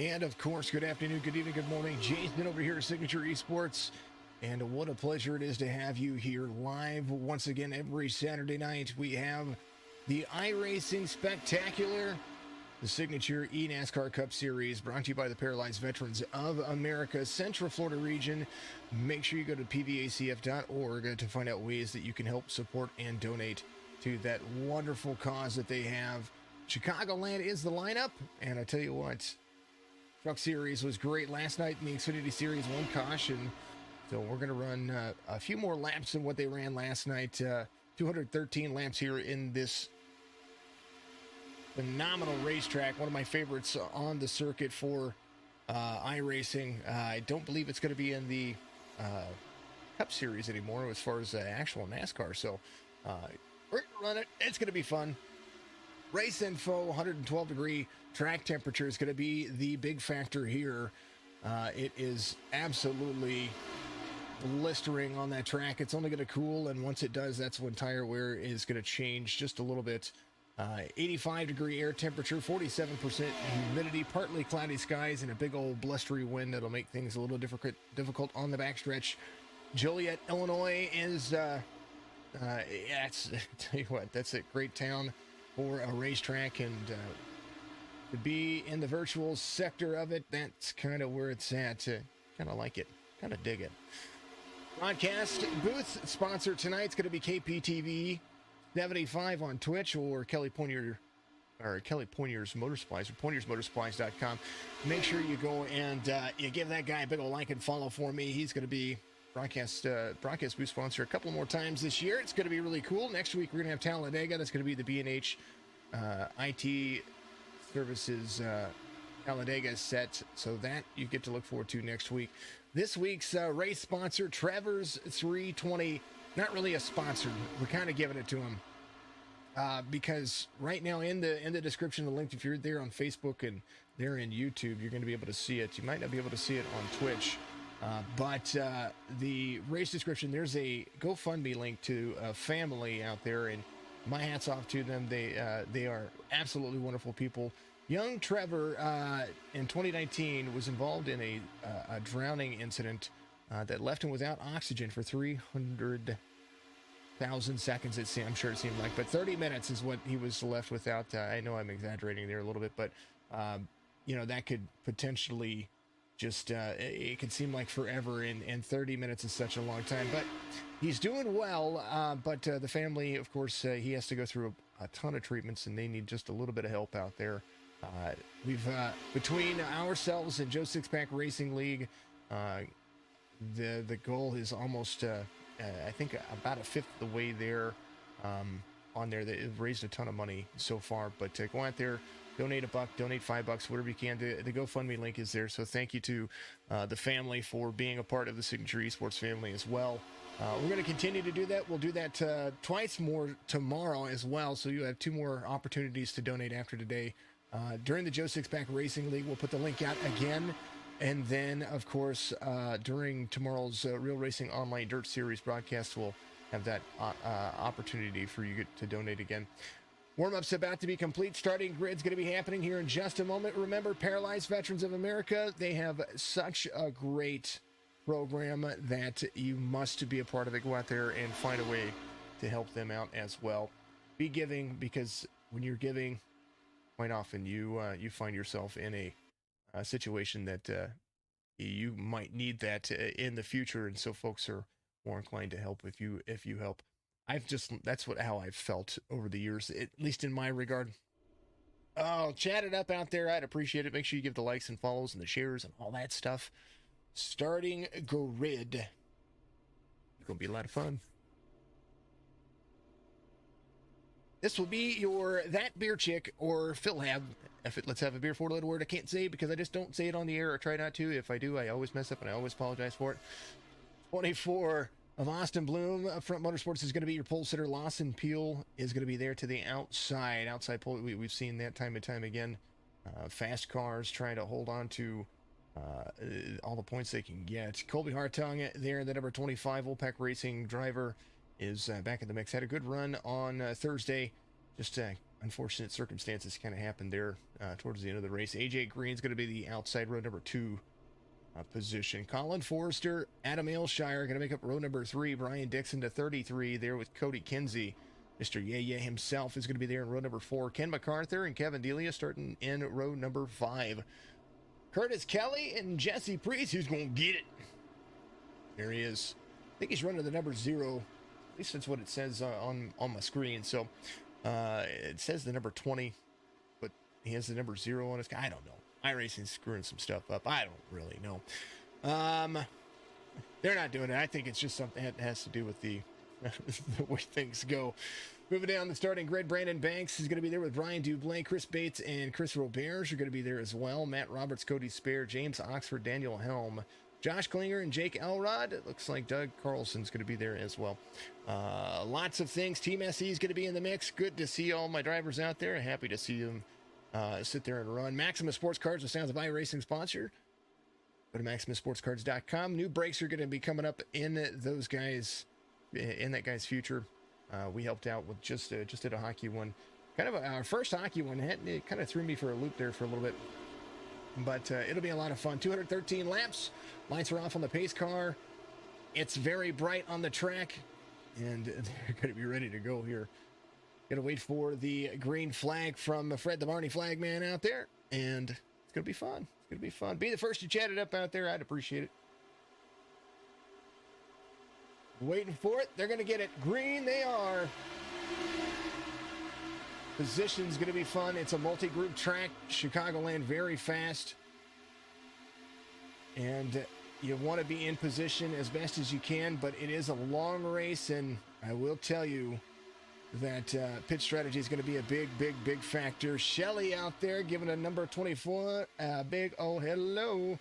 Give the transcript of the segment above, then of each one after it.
And of course, good afternoon, good evening, good morning. Jason over here at Signature Esports. And what a pleasure it is to have you here live once again every Saturday night. We have the iRacing Spectacular, the Signature eNASCAR Cup Series, brought to you by the Paralyzed Veterans of America, Central Florida region. Make sure you go to PVACF.org to find out ways that you can help support and donate to that wonderful cause that they have. Chicagoland is the lineup, and I tell you what, Truck Series was great last night in the Xfinity Series, one caution. So we're going to run a few more laps than what they ran last night. 213 laps here in this phenomenal racetrack. One of my favorites on the circuit for iRacing. I don't believe it's going to be in the Cup Series anymore as far as actual NASCAR. So we're going to run it. It's going to be fun. Race info, 112-degree track temperature is going to be the big factor here. It is absolutely blistering on that track. It's only going to cool, and once it does, that's when tire wear is going to change just a little bit. 85-degree air temperature, 47% humidity, partly cloudy skies, and a big old blustery wind that'll make things a little difficult on the backstretch. Joliet, Illinois is, tell you what, that's a great town for a racetrack, and to be in the virtual sector of it, that's kind of where it's at. Kind of like it, kind of dig it. Broadcast booth sponsor tonight's going to be KPTV 75 on Twitch, or Kelly Poinier's Motor Supplies, or PointiersMotorSupplies.com. Make sure you go and you give that guy a big old like and follow for me. He's going to be broadcast booth sponsor a couple more times this year. It's going to be really cool. Next week we're going to have Talladega. That's going to be the B&H IT Services Talladega set, so that you get to look forward to next week. This week's race sponsor, Trevor's 320, not really a sponsor. We're kind of giving it to him because right now in the description, the link, if you're there on Facebook and there in YouTube, you're going to be able to see it. You might not be able to see it on Twitch, but the race description, there's a GoFundMe link to a family out there, and my hat's off to them. They are absolutely wonderful people. Young Trevor in 2019 was involved in a drowning incident that left him without oxygen for 300,000 seconds. I'm sure it seemed like, but 30 minutes is what he was left without. I know I'm exaggerating there a little bit, but that could potentially just it could seem like forever, and 30 minutes is such a long time. But he's doing well. But the family, of course, he has to go through a ton of treatments, and they need just a little bit of help out there. We've between ourselves and Joe Sixpack Racing League, the goal is almost I think about a fifth of the way there. On there, they've raised a ton of money so far. But go out there, donate $1, donate $5, whatever you can. The GoFundMe link is there. So thank you to the family for being a part of the Signature Esports family as well. We're going to continue to do that. We'll do that twice more tomorrow as well. So you have 2 more opportunities to donate after today. During the Joe Sixpack Racing League, we'll put the link out again. And then, of course, during tomorrow's Real Racing Online Dirt Series broadcast, we'll have that opportunity for you to donate again. Warm-up's about to be complete. Starting grid's going to be happening here in just a moment. Remember, Paralyzed Veterans of America, they have such a great program that you must be a part of it. Go out there and find a way to help them out as well. Be giving, because when you're giving, quite often you find yourself in a situation that you might need that in the future, and so folks are more inclined to help if you help. That's how I've felt over the years, at least in my regard. Oh, chat it up out there. I'd appreciate it. Make sure you give the likes and follows and the shares and all that stuff. Starting grid. It's gonna be a lot of fun. This will be your That Beer Chick or PhilHab. Let's have a beer, 4-letter word I can't say because I just don't say it on the air, or try not to. If I do, I always mess up and I always apologize for it. 24 of Austin Bloom. Up front Motorsports is going to be your pole sitter. Lawson Peel is going to be there to the outside pole. We've seen that time and time again. Fast cars trying to hold on to all the points they can get. Colby Hartung there, the number 25 Wolfpack Racing driver, is back in the mix. Had a good run on Thursday. Just unfortunate circumstances kind of happened there towards the end of the race. AJ Green's going to be the outside row number 2 position. Colin Forrester, Adam Aylshire going to make up row number 3. Brian Dixon to 33 there with Cody Kinsey. Mr. Yeah himself is going to be there in row number 4. Ken MacArthur and Kevin Delia starting in row number 5. Curtis Kelly and Jesse Priest, who's going to get it. There he is. I think he's running the number 0. At least that's what it says on my screen. So it says the number 20, but he has the number 0 on his. I don't know. iRacing's screwing some stuff up. I don't really know. They're not doing it. I think it's just something that has to do with the way things go. Moving down the starting grid, Brandon Banks is going to be there with Brian Dublin. Chris Bates and Chris Robert are going to be there as well. Matt Roberts, Cody Spare, James Oxford, Daniel Helm, Josh Klinger, and Jake Elrod. It looks like Doug Carlson's going to be there as well. Lots of things. Team SE is going to be in the mix. Good to see all my drivers out there. Happy to see them sit there and run. Maximus Sports Cards, the Sounds of iRacing sponsor. Go to MaximusSportsCards.com. New breaks are going to be coming up in those guys, in that guy's future. We helped out with just did a hockey one. Kind of our first hockey one. It kind of threw me for a loop there for a little bit. But it'll be a lot of fun. 213 laps. Lights are off on the pace car. It's very bright on the track. And they're going to be ready to go here. Going to wait for the green flag from Fred the Barney Flagman out there. And it's going to be fun. It's going to be fun. Be the first to chat it up out there. I'd appreciate it. Waiting for it. They're going to get it. Green they are. Position's going to be fun. It's a multi-group track. Chicagoland very fast. And you want to be in position as best as you can, but it is a long race, and I will tell you that pit strategy is going to be a big factor. Shelly out there giving a number 24 big hello.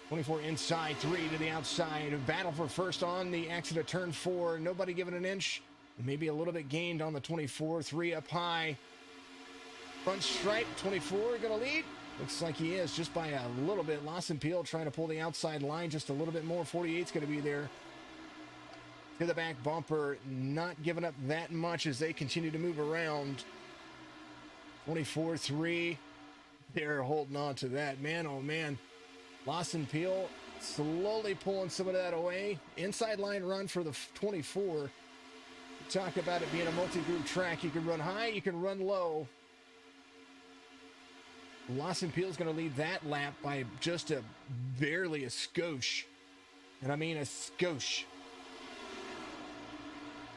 24 inside, 3 to the outside. A battle for first on the exit of turn 4. Nobody giving an inch. Maybe a little bit gained on the 24. 3 up high. Front stripe, 24 going to lead. Looks like he is just by a little bit. Lawson Peel trying to pull the outside line just a little bit more. 48's going to be there. To the back bumper, not giving up that much as they continue to move around. 24-3. They're holding on to that. Man, oh man. Lawson Peel slowly pulling some of that away. Inside line run for the 24. Talk about it being a multi-group track. You can run high, you can run low. Lawson Peel's going to lead that lap by just barely a skosh. And I mean a skosh.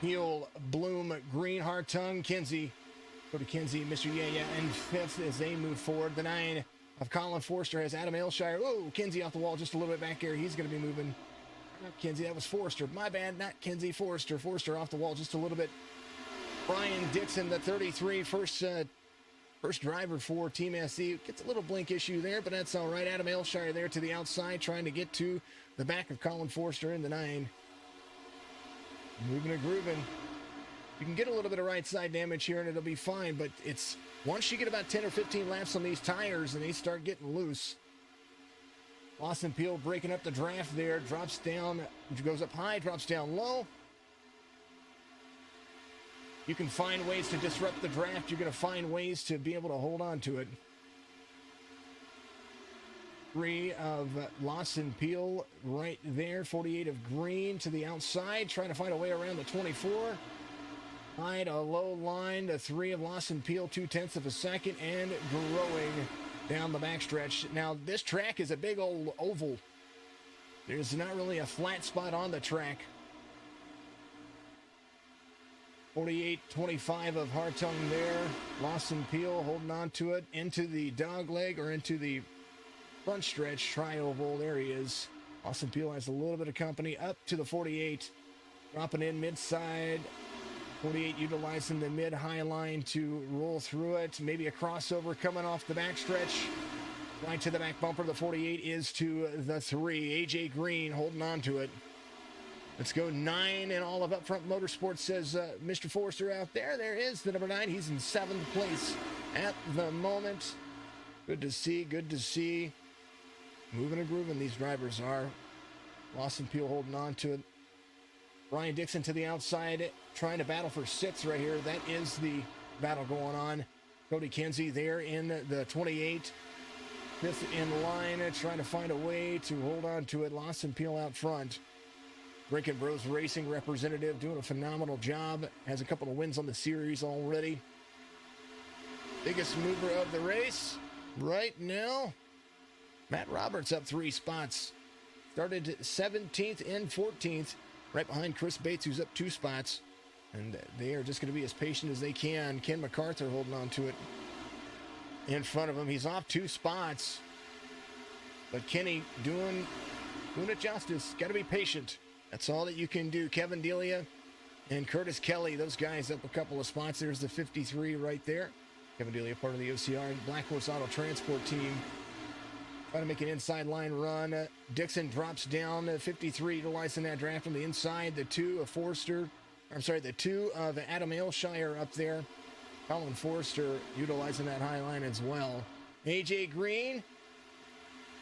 Peel, Bloom, Green, Hartung, Kinsey. Go to Kinsey, Mr. Yeah, and 5th as they move forward. The 9 of Colin Forster has Adam Aylshire. Oh, Kinsey off the wall just a little bit back there. He's going to be moving. Not Kinsey, that was Forster. My bad, not Kinsey, Forster. Forster off the wall just a little bit. Brian Dixon, the 33, first driver for Team SE. Gets a little blink issue there, but that's all right. Adam Aylshire there to the outside, trying to get to the back of Colin Forster in the 9. Moving and grooving. You can get a little bit of right side damage here and it'll be fine, but it's once you get about 10 or 15 laps on these tires and they start getting loose. Lawson Peel breaking up the draft there, drops down, goes up high, drops down low. You can find ways to disrupt the draft. You're going to find ways to be able to hold on to it. 3 of Lawson Peel right there. 48 of Green to the outside, trying to find a way around the 24. High to low line to 3 of Lawson Peel, 0.2 of a second, and growing down the backstretch. Now, this track is a big old oval. There's not really a flat spot on the track. 48-25 of Hartung there. Lawson Peel holding on to it into the dog leg or into the front stretch tri-oval. There he is. Lawson Peel has a little bit of company up to the 48. Dropping in mid-side. 48 utilizing the mid-high line to roll through it. Maybe a crossover coming off the backstretch. Right to the back bumper. The 48 is to the 3. AJ Green holding on to it. Let's go 9 and all of Up Front Motorsports, says Mr. Forster out there. There is the number 9. He's in 7th place at the moment. Good to see. Good to see. Moving and grooving these drivers are. Lawson Peel holding on to it. Brian Dixon to the outside, trying to battle for sixth right here. That is the battle going on. Cody Kinsey there in the 28. Fifth in line, trying to find a way to hold on to it. Lawson Peel out front. Drinking Bros Racing representative doing a phenomenal job. Has a couple of wins on the series already. Biggest mover of the race right now. Matt Roberts up 3 spots. Started 17th and 14th. Right behind Chris Bates, who's up 2 spots. And they are just going to be as patient as they can. Ken MacArthur holding on to it in front of him. He's off 2 spots. But Kenny doing it justice. Got to be patient. That's all that you can do. Kevin Delia and Curtis Kelly, those guys up a couple of spots. There's the 53 right there. Kevin Delia, part of the OCR Black Horse Auto Transport team. Trying to make an inside line run. Dixon drops down 53, utilizing that draft on the inside. The 2 of Forster. I'm sorry, the 2 of Adam Aylshire up there. Colin Forster utilizing that high line as well. AJ Green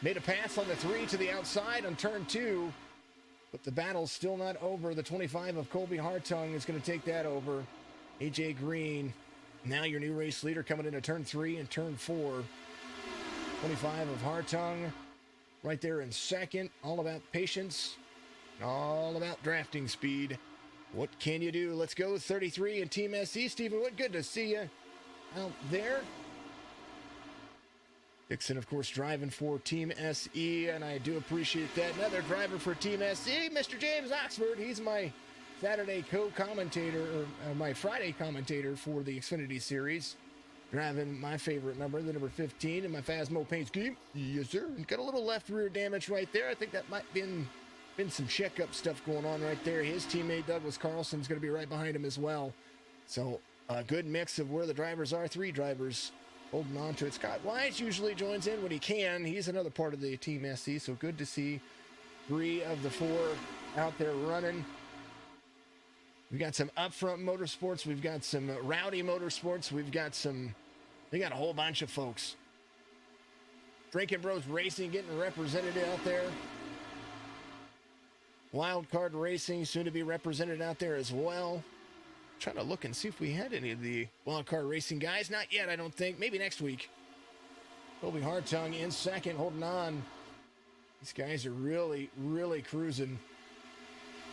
made a pass on the 3 to the outside on turn 2. But the battle's still not over. The 25 of Colby Hartung is going to take that over. AJ Green, now your new race leader, coming into turn 3 and turn 4. 25 of Hartung right there in second. All about patience, all about drafting speed. What can you do? Let's go 33 and Team SE. Stephen Wood, good to see you out there. Dixon, of course, driving for Team SE, and I do appreciate that. Another driver for Team SE, Mr. James Oxford. He's my Saturday co-commentator, or my Friday commentator for the Xfinity Series. Driving my favorite number, the number 15, in my Phasmo paint scheme. Yes, sir. Got a little left rear damage right there. I think that might been some checkup stuff going on right there. His teammate Douglas Carlson's going to be right behind him as well. So a good mix of where the drivers are. 3 drivers holding on to it. Scott Wise usually joins in when he can. He's another part of the Team SC, so good to see 3 of the 4 out there running. We've got some Upfront Motorsports. We've got some Rowdy Motorsports. We got a whole bunch of folks. Drinking Bros Racing getting represented out there. Wildcard Racing soon to be represented out there as well. Trying to look and see if we had any of the Wildcard Racing guys. Not yet, I don't think. Maybe next week. Colby Hartung in second, holding on. These guys are really, really cruising.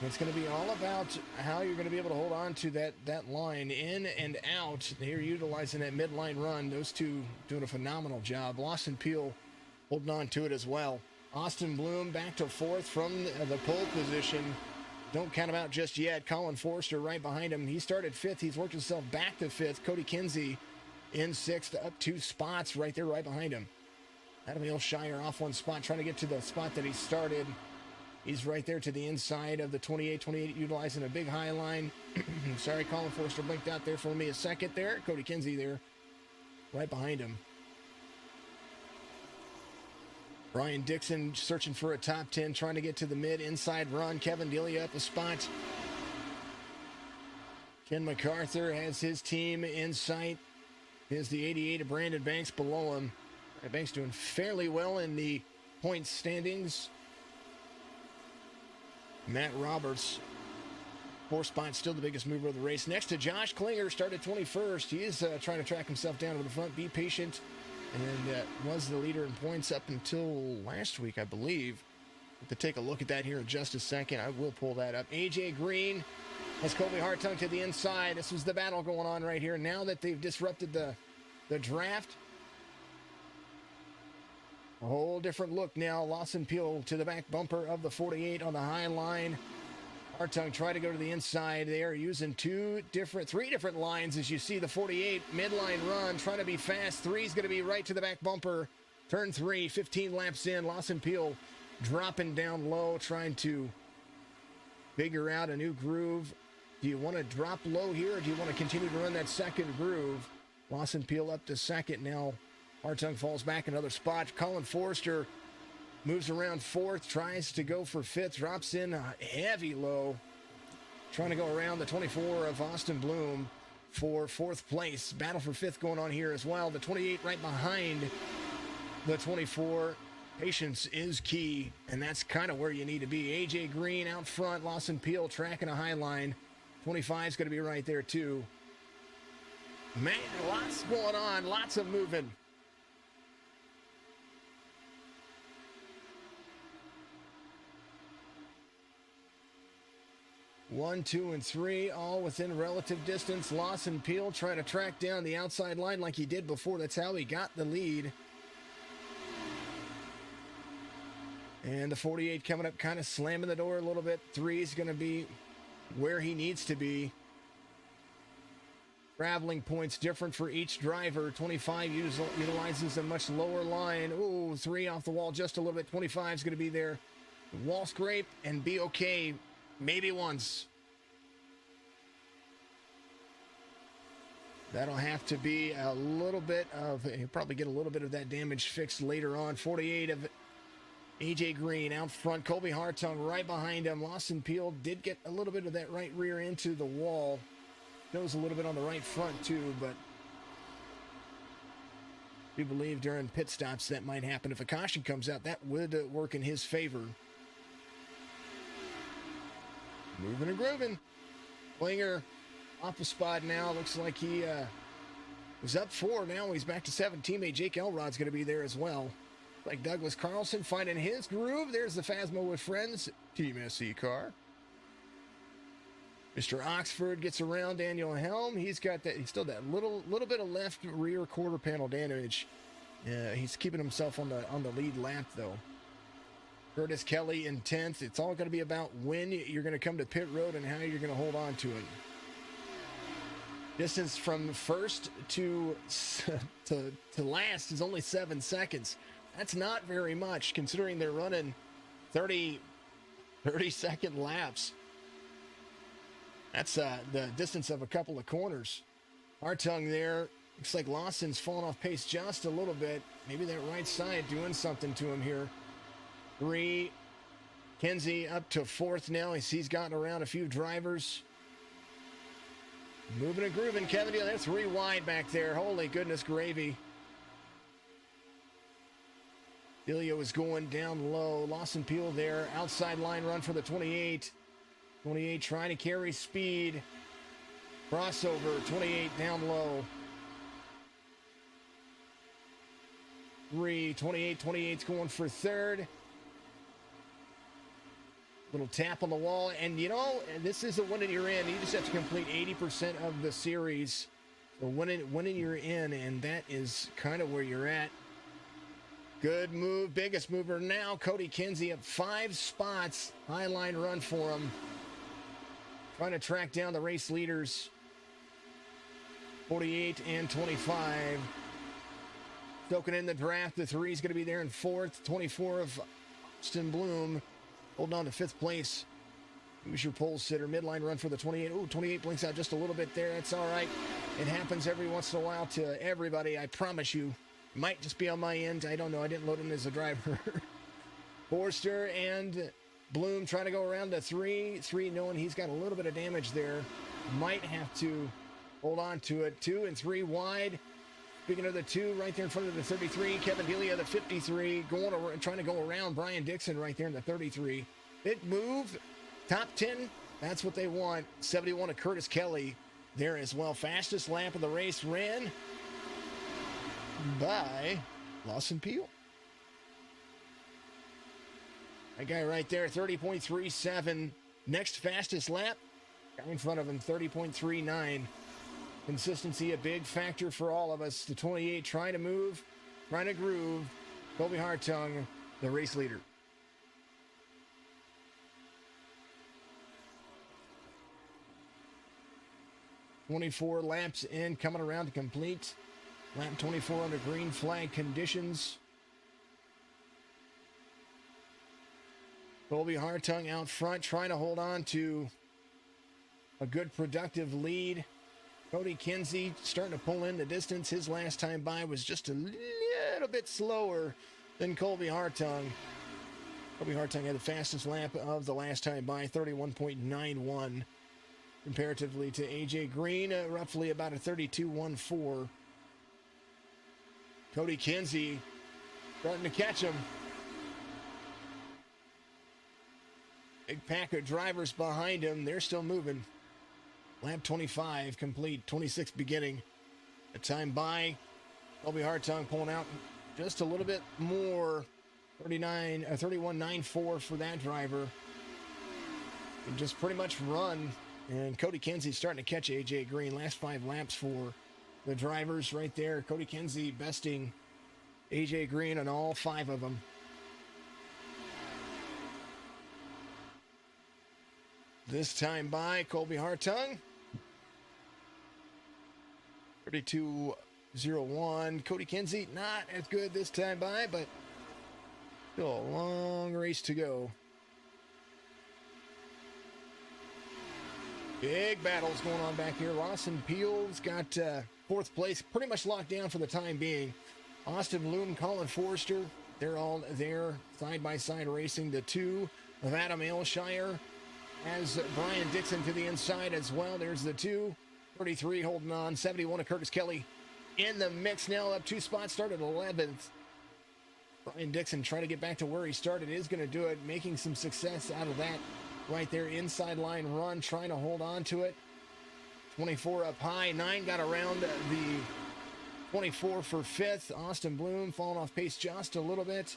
It's going to be all about how you're going to be able to hold on to that line in and out. They're utilizing that midline run. Those 2 doing a phenomenal job. Lawson Peel holding on to it as well. Austin Bloom back to 4th from the pole position. Don't count him out just yet. Colin Forster right behind him. He started 5th. He's worked himself back to 5th. Cody Kinsey in 6th, up 2 spots right there right behind him. Adam Aylshire off 1 spot, trying to get to the spot that he started. He's right there to the inside of the 28, utilizing a big high line. Sorry, Colin Forster blinked out there for me a second there. Cody Kinsey there, right behind him. Brian Dixon searching for a top 10, trying to get to the mid inside run. Kevin Delia up a spot. Ken MacArthur has his team in sight. Here's the 88 of Brandon Banks below him. Brandon Banks doing fairly well in the points standings. Matt Roberts, 4 spots, still the biggest mover of the race. Next to Josh Klinger, started 21st. He is trying to track himself down to the front. Be patient. And was the leader in points up until last week, I believe. To take a look at that here in just a second. I will pull that up. AJ Green has Colby Hartung to the inside. This was the battle going on right here. Now that they've disrupted the draft, a whole different look now. Lawson Peel to the back bumper of the 48 on the high line. Hartung trying to go to the inside. They are using 3 different lines as you see the 48 midline run, trying to be fast. 3 is going to be right to the back bumper. Turn 3, 15 laps in. Lawson Peel dropping down low, trying to figure out a new groove. Do you want to drop low here, or do you want to continue to run that second groove? Lawson Peel up to second now. Hartung falls back another spot. Colin Forster moves around 4th, tries to go for 5th, drops in a heavy low, trying to go around the 24 of Austin Bloom for 4th place. Battle for 5th going on here as well. The 28 right behind the 24. Patience is key, and that's kind of where you need to be. AJ Green out front, Lawson Peel tracking a high line. 25 is going to be right there, too. Man, lots going on, lots of moving. One, two, and three, all within relative distance. Lawson Peel trying to track down the outside line like he did before. That's how he got the lead. And the 48 coming up, kind of slamming the door a little bit. 3 is going to be where he needs to be. Traveling points different for each driver. 25 utilizes a much lower line. Ooh, 3 off the wall just a little bit. 25 is going to be there. Wall scrape and be okay. Maybe once. That'll have to be a little bit of, he'll probably get a little bit of that damage fixed later on. 48 of AJ Green out front. Colby Hartung right behind him. Lawson Peel did get a little bit of that right rear into the wall. Goes a little bit on the right front too, but we believe during pit stops that might happen. If a caution comes out, that would work in his favor. Moving and grooving. Klinger off the spot now. Looks like he was up 4. Now he's back to 7. Teammate Jake Elrod's going to be there as well. Like Douglas Carlson finding his groove. There's the Phasma with friends. Team SC car. Mr. Oxford gets around Daniel Helm. He's got that. He's still that little bit of left rear quarter panel damage. He's keeping himself on the lead lap though. Curtis Kelly in 10th. It's all going to be about when you're going to come to pit road and how you're going to hold on to it. Distance from first to last is only 7 seconds. That's not very much considering they're running 30-second laps. That's the distance of a couple of corners. Hartung there. Looks like Lawson's fallen off pace just a little bit. Maybe that right side doing something to him here. 3. Kenzie up to 4th now. He's gotten around a few drivers. Moving and grooving. Kevin Deal, that's 3 wide back there. Holy goodness gravy. Delia was going down low. Lawson Peel there. Outside line run for the 28. 28 trying to carry speed. Crossover. 28 down low. 3. 28. 28's going for 3rd. Little tap on the wall. And, you know, this is a winning you're in. You just have to complete 80% of the series. So winning you're in, and that is kind of where you're at. Good move. Biggest mover now. Cody Kinsey up 5 spots. High line run for him. Trying to track down the race leaders. 48 and 25. Stoking in the draft. The 3 is going to be there in 4th. 24 of Austin Bloom. Holding on to 5th place. Who's your pole sitter? Midline run for the 28. Oh, 28 blinks out just a little bit there. That's all right. It happens every once in a while to everybody. I promise you. It might just be on my end. I don't know. I didn't load him as a driver. Forster and Bloom trying to go around to 3. 3 knowing he's got a little bit of damage there. Might have to hold on to it. 2 and 3 wide. Speaking of the 2, right there in front of the 33, Kevin Delia, the 53, trying to go around Brian Dixon right there in the 33. Big move, top 10, that's what they want. 71 of Curtis Kelly there as well. Fastest lap of the race ran by Lawson Peel. That guy right there, 30.37. Next fastest lap, guy in front of him, 30.39. Consistency, a big factor for all of us. The 28 trying to move, trying to groove. Colby Hartung, the race leader. .24 laps in, coming around to complete. Lap 24 under green flag conditions. Colby Hartung out front, trying to hold on to a good productive lead. Cody Kinsey starting to pull in the distance. His last time by was just a little bit slower than Colby Hartung. Colby Hartung had the fastest lap of the last time by, 31.91. Comparatively to AJ Green, roughly about a 32.14. Cody Kinsey starting to catch him. Big pack of drivers behind him. They're still moving. Lap 25 complete, 26 beginning. A time by Colby Hartung pulling out just a little bit more. 31.94 for that driver. And just pretty much run. And Cody Kinsey's starting to catch AJ Green. Last 5 laps for the drivers right there. Cody Kinsey besting AJ Green on all 5 of them. This time by Colby Hartung. 32.01. Cody Kinsey, not as good this time by, but still a long race to go. Big battles going on back here. Lawson Peel's got 4th place pretty much locked down for the time being. Austin Bloom, Colin Forrester, they're all there side by side racing. The 2 of Adam Aylshire has Brian Dixon to the inside as well. There's the 2. 33 holding on. 71 of Curtis Kelly in the mix now, up 2 spots, started 11th. Brian Dixon trying to get back to where he started, is going to do it, making some success out of that right there. Inside line run, trying to hold on to it. 24 up high. 9 got around the 24 for 5th. Austin Bloom falling off pace just a little bit.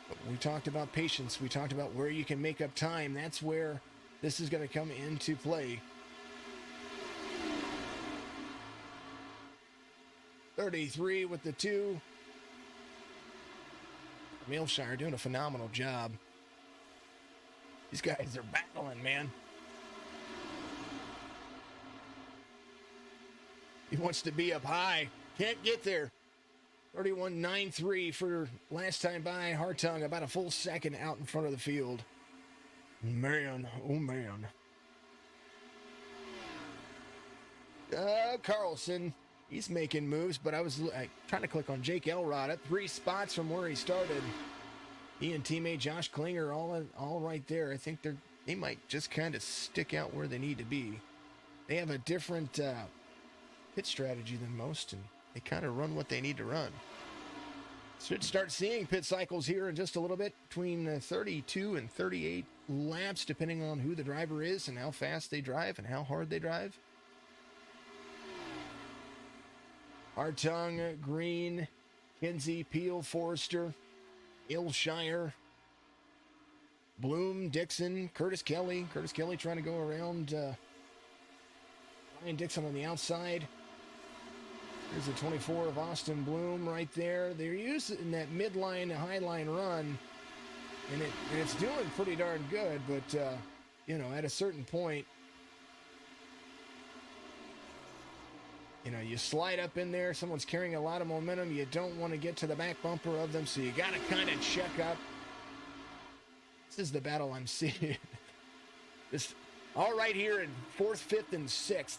But we talked about patience. We talked about where you can make up time. That's where this is going to come into play. 33 with the 2. Aylshire doing a phenomenal job. These guys are battling, man. He wants to be up high. Can't get there. 31.93 for last time by Hartung. About a full second out in front of the field. Man, oh man. Carlson, he's making moves, but I was trying to click on Jake Elrod at 3 spots from where he started. He and teammate Josh Klinger all right there. I think they might just kind of stick out where they need to be. They have a different pit strategy than most, and they kind of run what they need to run. Should start seeing pit cycles here in just a little bit, between 32 and 38 laps, depending on who the driver is and how fast they drive and how hard they drive. Hartung, Green, Kinsey, Peel, Forrester, Aylshire, Bloom, Dixon, Curtis Kelly. Curtis Kelly trying to go around Ryan Dixon on the outside. There's the 24 of Austin Bloom right there. They're using that midline, high line run, and it's doing pretty darn good. But you know, at a certain point, you know, you slide up in there. Someone's carrying a lot of momentum. You don't want to get to the back bumper of them, so you got to kind of check up. This is the battle I'm seeing. This all right here in 4th, 5th, and 6th.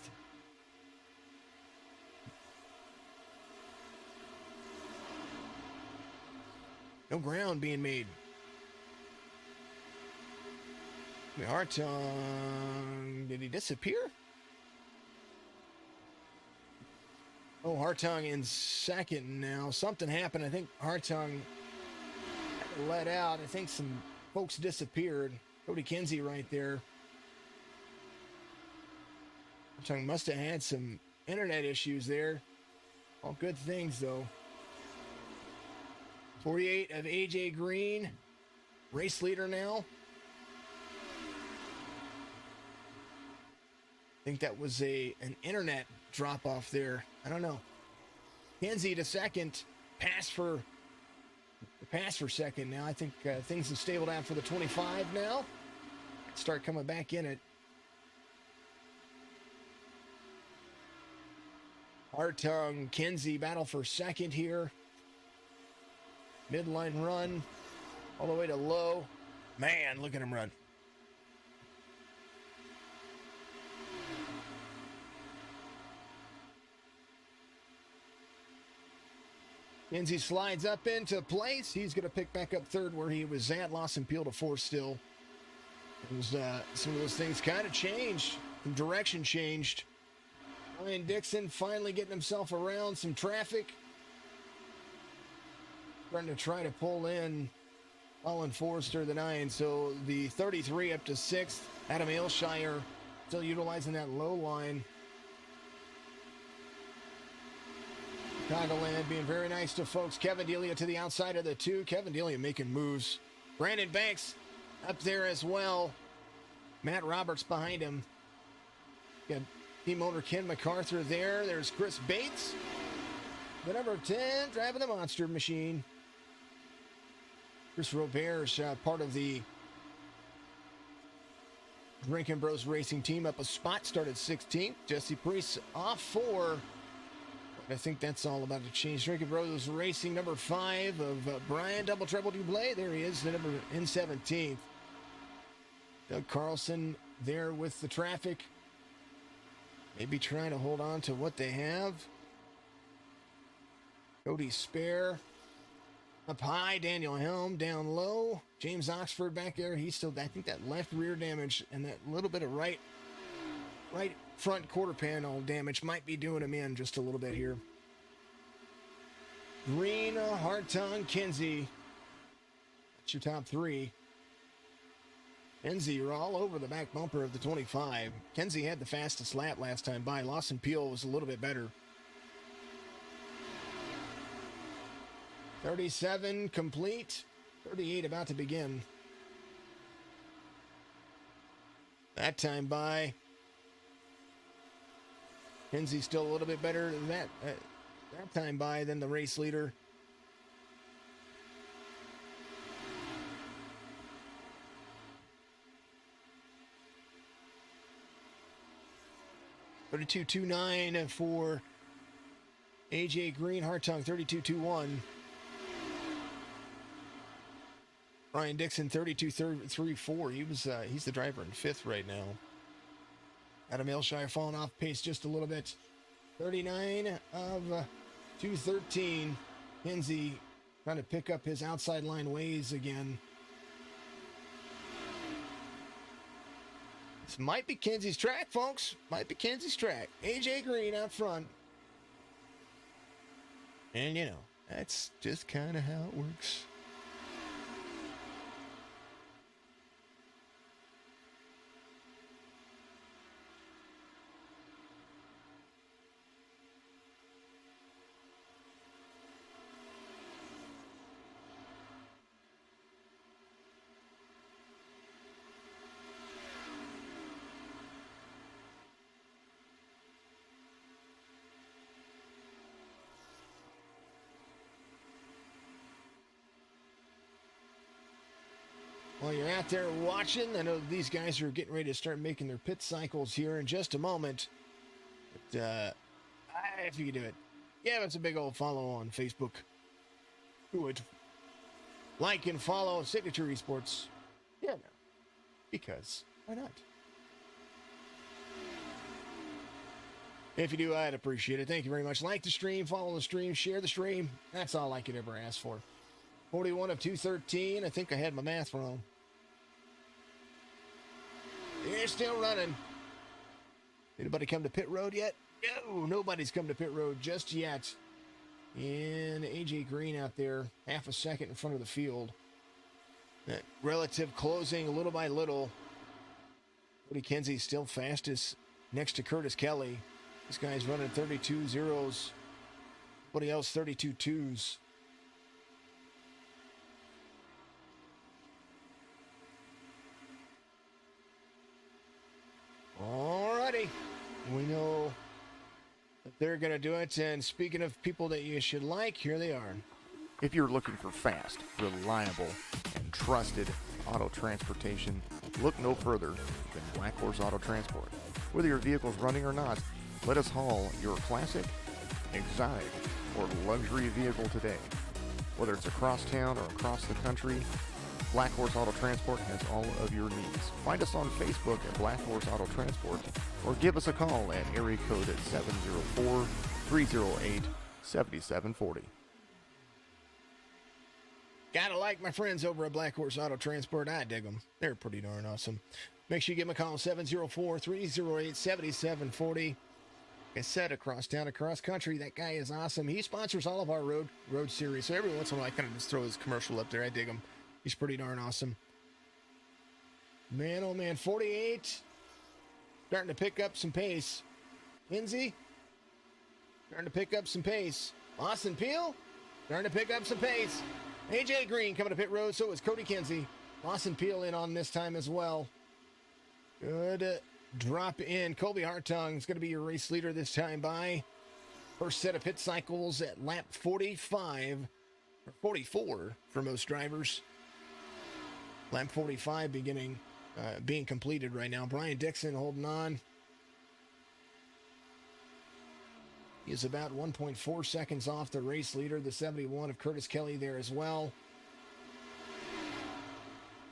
No ground being made. Hartung, did he disappear? Oh, Hartung in 2nd now. Something happened. I think Hartung let out. I think some folks disappeared. Cody Kinsey right there. Hartung must have had some internet issues there. All good things, though. 48 of AJ Green, race leader now. I think that was an internet drop off there. I don't know. Kinsey to 2nd, pass for 2nd now. I think things have stabilized out for the 25 now. Start coming back in it. Hartung, Kinsey battle for 2nd here. Midline run all the way to low. Man, look at him run. Kinsey slides up into place. He's going to pick back up 3rd where he was at. Lawson Peel to 4th still. Some of those things kind of changed. The direction changed. Ryan Dixon finally getting himself around some traffic. Starting to try to pull in Colin Forrester, the 9. So the 33 up to 6th. Adam Ailshire still utilizing that low line. Chicagoland being very nice to folks. Kevin Delia to the outside of the 2. Kevin Delia making moves. Brandon Banks up there as well. Matt Roberts behind him. Got team owner Ken MacArthur there. There's Chris Bates, the number 10, driving the monster machine. Chris Robert's part of the Drinking Bros Racing team, up a spot, started 16th. Jesse Priest off 4. I think that's all about to change. Drinking Bros Racing, number 5 of Brian Double Treble Dublé. There he is, the number in 17th. Doug Carlson there with the traffic. Maybe trying to hold on to what they have. Cody Spare up high. Daniel Helm down low. James Oxford back there. He's still, I think, that left rear damage and that little bit of right front quarter panel damage might be doing him in just a little bit here. Green, Hartung, Kinsey. That's your top 3. Kinsey, you're all over the back bumper of the 25. Kinsey had the fastest lap last time by. Lawson Peel was a little bit better. 37 complete. 38 about to begin. That time by. Kinsey still a little bit better than that time by than the race leader. $32.29 for AJ Green. Hartung $32.21. Ryan Dixon $32.34. He's the driver in 5th right now. Adam Ailshire falling off pace just a little bit. 39 of 213. Kinsey trying to pick up his outside line ways again. This might be Kinsey's track, folks. Might be Kinsey's track. AJ Green out front. And, you know, that's just kind of how it works. While you're out there watching, I know these guys are getting ready to start making their pit cycles here in just a moment. But if you can do it, yeah, it's a big old follow on Facebook. Do it. Like and follow Signature Esports. Yeah, no. Because why not? If you do, I'd appreciate it. Thank you very much. Like the stream, follow the stream, share the stream. That's all I could ever ask for. 41 of 213. I think I had my math wrong. They're still running. Anybody come to pit road yet? No, nobody's come to pit road just yet. And AJ Green out there, half a second in front of the field. That relative closing little by little. Cody Kinsey still fastest next to Curtis Kelly. This guy's running 32 zeros. Everybody else 32 twos. Alrighty. We know that they're going to do it. And speaking of people that you should like, here they are. If you're looking for fast, reliable, and trusted auto transportation, look no further than Black Horse Auto Transport. Whether your vehicle's running or not, let us haul your classic, exotic, or luxury vehicle today. Whether it's across town or across the country, Black Horse Auto Transport has all of your needs. Find us on Facebook at Black Horse Auto Transport or give us a call at area code 704-308-7740. Gotta like my friends over at Black Horse Auto Transport. I dig them. They're pretty darn awesome. Make sure you give them a call, 704-308-7740. Like I said, across town, across country, that guy is awesome. He sponsors all of our road series, so every once in a while I kind of just throw his commercial up there. I dig him. He's pretty darn awesome. Man, oh man, 48. Starting to pick up some pace. Kinsey, starting to pick up some pace. Austin Peel, starting to pick up some pace. AJ Green coming to pit road, so is Cody Kinsey. Austin Peel in on this time as well. Good drop in. Colby Hartung is going to be your race leader this time by. First set of pit cycles at lap 45, or 44 for most drivers. Lap 45 being completed right now. Brian Dixon holding on. He is about 1.4 seconds off the race leader, the 71 of Curtis Kelly there as well.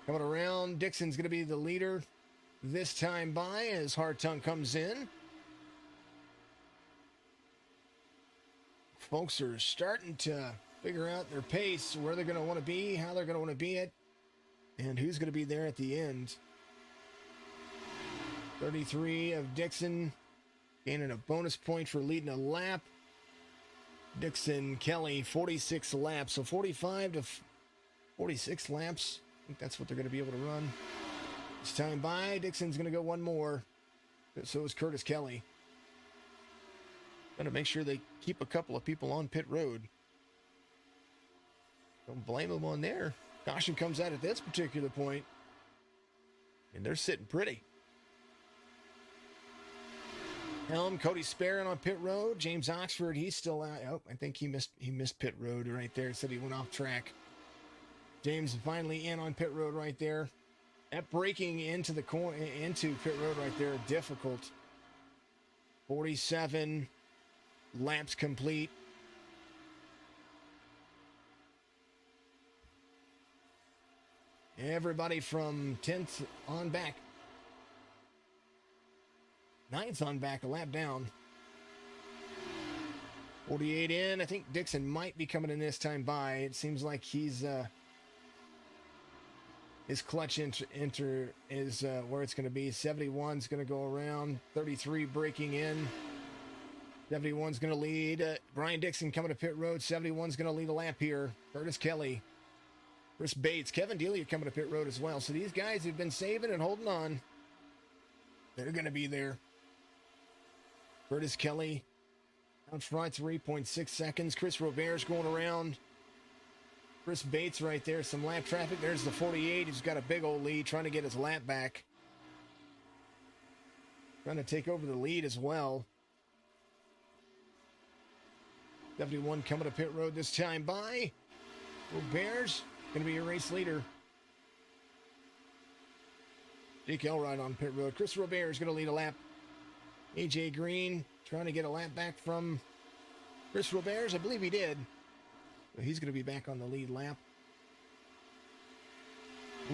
Coming around, Dixon's going to be the leader this time by as Hartung comes in. Folks are starting to figure out their pace, where they're going to want to be, how they're going to want to be it, and who's going to be there at the end. 33 of Dixon gaining a bonus point for leading a lap. Dixon, Kelly, 46 laps. So 45 to 46 laps. I think that's what they're going to be able to run. This time by, Dixon's going to go one more. So is Curtis Kelly. Got to make sure they keep a couple of people on pit road. Don't blame them on there. Caution comes out at this particular point, and they're sitting pretty. Helm, Cody Sparron on pit road. James Oxford, he's still out. Oh, I think he missed pit road right there. It said he went off track. James finally in on pit road right there. That braking into pit road right there, difficult. 47 laps complete. Everybody from 10th on back. 9th on back, a lap down. 48 in. I think Dixon might be coming in this time by. It seems like he's his clutch enter is where it's going to be. 71's going to go around. 33 braking in. 71's going to lead. Brian Dixon coming to pit road. 71's going to lead a lap here. Curtis Kelly. Chris Bates. Kevin Delia coming to pit road as well. So these guys have been saving and holding on. They're going to be there. Curtis Kelly out front, 3.6 seconds. Chris Robert's going around. Chris Bates right there, some lap traffic. There's the 48. He's got a big old lead, trying to get his lap back. Trying to take over the lead as well. 71 coming to pit road this time by. Robert's going to be your race leader. Jake Elrod on pit road. Chris Robert is going to lead a lap. AJ Green trying to get a lap back from Chris Roberts. I believe he did. So he's going to be back on the lead lap.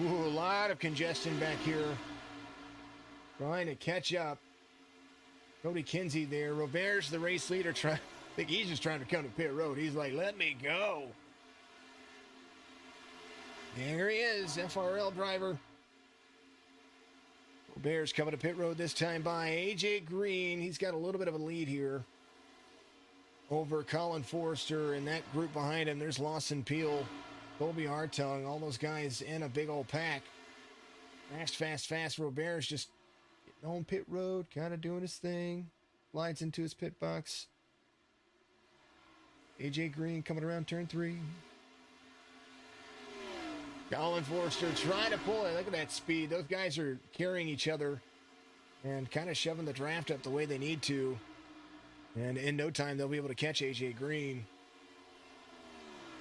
Ooh, a lot of congestion back here. Trying to catch up. Cody Kinsey there. Roberts, the race leader. I think he's just trying to come to pit road. He's like, let me go. There he is, FRL driver. Bears coming to pit road this time by AJ Green. He's got a little bit of a lead here over Colin Forrester and that group behind him. There's Lawson Peel, Colby Hartung, all those guys in a big old pack. Fast. Robert's just getting on pit road, kind of doing his thing. Slides into his pit box. AJ Green coming around turn 3. Colin Forrester trying to pull it. Look at that speed. Those guys are carrying each other and kind of shoving the draft up the way they need to. And in no time, they'll be able to catch AJ Green.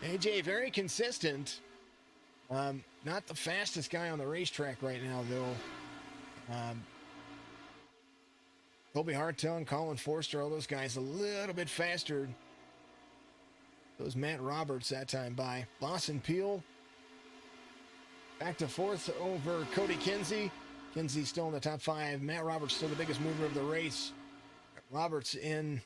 AJ, very consistent. Not the fastest guy on the racetrack right now, though. Colby Hartung, Colin Forrester, all those guys a little bit faster. Those Matt Roberts that time by. Lawson Peel. Back to 4th over Cody Kinsey. Kinsey still in the top 5. Matt Roberts still the biggest mover of the race. Roberts in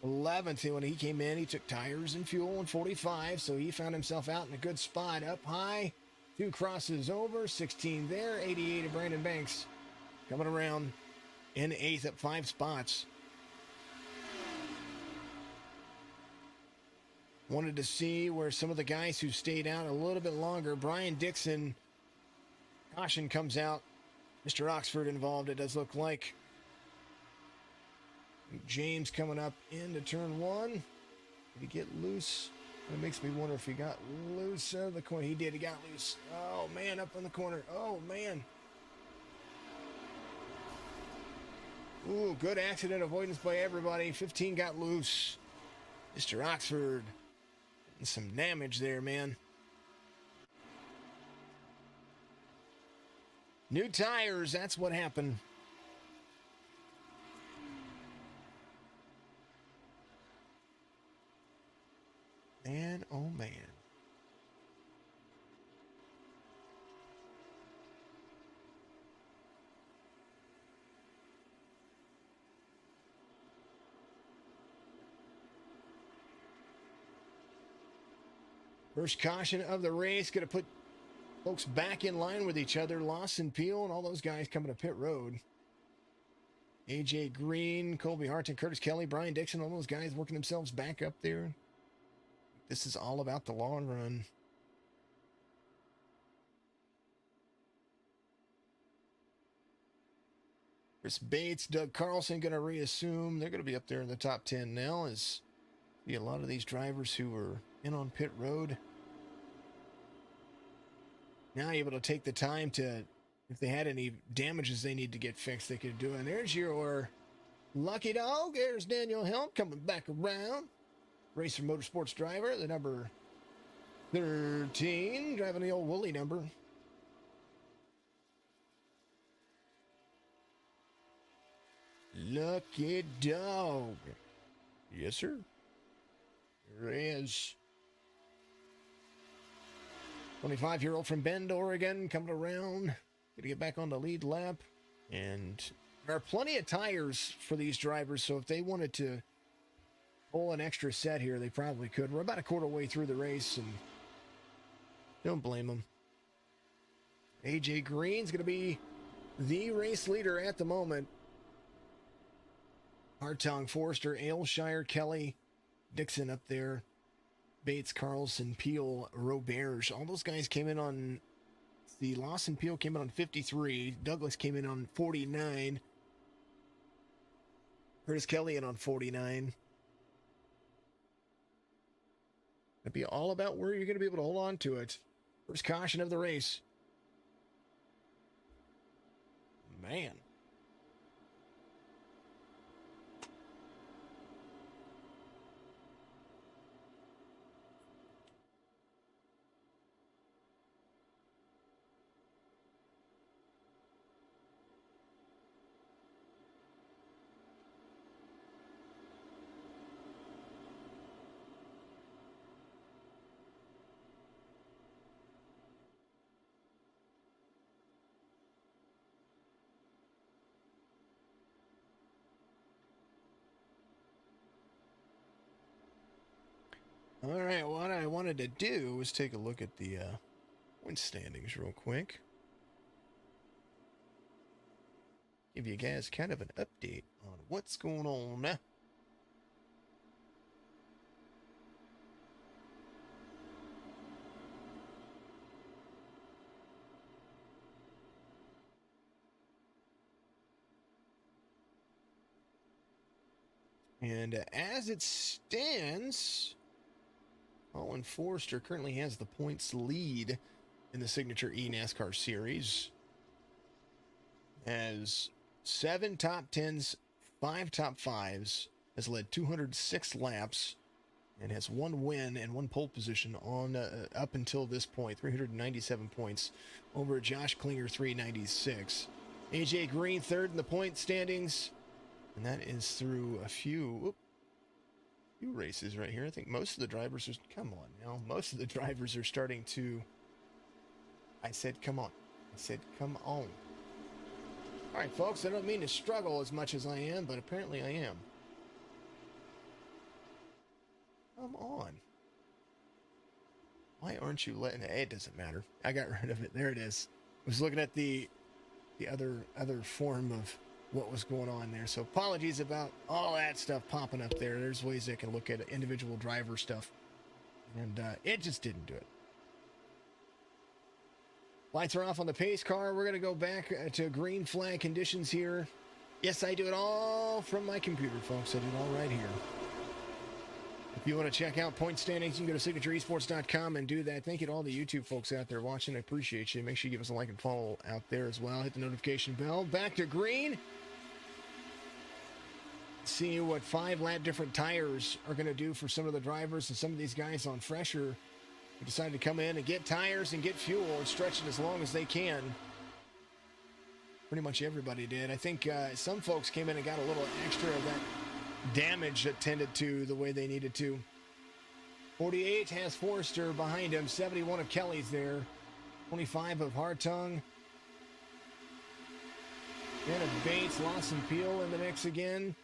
11th. When he came in, he took tires and fuel in 45, so he found himself out in a good spot. Up high, 2 crosses over, 16 there, 88 of Brandon Banks. Coming around in 8th up 5 spots. Wanted to see where some of the guys who stayed out a little bit longer. Brian Dixon, caution comes out. Mr. Oxford involved, it does look like. James coming up into turn one. Did he get loose? It makes me wonder if he got loose out of the corner. He did. He got loose. Oh, man, up in the corner. Oh, man. Ooh, good accident avoidance by everybody. 15 got loose. Mr. Oxford. Getting some damage there, man. New tires. That's what happened. Man, oh man. First caution of the race. Going to put folks back in line with each other. Lawson Peel and all those guys coming to pit road. AJ Green, Colby Harton, Curtis Kelly, Brian Dixon, all those guys working themselves back up there. This is all about the long run. Chris Bates, Doug Carlson going to reassume. They're going to be up there in the top 10 now as see a lot of these drivers who were in on pit road. Now able to take the time to, if they had any damages they need to get fixed, they could do it. And there's your lucky dog. There's Daniel Helm coming back around. Racer Motorsports driver, the number 13, driving the old Wooly number. Lucky dog. Yes, sir. There is. 25-year-old from Bend, Oregon, coming around. Gonna get back on the lead lap. And there are plenty of tires for these drivers, so if they wanted to pull an extra set here, they probably could. We're about a quarter way through the race, and don't blame them. AJ Green's going to be the race leader at the moment. Hartong, Forrester, Aylshire, Kelly, Dixon up there. Bates, Carlson, Peel, Roberge. All those guys came in on... The Lawson Peel came in on 53. Douglas came in on 49. Curtis Kelly in on 49. It'll be all about where you're going to be able to hold on to it. First caution of the race. Man. All right, what I wanted to do was take a look at the point standings real quick. Give you guys kind of an update on what's going on now. And as it stands... Colin Forrester currently has the points lead in the Signature eNASCAR Series. Has 7 top 10s, 5 top 5s, has led 206 laps, and has 1 win and 1 pole position on up until this point. 397 points over Josh Klinger, 396. AJ Green third in the point standings, and that is through a few races right here. I think most of the drivers are, come on now, most of the drivers are starting to, I said come on, I said come on. All right, folks, I don't mean to struggle as much as I am, but apparently I am. Come on. Why aren't you letting it? It doesn't matter. I got rid of it. There it is. I was looking at the other form of what was going on there. So apologies about all that stuff popping up there. There's ways they can look at individual driver stuff. And it just didn't do it. Lights are off on the pace car. We're going to go back to green flag conditions here. Yes, I do it all from my computer, folks. I do it all right here. If you want to check out point standings, you can go to signatureesports.com and do that. Thank you to all the YouTube folks out there watching. I appreciate you. Make sure you give us a like and follow out there as well. Hit the notification bell. Back to green. See what 5 lap different tires are going to do for some of the drivers and some of these guys on fresher who decided to come in and get tires and get fuel and stretch it as long as they can. Pretty much everybody did. I think some folks came in and got a little extra of that damage attended to the way they needed to. 48 has Forrester behind him. 71 of Kelly's there. 25 of Hartung. 10 of Bates. Lawson Peel in the mix again.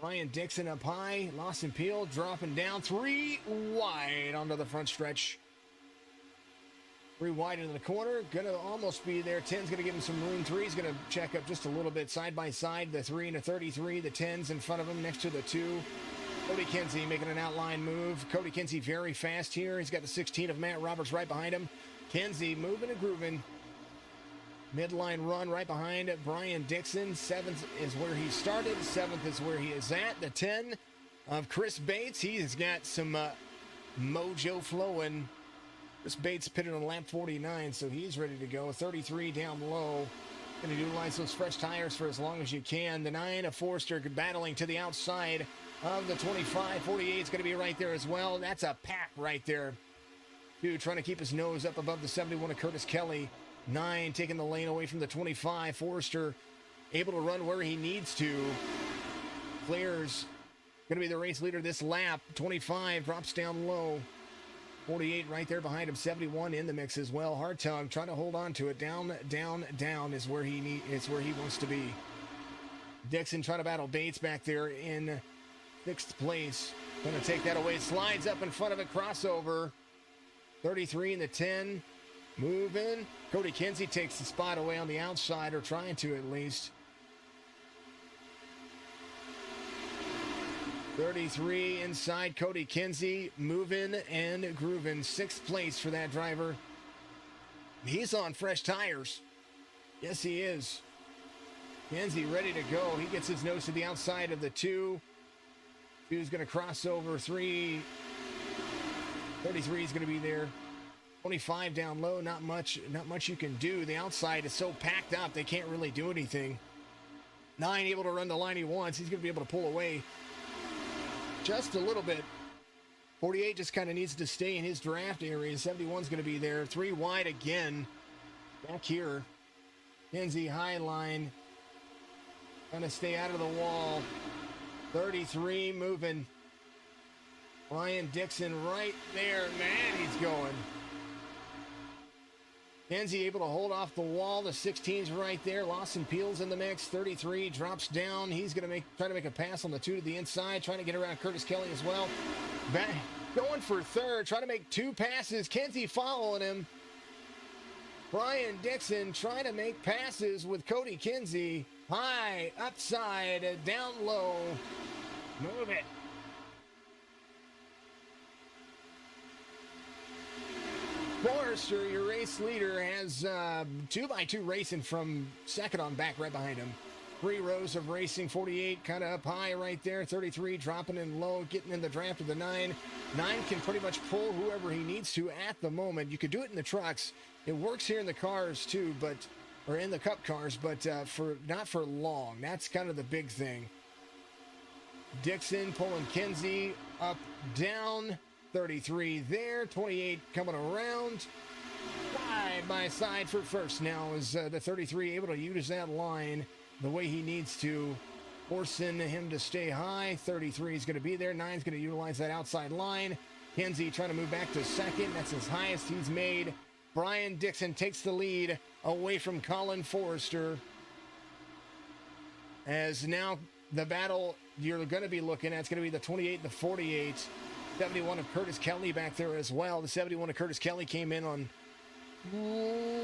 Ryan Dixon up high. Lawson Peel dropping down. 3 wide onto the front stretch. 3 wide into the corner. Gonna almost be there. 10's gonna give him some room. 3's gonna check up just a little bit side by side. The 3 and the 33. The 10's in front of him next to the 2. Cody Kinsey making an outline move. Cody Kinsey very fast here. He's got the 16 of Matt Roberts right behind him. Kinsey moving and grooving. Midline run right behind Brian Dixon. 7th is where he started. 7th is where he is at. The 10 of Chris Bates. He's got some mojo flowing. Chris Bates pitted on lap 49, so he's ready to go. 33 down low. Going to utilize those fresh tires for as long as you can. The 9 of Forrester battling to the outside of the 25. 48 is going to be right there as well. That's a pack right there. Dude trying to keep his nose up above the 71 of Curtis Kelly. 9 taking the lane away from the 25. Forrester able to run where he needs to. Clears. Going to be the race leader this lap. 25 drops down low. 48 right there behind him. 71 in the mix as well. Hartung trying to hold on to it. Down, down, down is where he wants to be. Dixon trying to battle Bates back there in 6th place. Going to take that away. Slides up in front of it. Crossover. 33 in the 10. Moving. Cody Kinsey takes the spot away on the outside, or trying to at least. 33 inside. Cody Kinsey moving and grooving. 6th place for that driver. He's on fresh tires. Yes, he is. Kinsey ready to go. He gets his nose to the outside of the 2. 2's going to cross over. 3. 33 is going to be there. 25 down low. Not much you can do. The outside is so packed up they can't really do anything. 9 able to run the line he wants. He's going to be able to pull away just a little bit. 48 just kind of needs to stay in his draft area. 71's going to be there. 3 wide again. Back here. Kinsey high line. Trying to stay out of the wall. 33 moving. Ryan Dixon right there. Man, he's going. Kinsey able to hold off the wall. The 16's right there. Lawson Peel's in the mix. 33 drops down. He's going to try to make a pass on the 2 to the inside. Trying to get around Curtis Kelly as well. Back, going for 3rd. Trying to make 2 passes. Kinsey following him. Brian Dixon trying to make passes with Cody Kinsey. High, upside, down low. Move it. Forrester, your race leader, has 2x2 racing from 2nd on back right behind him. 3 rows of racing. 48 kind of up high right there. 33 dropping in low, getting in the draft of the 9. 9 can pretty much pull whoever he needs to at the moment. You could do it in the trucks. It works here in the cars too, or in the cup cars, but not for long. That's kind of the big thing. Dixon pulling Kinsey up, down. 33 there. 28 coming around. Side by side for first now is the 33 able to use that line the way he needs to, forcing him to stay high. 33 is going to be there. 9's going to utilize that outside line. Kinsey trying to move back to 2nd. That's his highest he's made. Brian Dixon takes the lead away from Colin Forrester. As now the battle you're going to be looking at is going to be the 28 and the 48. 71 of Curtis Kelly back there as well. The 71 of Curtis Kelly came in on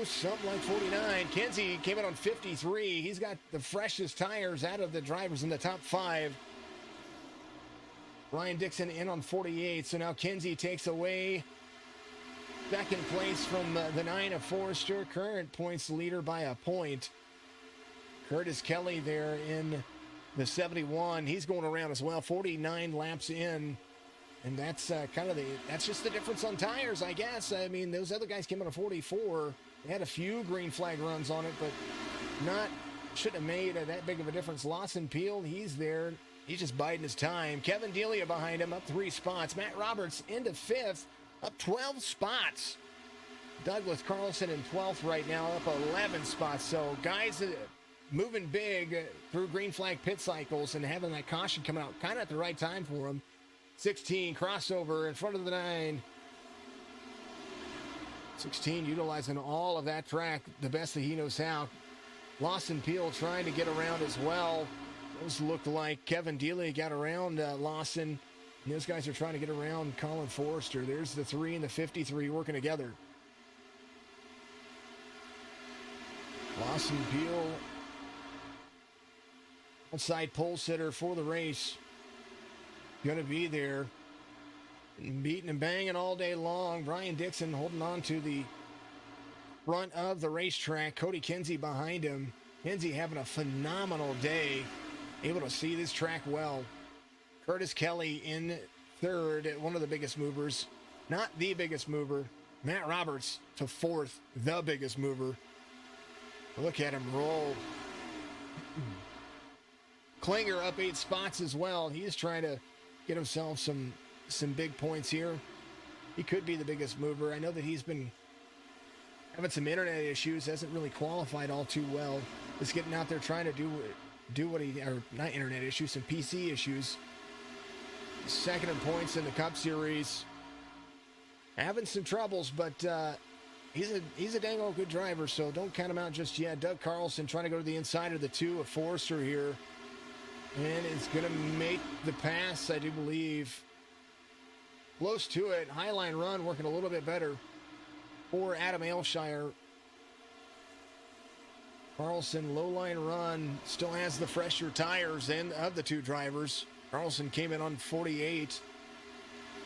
something like 49. Kinsey came in on 53. He's got the freshest tires out of the drivers in the top 5. Ryan Dixon in on 48. So now Kinsey takes away Second place from the 9 of Forrester. Current points leader by a point. Curtis Kelly there in the 71. He's going around as well. 49 laps in. And that's that's just the difference on tires, I guess. I mean, those other guys came out of 44. They had a few green flag runs on it, but shouldn't have made that big of a difference. Lawson Peel, he's there. He's just biding his time. Kevin Delia behind him, up 3 spots. Matt Roberts into 5th, up 12 spots. Douglas Carlson in 12th right now, up 11 spots. So guys moving big through green flag pit cycles and having that caution coming out kind of at the right time for them. 16 crossover in front of the 9. 16 utilizing all of that track the best that he knows how. Lawson Peel trying to get around as well. Those looked like Kevin Dealey got around Lawson. And those guys are trying to get around Colin Forrester. There's the 3 and the 53 working together. Lawson Peel, outside pole sitter for the race. Going to be there. Beating and banging all day long. Brian Dixon holding on to the front of the racetrack. Cody Kinsey behind him. Kinsey having a phenomenal day. Able to see this track well. Curtis Kelly in 3rd, one of the biggest movers. Not the biggest mover. Matt Roberts to 4th, the biggest mover. Look at him roll. Klinger up 8 spots as well. He's trying to get himself some big points here. He could be the biggest mover. I know that he's been having some internet issues, hasn't really qualified all too well. Just getting out there trying to do what he, or not internet issues, some PC issues. Second in points in the Cup Series. Having some troubles, but he's a dang old good driver, so don't count him out just yet. Doug Carlson trying to go to the inside of the 2 of Forrester here. And it's going to make the pass, I do believe. Close to it. Highline run working a little bit better for Adam Aylshire. Carlson, low line run, still has the fresher tires of the 2 drivers. Carlson came in on 48.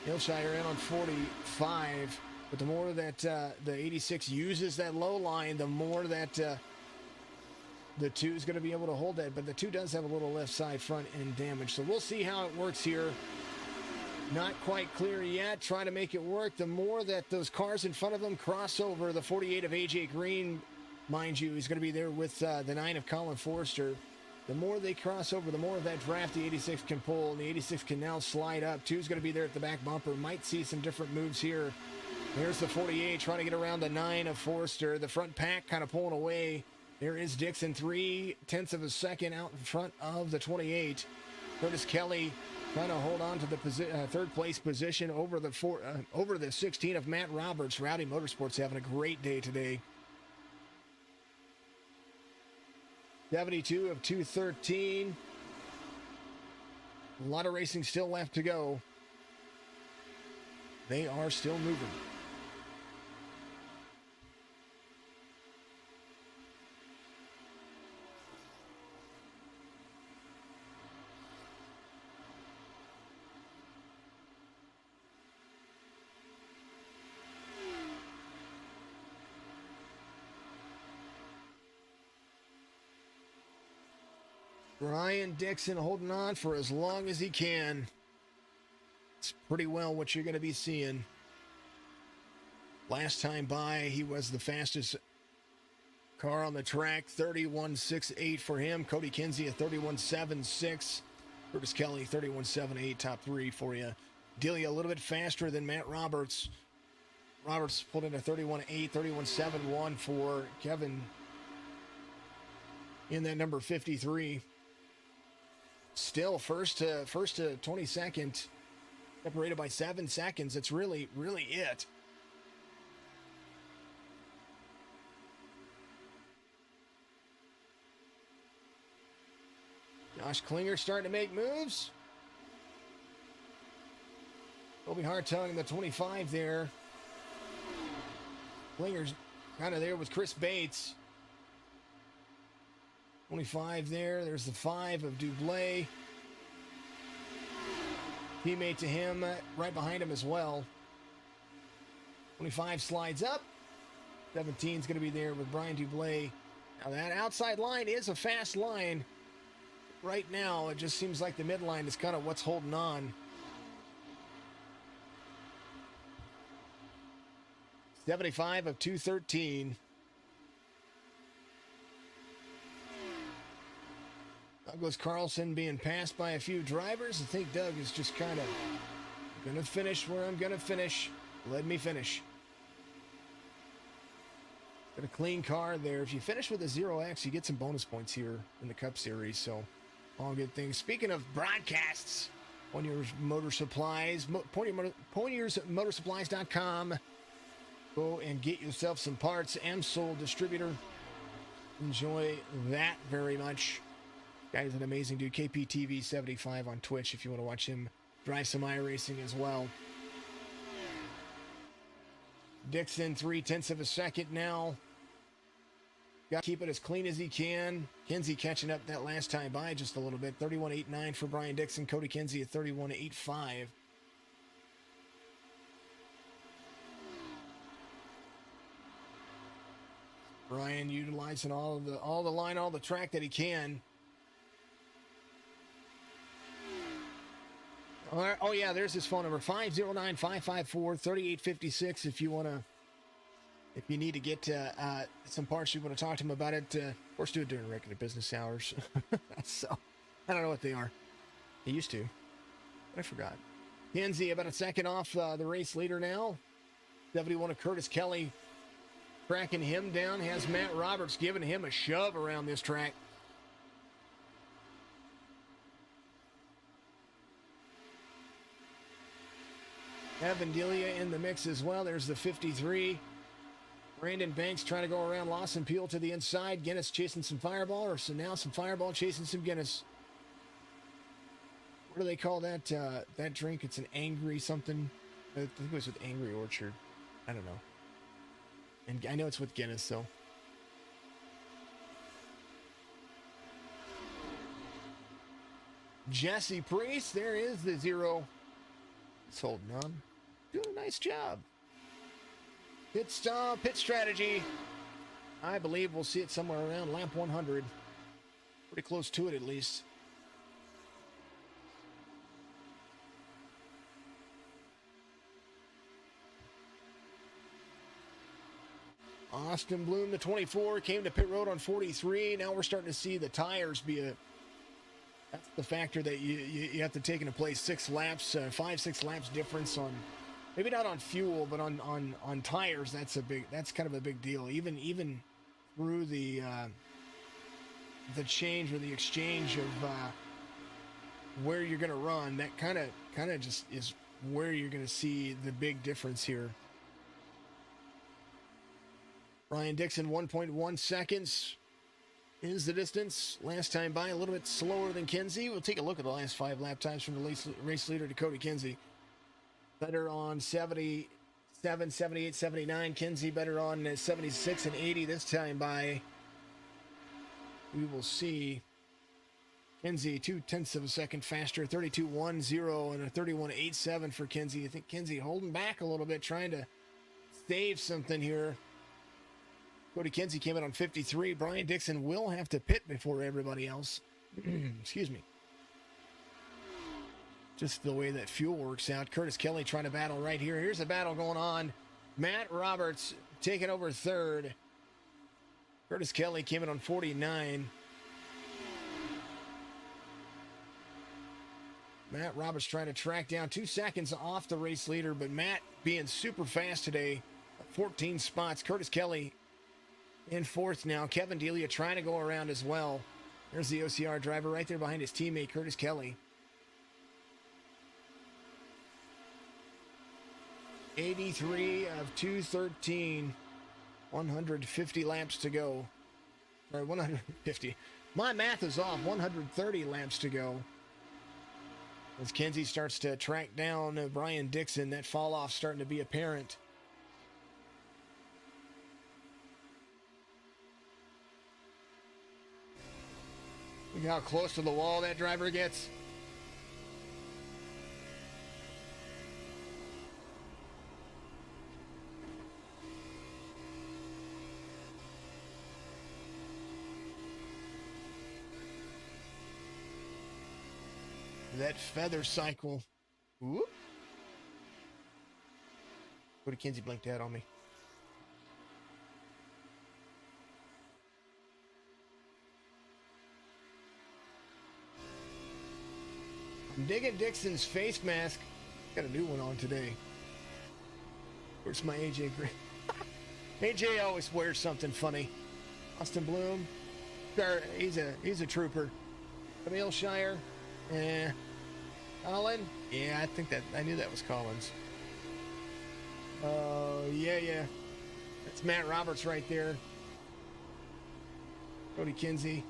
Aylshire in on 45. But the more that the 86 uses that low line, the more that the 2 is going to be able to hold that. But the 2 does have a little left side front end damage. So we'll see how it works here. Not quite clear yet. Trying to make it work. The more that those cars in front of them cross over, the 48 of AJ Green, mind you, he's going to be there with the 9 of Colin Forrester. The more they cross over, the more of that draft the 86 can pull, and the 86 can now slide up. 2 is going to be there at the back bumper. Might see some different moves here. There's the 48 trying to get around the 9 of Forrester. The front pack kind of pulling away. There is Dixon, 3/10 of a second out in front of the 28. Curtis Kelly trying to hold on to the 3rd place position over the 16 of Matt Roberts. Rowdy Motorsports having a great day today. 72 of 213. A lot of racing still left to go. They are still moving. Brian Dixon holding on for as long as he can. It's pretty well what you're going to be seeing. Last time by, he was the fastest car on the track. 31.68 for him. Cody Kinsey at 31.76. Curtis Kelly 31.78. Top 3 for you. Delia a little bit faster than Matt Roberts. Roberts pulled in a 31.8, 31.71 for Kevin in that number 53. Still first to 22nd, separated by 7 seconds. It's really it. Josh Klinger starting to make moves. It'll be hard telling the 25 there. Klinger's kind of there with Chris Bates. 25 there. There's the 5 of Dublé. Teammate to him right behind him as well. 25 slides up. 17 is going to be there with Brian Dublé. Now that outside line is a fast line. Right now, it just seems like the midline is kind of what's holding on. 75 of 213. Douglas Carlson being passed by a few drivers. I think Doug is just kind of going to finish where I'm going to finish. Let me finish. Got a clean car there. If you finish with a 0X, you get some bonus points here in the Cup Series. So, all good things. Speaking of broadcasts, Pointers Motor Supplies, PointiersMotorsupplies.com. Go and get yourself some parts. AMSOL distributor. Enjoy that very much. Guy's an amazing dude. KPTV75 on Twitch if you want to watch him drive some iRacing as well. Dixon 0.3 of a second now. Got to keep it as clean as he can. Kinsey catching up that last time by just a little bit. 31.89 for Brian Dixon. Cody Kinsey at 31.85. Brian utilizing all the track that he can. All right. Oh yeah, there's his phone number, 509-554-3856 if you need to get some parts, you want to talk to him about it. Of course, do it during regular business hours. So, I don't know what they are. He used to, but I forgot. Kinsey about a second off the race leader now. 71 of Curtis Kelly tracking him down. Has Matt Roberts giving him a shove around this track. Evan Delia in the mix as well. There's the 53. Brandon Banks trying to go around Lawson Peel to the inside. Guinness chasing some Fireball, or so now some Fireball chasing some Guinness. What do they call that that drink? It's an angry something. I think it was with Angry Orchard. I don't know. And I know it's with Guinness, so. Jesse Priest, there is the 0. It's holding on. Doing a nice job. Pit stop, pit strategy. I believe we'll see it somewhere around lap 100. Pretty close to it, at least. Austin Bloom, the 24, came to pit road on 43. Now we're starting to see the tires be that's the factor that you have to take into play. 6 laps, 5-6 laps difference on, maybe not on fuel, but on tires. That's kind of a big deal. Even through the change or the exchange of where you're going to run, that kind of just is where you're going to see the big difference here. Ryan Dixon, 1.1 seconds is the distance. Last time by, a little bit slower than Kinsey. We'll take a look at the last 5 lap times from the race leader to Cody Kinsey. Better on 77, 78, 79. Kinsey better on 76 and 80 this time by. We will see Kinsey 0.2 of a second faster, 32.10 and a 31.87 for Kinsey. I think Kinsey holding back a little bit, trying to save something here. Cody Kinsey came in on 53. Brian Dixon will have to pit before everybody else. Excuse me. Just the way that fuel works out. Curtis Kelly trying to battle right here. Here's a battle going on. Matt Roberts taking over third. Curtis Kelly came in on 49. Matt Roberts trying to track down 2 seconds off the race leader, but Matt being super fast today. 14 spots. Curtis Kelly in 4th now. Kevin Delia trying to go around as well. There's the OCR driver right there behind his teammate, Curtis Kelly. 83 of 213. 150 laps to go. Or 150. My math is off. 130 laps to go. As Kinsey starts to track down Brian Dixon, that fall off starting to be apparent. Look how close to the wall that driver gets. that feather cycle. Whoop. Cody Kinsey blinked out on me. I'm digging Dixon's face mask. Got a new one on today. Where's my AJ Green? AJ always wears something funny. Austin Bloom. He's a trooper. Camille Shire. Colin? Yeah, I knew that was Collins. Yeah. That's Matt Roberts right there. Cody Kinsey.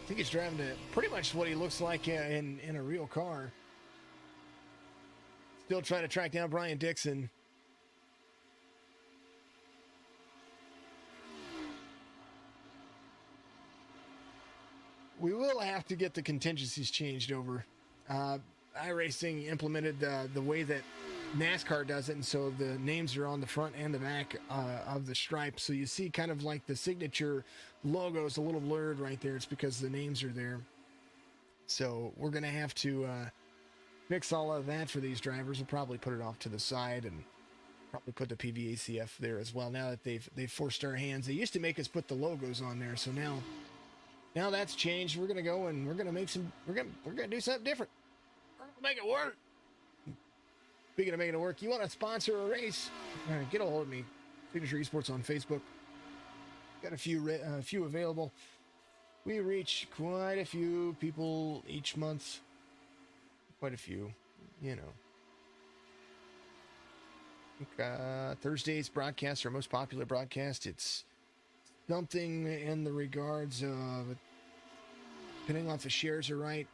I think he's driving pretty much what he looks like in a real car. Still trying to track down Brian Dixon. We will have to get the contingencies changed over. iRacing implemented the way that NASCAR does it, and so the names are on the front and the back of the stripe. So you see kind of like the signature logo is a little blurred right there. It's because the names are there. So we're going to have to fix all of that for these drivers. We'll probably put it off to the side and probably put the PVACF there as well. Now that they've forced our hands, they used to make us put the logos on there. So now that's changed. We're going to go and we're going to do something different. We're going to make it work. Speaking of making it work, you want to sponsor a race? Get a hold of me. Signature Esports on Facebook. Got a few available. We reach quite a few people each month. Quite a few, you know. Thursday's broadcast, our most popular broadcast. It's something in the regards of, depending on if the shares are right,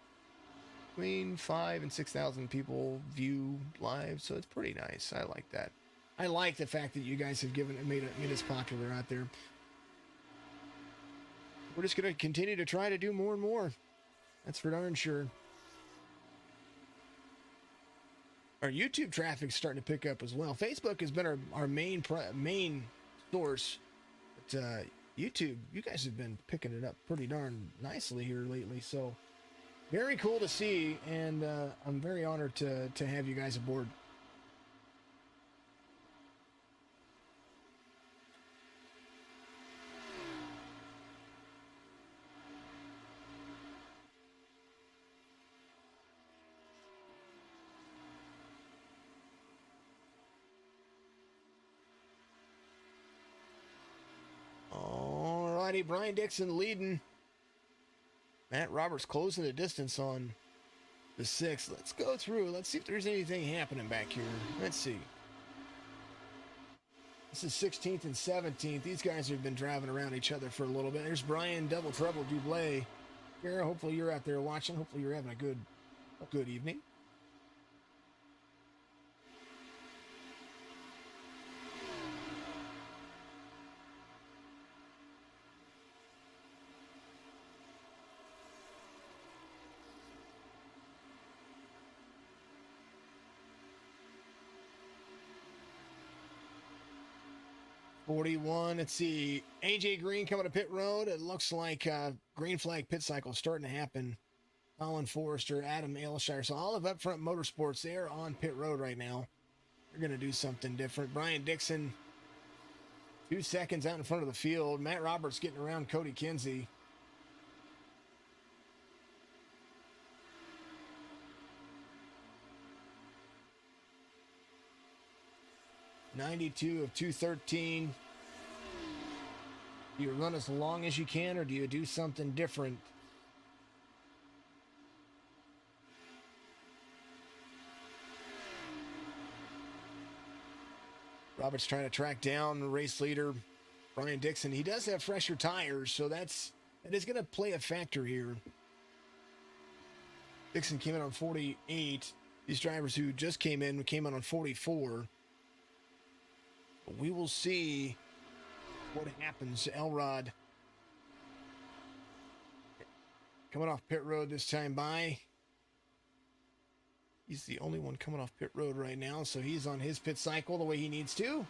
between 5,000 and 6,000 people view live, so it's pretty nice. I like that. I like the fact that you guys have made us popular out there. We're just going to continue to try to do more and more. That's for darn sure. Our YouTube traffic's starting to pick up as well. Facebook has been our main source, but YouTube, you guys have been picking it up pretty darn nicely here lately. So very cool to see, and I'm very honored to have you guys aboard. Alrighty, Brian Dixon leading. Matt Roberts closing the distance on the 6th. Let's go through. Let's see if there's anything happening back here. Let's see. This is 16th and 17th. These guys have been driving around each other for a little bit. There's Brian Double Trouble Dublé. Kara, hopefully you're out there watching. Hopefully you're having a good evening. Let's see. AJ Green coming to pit road. It looks like green flag pit cycle starting to happen. Colin Forrester, Adam Aylshire. So all of Upfront Motorsports, they're on pit road right now. They're going to do something different. Brian Dixon, 2 seconds out in front of the field. Matt Roberts getting around Cody Kinsey. (92 of 213). Do you run as long as you can, or do you do something different? Roberts trying to track down the race leader, Brian Dixon. He does have fresher tires, so that is going to play a factor here. Dixon came in on 48. These drivers who just came in on 44. We will see what happens. Elrod coming off pit road this time by. He's the only one coming off pit road right now, so he's on his pit cycle the way he needs to.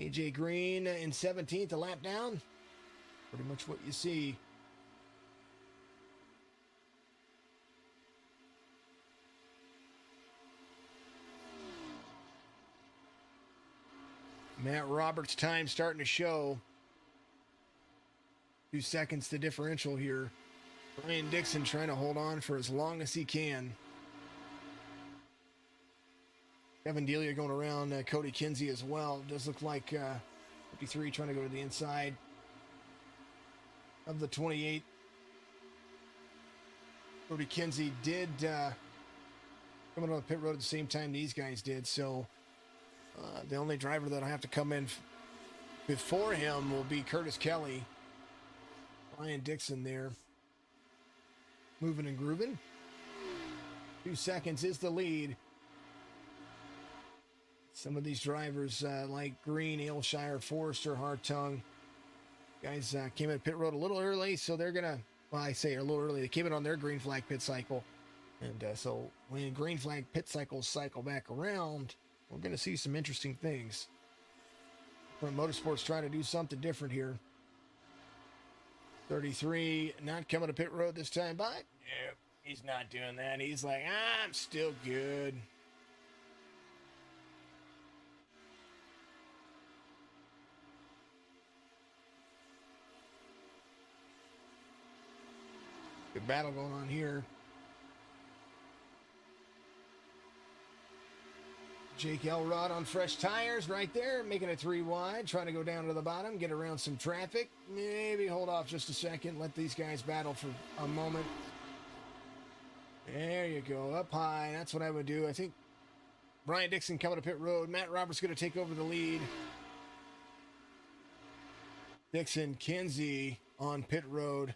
AJ Green in 17th, a lap down. Pretty much what you see. Matt Roberts' time starting to show. 2 seconds the differential here. Ryan Dixon trying to hold on for as long as he can. Kevin Delia going around Cody Kinsey as well. It does look like 53 trying to go to the inside of the 28. Cody Kinsey did coming on the pit road at the same time these guys did. So the only driver that'll have to come in before him will be Curtis Kelly. Ryan Dixon there. Moving and grooving. 2 seconds is the lead. Some of these drivers like Green, Aylshire, Forrester, Hartung. Guys came in pit road a little early, so they're going to, well, I say a little early. They came in on their green flag pit cycle. And so when green flag pit cycles cycle back around, we're going to see some interesting things. Front Motorsports trying to do something different here. 33 not coming to pit road this time, but yeah, he's not doing that. He's like, I'm still good. Good battle going on here. Jake Elrod on fresh tires right there, making it 3 wide, trying to go down to the bottom, get around some traffic. Maybe hold off just a second, let these guys battle for a moment. There you go, up high. That's what I would do. I think Brian Dixon coming to pit road. Matt Roberts going to take over the lead. Dixon, Kinsey on pit road.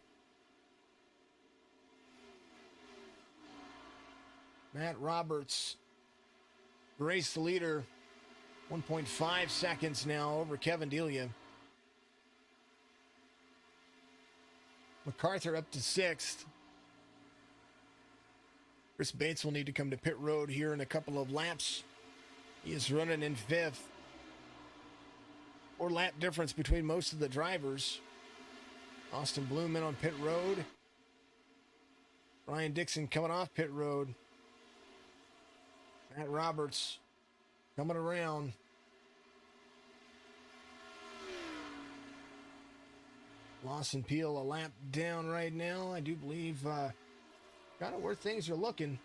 Matt Roberts, race leader, 1.5 seconds now over Kevin Delia. MacArthur up to 6th. Chris Bates will need to come to pit road here in a couple of laps. He is running in 5th. 4 lap difference between most of the drivers. Austin Bloom in on pit road. Ryan Dixon coming off pit road. Matt Roberts coming around. Lawson Peel a lap down right now. I do believe kind of where things are looking.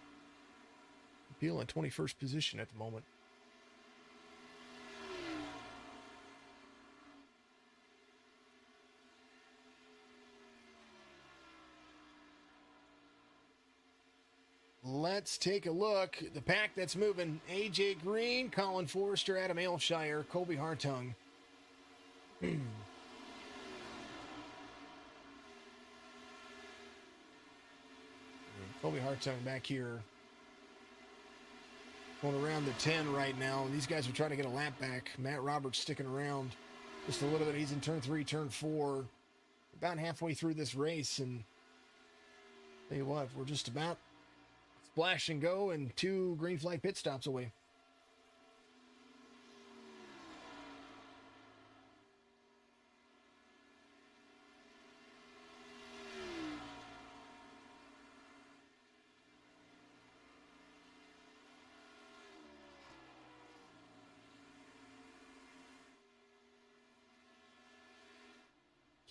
Peel in 21st position at the moment. Let's take a look. The pack that's moving. AJ Green, Colin Forrester, Adam Aylshire, Colby Hartung. Colby Hartung back here. Going around the 10 right now. These guys are trying to get a lap back. Matt Roberts sticking around just a little bit. He's in turn 3, turn 4. About halfway through this race. And tell you what, we're just about splash and go and 2 green flag pit stops away.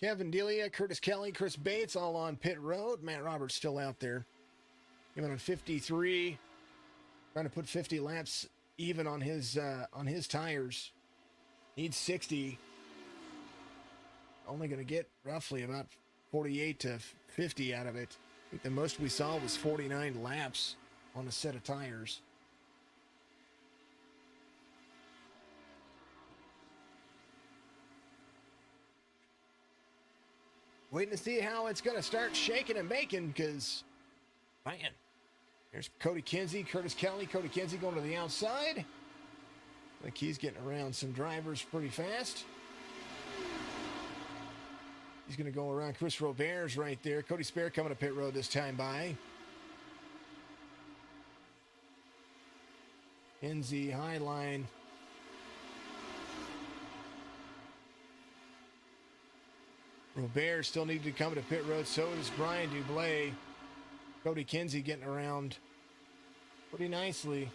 Kevin Delia, Curtis Kelly, Chris Bates all on pit road. Matt Roberts still out there. Even on 53, trying to put 50 laps even on his tires. Needs 60. Only going to get roughly about 48 to 50 out of it. I think the most we saw was 49 laps on a set of tires. Waiting to see how it's going to start shaking and baking because, man, there's Cody Kinsey, Curtis Kelly. Cody Kinsey going to the outside. I think he's getting around some drivers pretty fast. He's going to go around Chris Robert's right there. Cody Spare coming to pit road this time by. Kinsey, Highline. Robert still needed to come to pit road. So does Brian Dublé. Cody Kinsey getting around pretty nicely.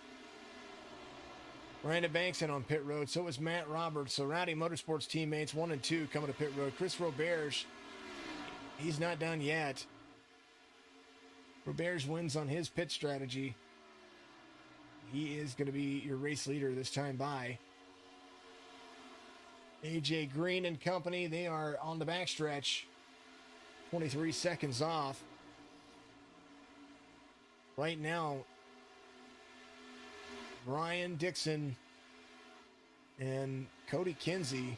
Brandon Banks in on pit road. So is Matt Roberts. So Rowdy Motorsports teammates 1 and 2 coming to pit road. Chris Robert, he's not done yet. Robert wins on his pit strategy. He is going to be your race leader this time by. AJ Green and company, they are on the backstretch. 23 seconds off. Right now, Brian Dixon and Cody Kinsey.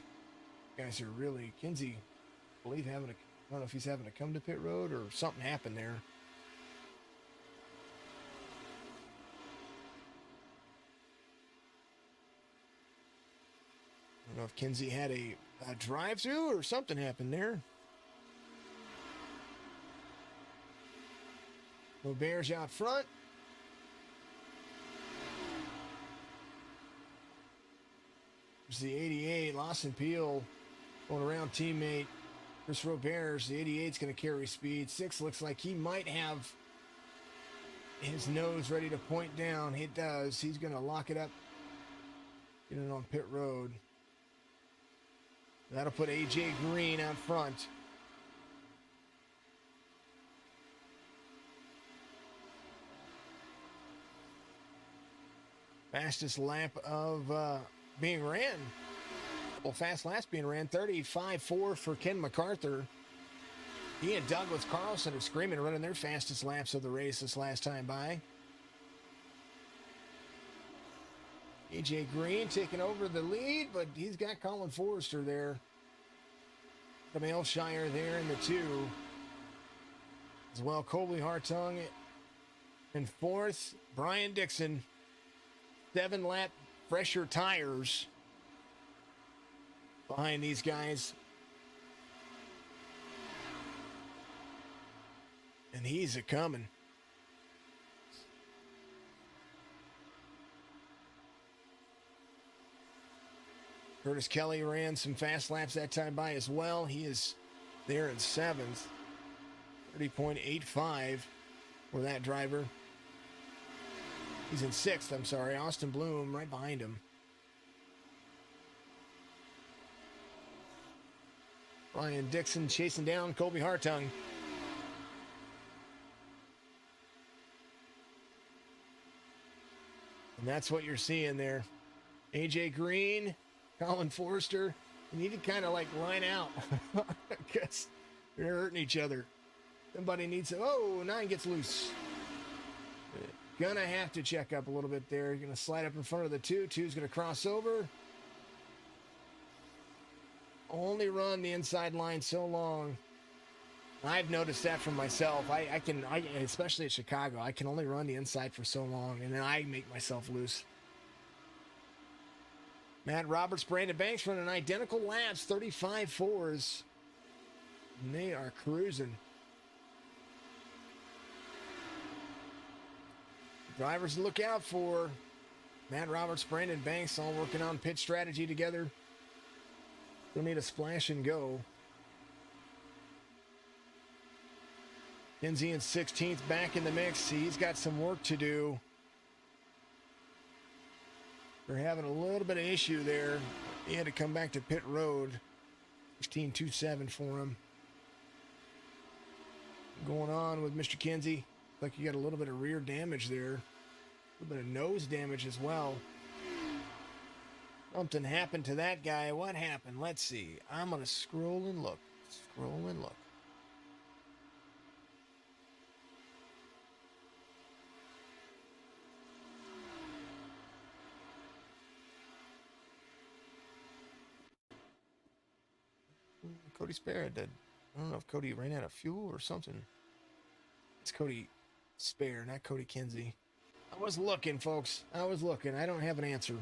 Guys are really, Kinsey, I believe I don't know if he's having to come to pit road or something happened there. I don't know if Kinsey had a drive-through or something happened there. Robert's out front. There's the 88, Lawson Peel going around teammate Chris Roberts. The 88's going to carry speed. 6 looks like he might have his nose ready to point down. He does. He's going to lock it up. Get it on pit road. That'll put AJ Green out front. Fastest lap of being ran. Well, fast laps being ran. 35.4 for Ken MacArthur. He and Douglas Carlson are screaming and running their fastest laps of the race this last time by. AJ Green taking over the lead, but he's got Colin Forrester there. From Aylshire there in the 2. As well, Colby Hartung in 4th. Brian Dixon. 7-lap fresher tires behind these guys. And he's a-coming. Curtis Kelly ran some fast laps that time by as well. He is there in 7th. 30.85 for that driver. He's in 6th, I'm sorry. Austin Bloom right behind him. Brian Dixon chasing down Colby Hartung. And that's what you're seeing there. AJ Green, Colin Forrester, you need to kind of like line out because they're hurting each other. Somebody needs to, oh, 9 gets loose. Gonna have to check up a little bit there. Gonna slide up in front of the 2. 2's gonna cross over. Only run the inside line so long. I've noticed that for myself. I especially at Chicago, I can only run the inside for so long, and then I make myself loose. Matt Roberts, Brandon Banks running identical laps, 35.4s. And they are cruising. Drivers to look out for. Matt Roberts, Brandon Banks all working on pit strategy together. They'll need a splash and go. Kinsey in 16th back in the mix. He's got some work to do. They're having a little bit of issue there. He had to come back to pit road. 16.27 for him. Going on with Mr. Kinsey. Like you got a little bit of rear damage there. A little bit of nose damage as well. Something happened to that guy. What happened? Let's see. I'm going to scroll and look. Scroll and look. Cody Spare did. I don't know if Cody ran out of fuel or something. It's Cody Spare, not Cody Kinsey. I was looking, folks. I was looking. I don't have an answer.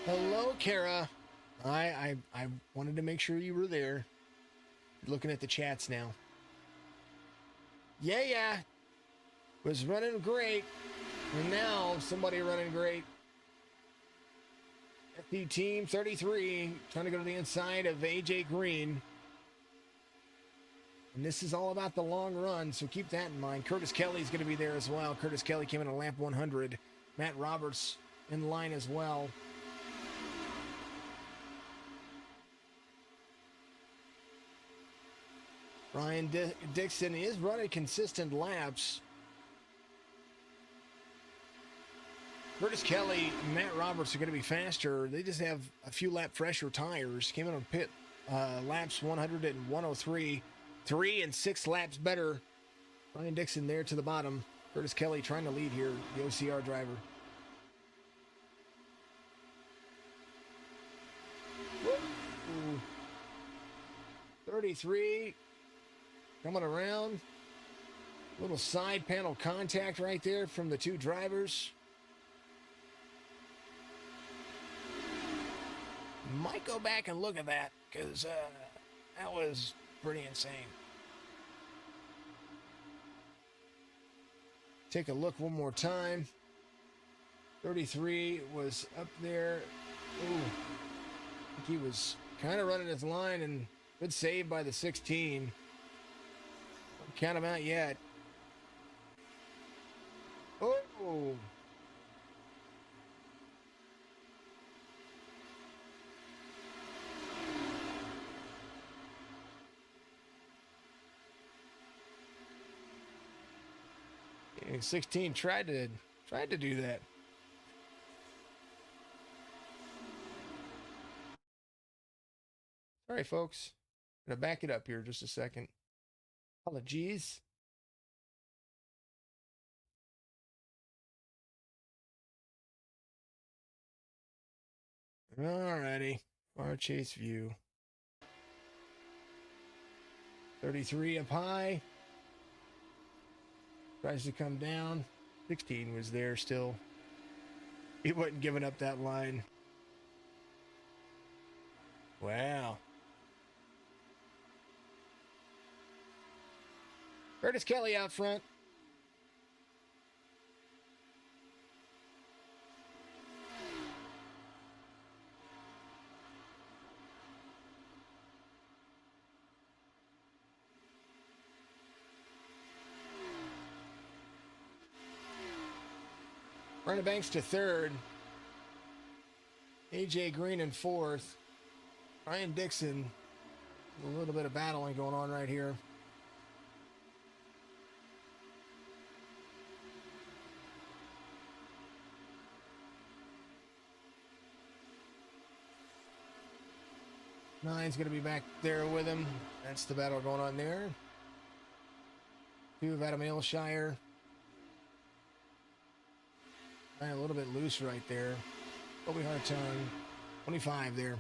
Hello, Kara. I wanted to make sure you were there. Looking at the chats now. Yeah. Was running great. And now somebody running great. FD Team 33 trying to go to the inside of AJ Green. And this is all about the long run, so keep that in mind. Curtis Kelly's going to be there as well. Curtis Kelly came in a lap 100. Matt Roberts in line as well. Ryan Dixon is running consistent laps. Curtis Kelly and Matt Roberts are going to be faster. They just have a few lap fresher tires. Came in on pit laps 100 and 103. 3 and 6 laps better. Ryan Dixon there to the bottom. Curtis Kelly trying to lead here, the OCR driver. Woo. 33 coming around. Little side panel contact right there from the two drivers. Might go back and look at that because that was pretty insane. Take a look one more time. 33 was up there. Ooh, I think he was kind of running his line, and good save by the 16. Don't count him out yet. Oh. And 16 tried to do that. All right, folks. I'm gonna back it up here just a second. Apologies. Alrighty. Far chase view. 33 up high. Tries to come down. 16 was there still. He wasn't giving up that line. Wow. Curtis Kelly out front. Brenna Banks to third. AJ Green in fourth. Ryan Dixon. A little bit of battling going on right here. Nine's going to be back there with him. That's the battle going on there. 2 of Adam Aylshire. A little bit loose right there. Kobe Hartung, 25 there.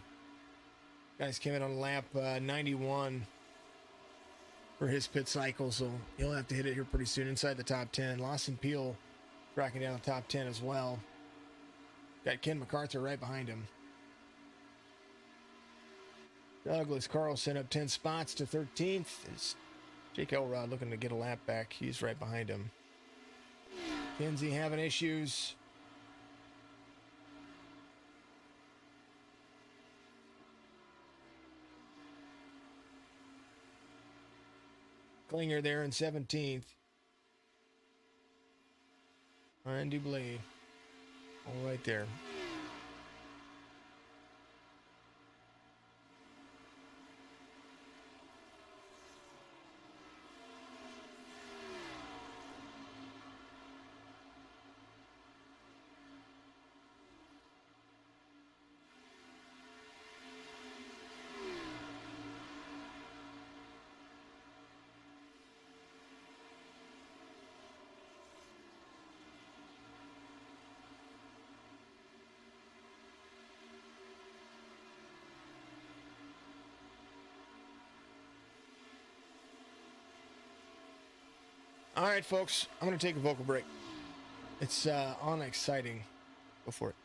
Guys came in on lap 91 for his pit cycle, so he'll have to hit it here pretty soon inside the top 10. Lawson Peel tracking down the top 10 as well. Got Ken MacArthur right behind him. Douglas Carlson up 10 spots to 13th. Is Jake Elrod looking to get a lap back. He's right behind him. Kenzie having issues. Klinger there in 17th. Ryan Dublé. All right there. All right, folks, I'm going to take a vocal break. It's on exciting. Go for it.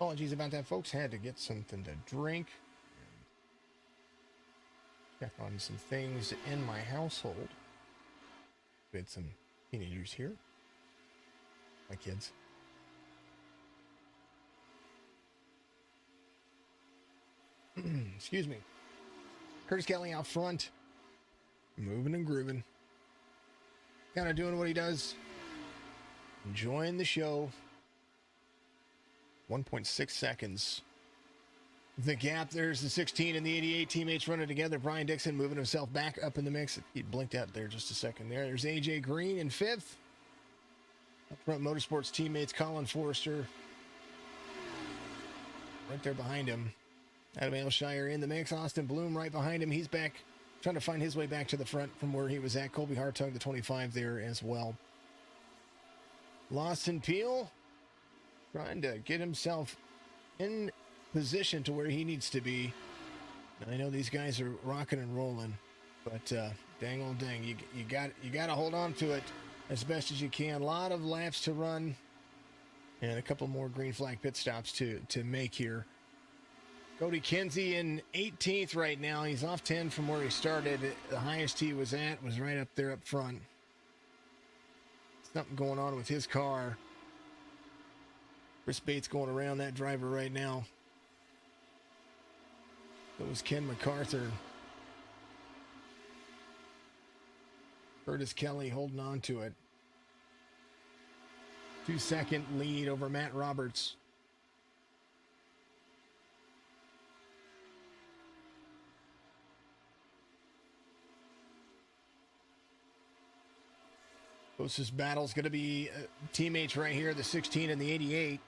Apologies about that, folks. Had to get something to drink. Check on some things in my household. We had some teenagers here. My kids. Excuse me. Curtis Kelly out front. Moving and grooving. Kind of doing what he does. Enjoying the show. 1.6 seconds. The gap, there's the 16 and the 88 teammates running together. Brian Dixon moving himself back up in the mix. He blinked out there just a second there. There's AJ Green in 5th. Up front, Motorsports teammates Colin Forrester. Right there behind him. Adam Ailshire in the mix. Austin Bloom right behind him. He's back, trying to find his way back to the front from where he was at. Colby Hartug, the 25 there as well. Lawson Peel trying to get himself in position to where he needs to be. I know these guys are rocking and rolling, but dang old dang, you got to hold on to it as best as you can. A lot of laps to run and a couple more green flag pit stops to make here. Cody Kinsey in 18th right now. He's off 10 from where he started. The highest he was at was right up there up front. Something going on with his car. Chris Bates going around that driver right now. That was Ken MacArthur. Curtis Kelly holding on to it. 2-second lead over Matt Roberts. Closest battle is going to be teammates right here, the 16 and the 88.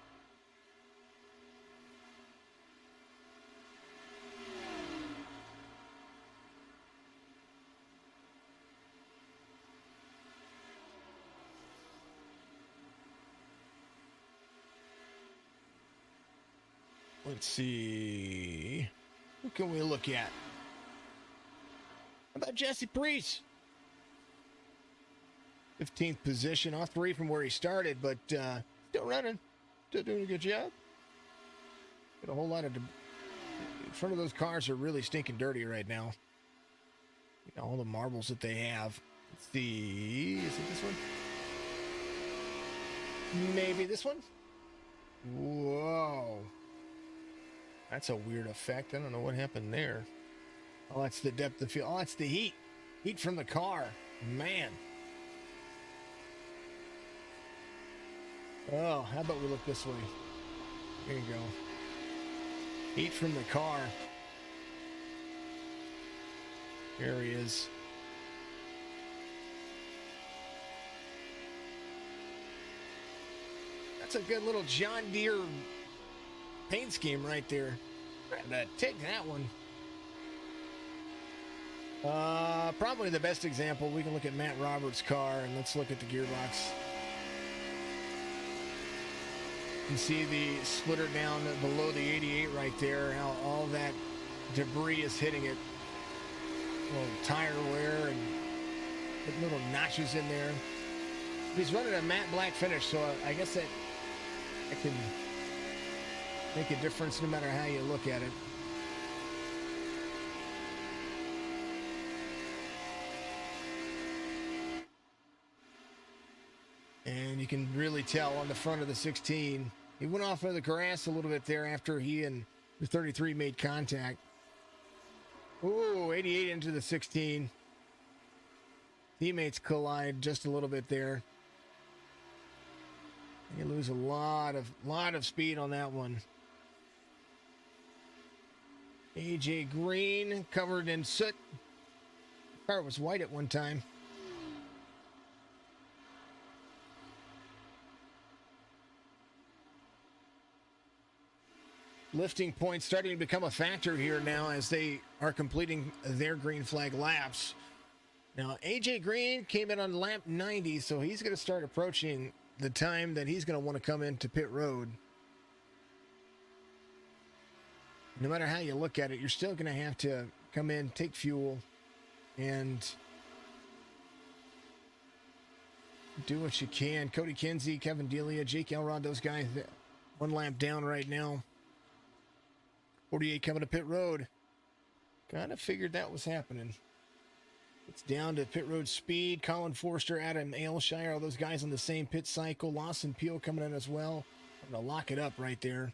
Let's see. Who can we look at? How about Jesse Priest? 15th position, off 3 from where he started, but still running. Still doing a good job. Got a whole lot of... in front of those cars are really stinking dirty right now. You know, all the marbles that they have. Let's see. Is it this one? Maybe this one? Whoa. That's a weird effect. I don't know what happened there. Oh, that's the depth of field. Oh, that's the heat. Heat from the car. Man. Oh, how about we look this way? There you go. Heat from the car. There he is. That's a good little John Deere paint scheme right there. I'm gonna take that one. Probably the best example, we can look at Matt Roberts' car and let's look at the gearbox. You can see the splitter down below the 88 right there, how all that debris is hitting it. Little tire wear and little notches in there. He's running a matte black finish, so I guess that can make a difference no matter how you look at it. And you can really tell on the front of the 16, he went off of the grass a little bit there after he and the 33 made contact. Ooh, 88 into the 16. Teammates collide just a little bit there. You lose a lot of speed on that one. AJ Green covered in soot. The car was white at one time. Lifting points starting to become a factor here now as they are completing their green flag laps. Now, AJ Green came in on lap 90, so he's going to start approaching the time that he's going to want to come into pit road. No matter how you look at it, you're still going to have to come in, take fuel, and do what you can. Cody Kinsey, Kevin Delia, Jake Elrod, those guys 1 lap down right now. 48 coming to pit road. Kind of figured that was happening. It's down to pit road speed. Colin Forster, Adam Ailshire, all those guys on the same pit cycle. Lawson Peel coming in as well. I'm going to lock it up right there.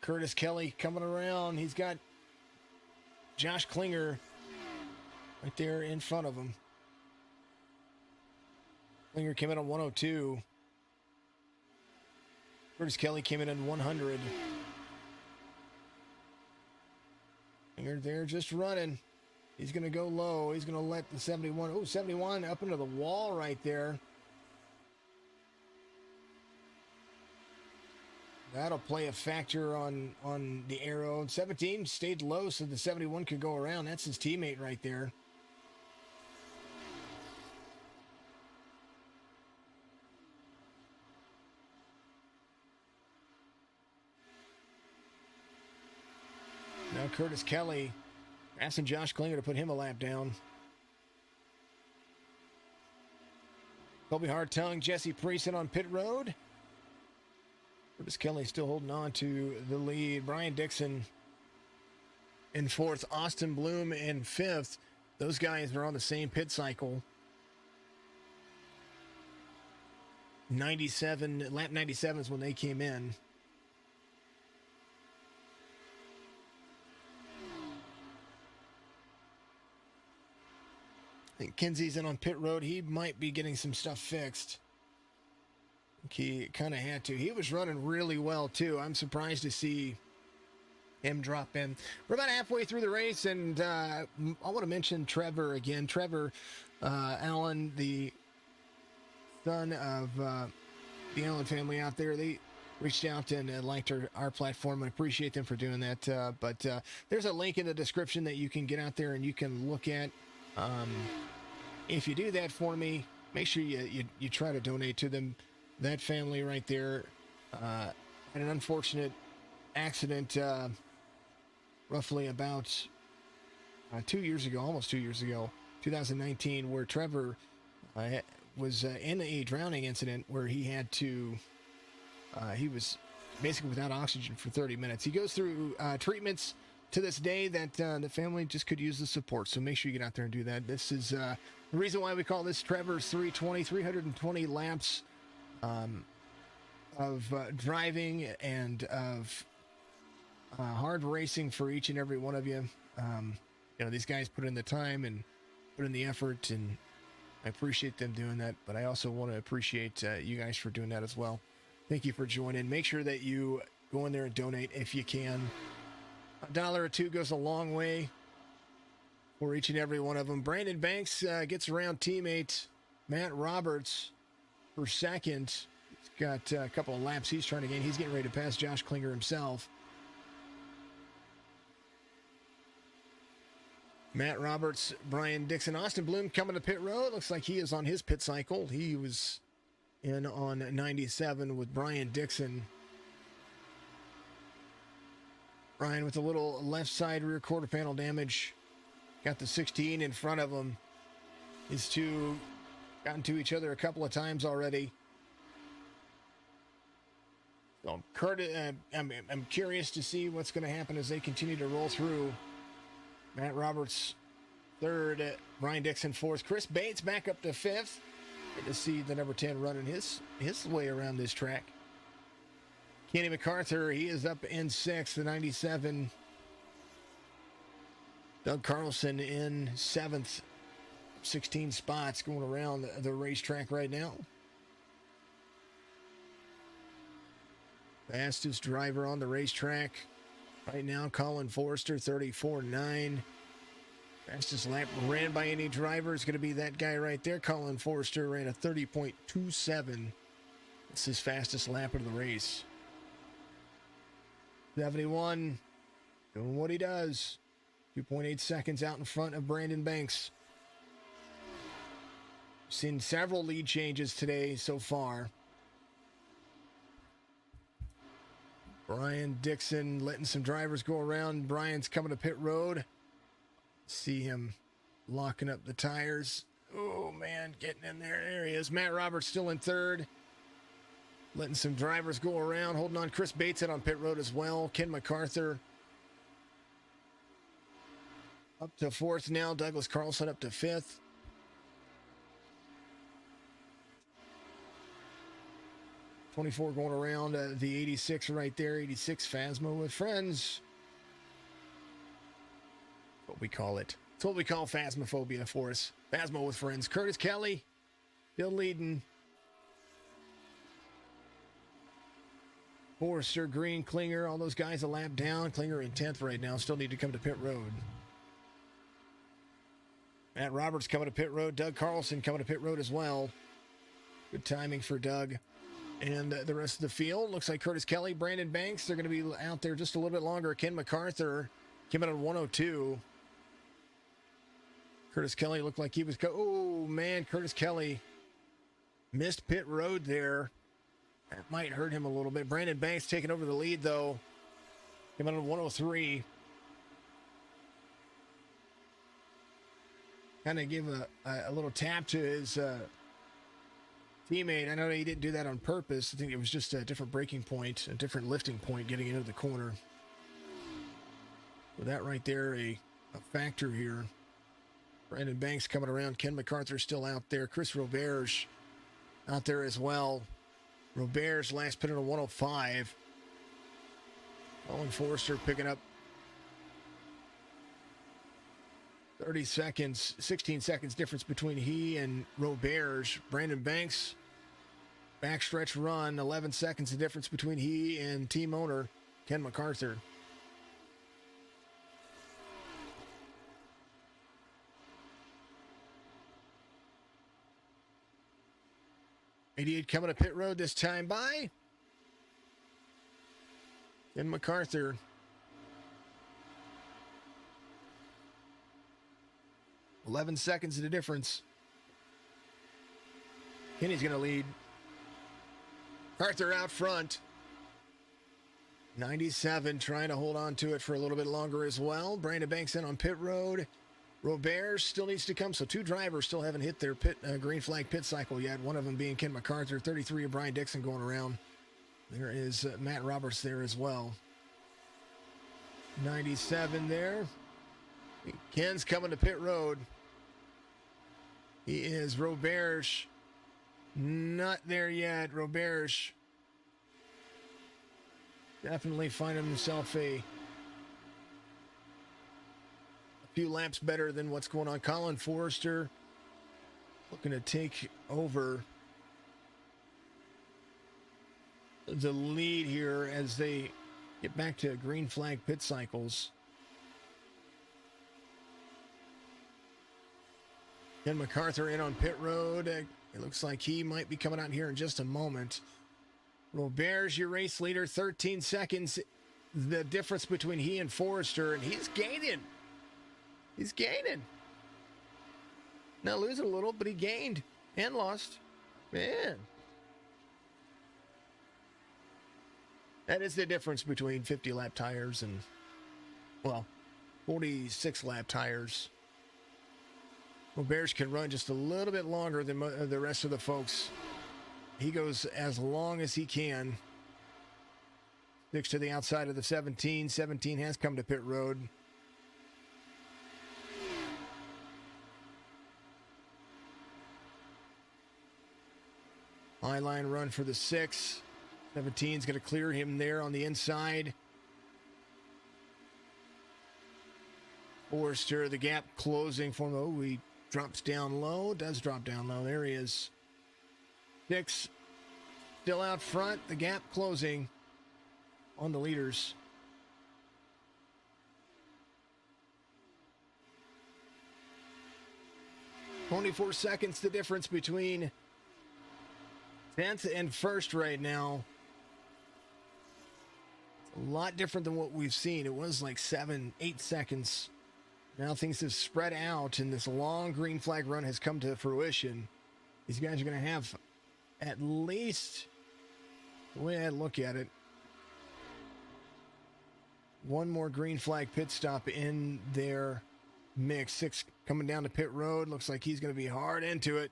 Curtis Kelly coming around. He's got Josh Klinger right there in front of him. Klinger came in on 102. Curtis Kelly came in on 100. Klinger there just running. He's going to go low. He's going to let the 71. Oh, 71 up into the wall right there. That'll play a factor on the arrow. 17 stayed low so the 71 could go around. That's his teammate right there. Now Curtis Kelly asking Josh Klinger to put him a lap down. Colby Hartung, Jesse Preeson on pit road. Curtis Kelly still holding on to the lead. Brian Dixon in 4th. Austin Bloom in 5th. Those guys are on the same pit cycle. 97, lap 97 is when they came in. I think Kinsey's in on pit road. He might be getting some stuff fixed. He kind of had to. He was running really well, too. I'm surprised to see him drop in. We're about halfway through the race, and I want to mention Trevor again. Trevor Allen, the son of the Allen family out there, they reached out and liked our platform. I appreciate them for doing that. But there's a link in the description that you can get out there and you can look at. If you do that for me, make sure you try to donate to them. That family right there had an unfortunate accident roughly about 2 years ago, almost 2 years ago, 2019, where Trevor was in a drowning incident where he had to, he was basically without oxygen for 30 minutes. He goes through treatments to this day that the family just could use the support. So make sure you get out there and do that. This is the reason why we call this Trevor's 320 laps of driving and of hard racing for each and every one of you. You know, these guys put in the time and put in the effort, and I appreciate them doing that, but I also want to appreciate you guys for doing that as well. Thank you for joining. Make sure that you go in there and donate if you can. $1 or $2 goes a long way for each and every one of them. Brandon Banks gets around teammate Matt Roberts for second. He's got a couple of laps he's trying to gain. He's getting ready to pass Josh Klinger himself. Matt Roberts, Brian Dixon, Austin Bloom coming to pit road. Looks like he is on his pit cycle. He was in on 97 with Brian Dixon. Brian with a little left side rear quarter panel damage. Got the 16 in front of him. These two gotten to each other a couple of times already. So I'm curious to see what's going to happen as they continue to roll through. Matt Roberts, 3rd. Brian Dixon, 4th. Chris Bates back up to 5th. Good to see the number 10 running his way around this track. Kenny MacArthur, he is up in 6th, the 97. Doug Carlson in 7th. 16 spots going around the racetrack right now. Fastest driver on the racetrack right now, Colin Forster, 34.9. Fastest lap ran by any driver is going to be that guy right there. Colin Forster ran a 30.27. It's his fastest lap of the race. 71 doing what he does. 2.8 seconds out in front of Brandon Banks. Seen several lead changes today so far. Brian Dixon letting some drivers go around. Brian's coming to pit road. See him locking up the tires. Oh, man, getting in there. There he is. Matt Roberts still in 3rd. letting some drivers go around, holding on. Chris Bates in on pit road as well. Ken MacArthur up to fourth now. Douglas Carlson up to fifth. '24 going around the 86 right there. 86 Phasma with friends. What we call it. It's what we call Phasmophobia for us. Phasma with friends. Curtis Kelly still leading. Forrester, Green, Klinger, all those guys a lap down. Klinger in 10th right now. Still need to come to pit road. Matt Roberts coming to pit road. Doug Carlson coming to pit road as well. Good timing for Doug. And the rest of the field. Looks like Curtis Kelly, Brandon Banks, they're going to be out there just a little bit longer. Ken MacArthur came in on 102. Curtis Kelly looked like he was... Oh, man, Curtis Kelly missed pit road there. That might hurt him a little bit. Brandon Banks taking over the lead, though. Came in on 103. Kind of give a little tap to his teammate. I know he didn't do that on purpose. I think it was just a different braking point, a different lifting point getting into the corner. With that right there, a factor here. Brandon Banks coming around. Ken MacArthur still out there. Chris Roberge out there as well. Roberge last pit on a 105. Owen Forrester picking up 30 seconds, 16 seconds difference between he and Roberge. Brandon Banks, backstretch run, 11 seconds the difference between he and team owner Ken MacArthur. '88 coming to pit road this time by Ken MacArthur. $11 seconds of the difference. Kenny's going to lead. Arthur out front. 97 trying to hold on to it for a little bit longer as well. Brandon Banks in on pit road. Robert still needs to come. So two drivers still haven't hit their green flag pit cycle yet. One of them being Ken MacArthur. 33 of Brian Dixon going around. There is Matt Roberts there as well. 97 there. Ken's coming to pit road. He is Roberge. Not there yet. Roberge definitely finding himself a few laps better than what's going on. Colin Forrester looking to take over the lead here as they get back to green flag pit cycles. Ken MacArthur in on pit road. It looks like he might be coming out here in just a moment. Roberge, your race leader, 13 seconds. The difference between he and Forrester, and he's gaining. He's gaining. Now losing a little, but he gained and lost. Man. That is the difference between 50-lap tires and, well, 46-lap tires. Roberge can run just a little bit longer than the rest of the folks. He goes as long as he can. Sticks to the outside of the 17. 17 has come to pit road. High line run for the 6. 17's going to clear him there on the inside. Forrester, the gap closing for him. Oh, he drops down low. Does drop down low. There he is. 6 still out front. The gap closing on the leaders. "24 seconds the difference between 10th and 1st right now. It's a lot different than what we've seen. It was like 7, 8 seconds. Now things have spread out, and this long green flag run has come to fruition. These guys are going to have at least, the way I look at it, one more green flag pit stop in their mix. 6 coming down to pit road. Looks like he's going to be hard into it.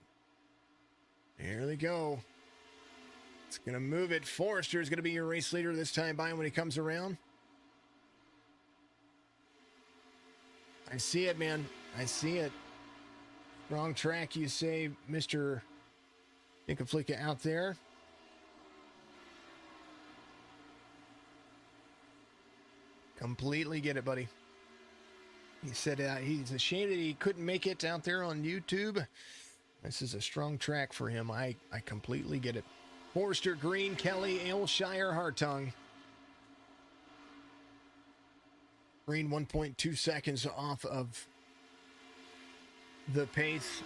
There they go. It's going to move it. Forrester is going to be your race leader this time by when he comes around. I see it, man. I see it. Wrong track, you say, Mr. Incaflica out there. Completely get it, buddy. He said he's ashamed that he couldn't make it out there on YouTube. This is a strong track for him. I completely get it. Forrester, Green, Kelly, Aylshire, Hartung. Green 1.2 seconds off of the pace.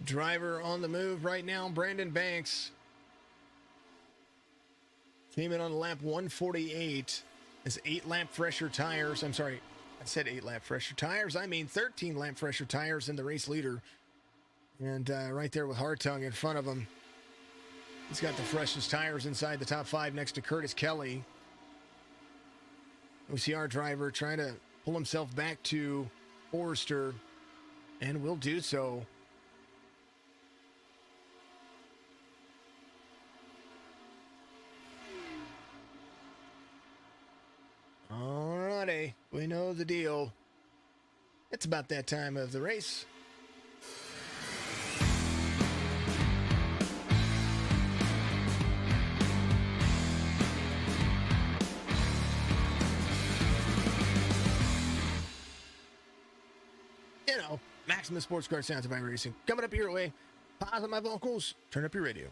Driver on the move right now, Brandon Banks. Came in on lap 148. It's 8 lap fresher tires. I'm sorry, I said 8 lap fresher tires. I mean 13 lap fresher tires in the race leader. And right there with Hartung in front of him. He's got the freshest tires inside the top 5 next to Curtis Kelly. OCR driver trying to pull himself back to Forrester, and will do so. Alrighty, we know the deal. It's about that time of the race. You know, maximum sports car sounds of iRacing. Coming up your way. Pause on my vocals. Turn up your radio.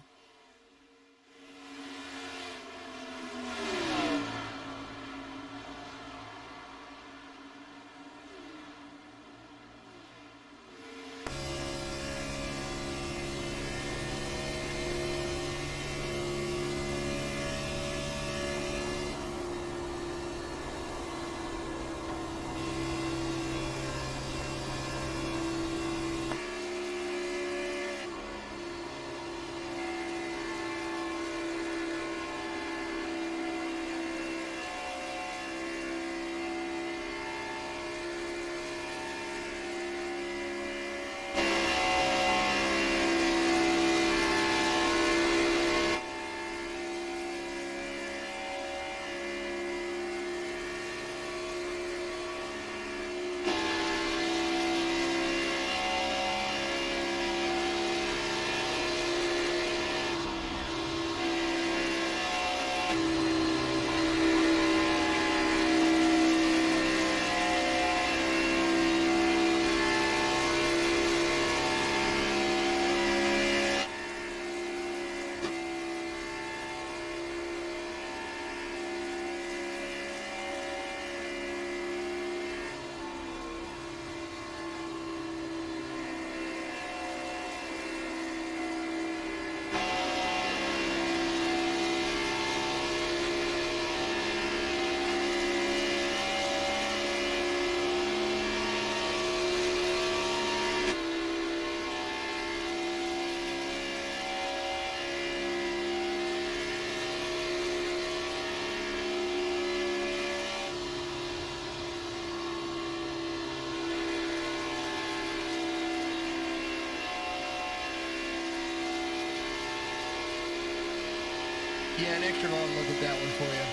Yeah, an extra long look at that one for you.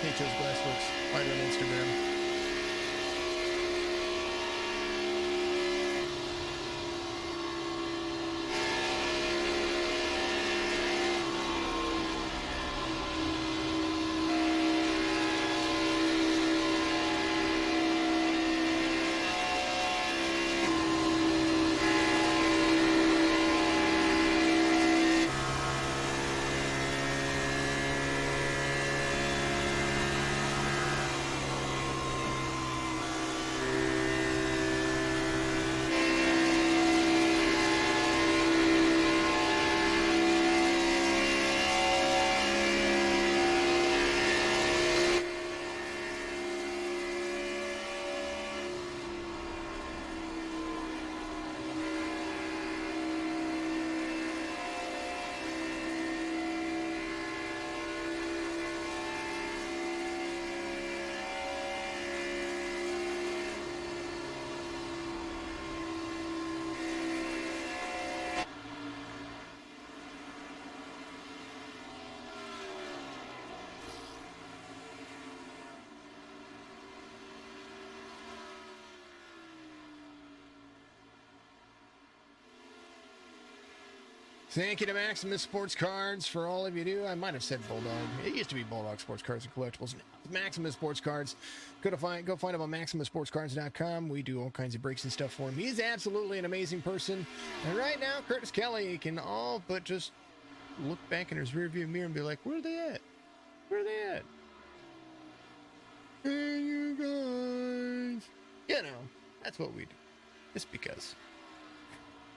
HO's Glass looks right on Instagram. Thank you to Maximus Sports Cards for all of you do. I might have said Bulldog. It used to be Bulldog Sports Cards and Collectibles. Maximus Sports Cards. Go find them on MaximusSportsCards.com. We do all kinds of breaks and stuff for him. He's absolutely an amazing person. And right now, Curtis Kelly can all but just look back in his rearview mirror and be like, where are they at? Where are they at? Hey, you guys. You know, that's what we do. Just because.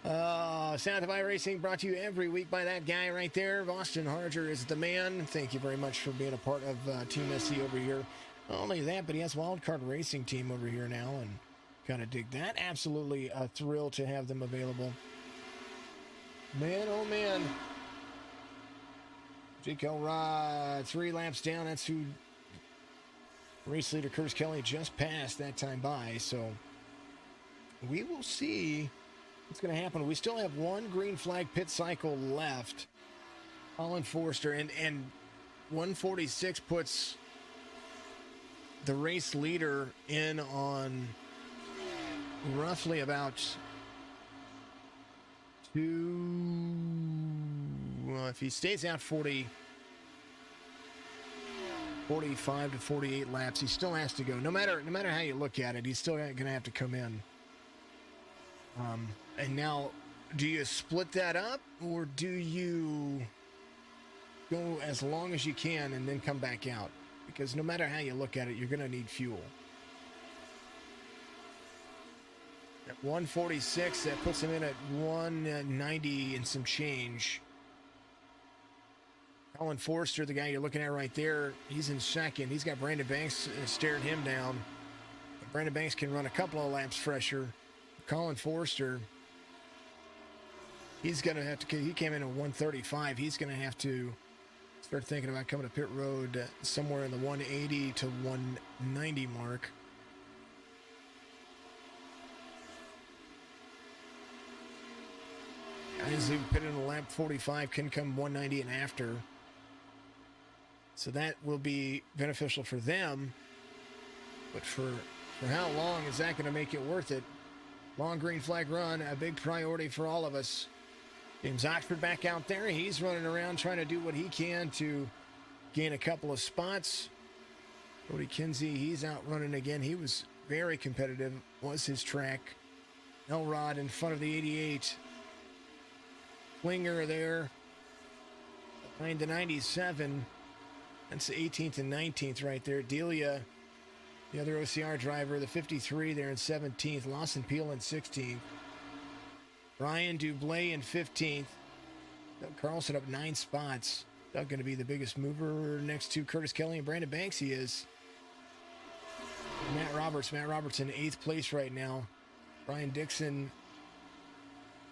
Sound of iRacing brought to you every week by that guy right there. Austin Harger is the man. Thank you very much for being a part of Team SC over here. Not only that, but he has Wildcard Racing Team over here now, and kind of dig that. Absolutely a thrill to have them available. Man, oh man. Chico Rod, 3 laps down. That's who race leader Curtis Kelly just passed that time by. So we will see what's going to happen. We still have 1 green flag pit cycle left. Colin Forster and 146 puts the race leader in on roughly about 2. Well, if he stays out 45 to 48 laps, he still has to go. No matter how you look at it, he's still going to have to come in. And now, do you split that up, or do you go as long as you can and then come back out? Because no matter how you look at it, you're going to need fuel. At 146, that puts him in at 190 and some change. Colin Forster, the guy you're looking at right there, he's in second. He's got Brandon Banks staring him down. Brandon Banks can run a couple of laps fresher. Colin Forster, he's going to have to, he came in at 135. He's going to have to start thinking about coming to pit road somewhere in the 180 to 190 mark. Guys who pitted in lap 45 can come 190 and after. So that will be beneficial for them. But for how long is that going to make it worth it? Long green flag run, a big priority for all of us. James Oxford back out there. He's running around trying to do what he can to gain a couple of spots. Cody Kinsey, he's out running again. He was very competitive, was his track. Elrod in front of the 88. Klinger there behind the 97. That's the 18th and 19th right there. Delia, the other OCR driver, the 53 there in 17th. Lawson Peel in 16th. Brian Dublé in 15th. Doug Carlson up 9 spots. Doug going to be the biggest mover next to Curtis Kelly and Brandon Banks. He is. Matt Roberts in 8th place right now. Brian Dixon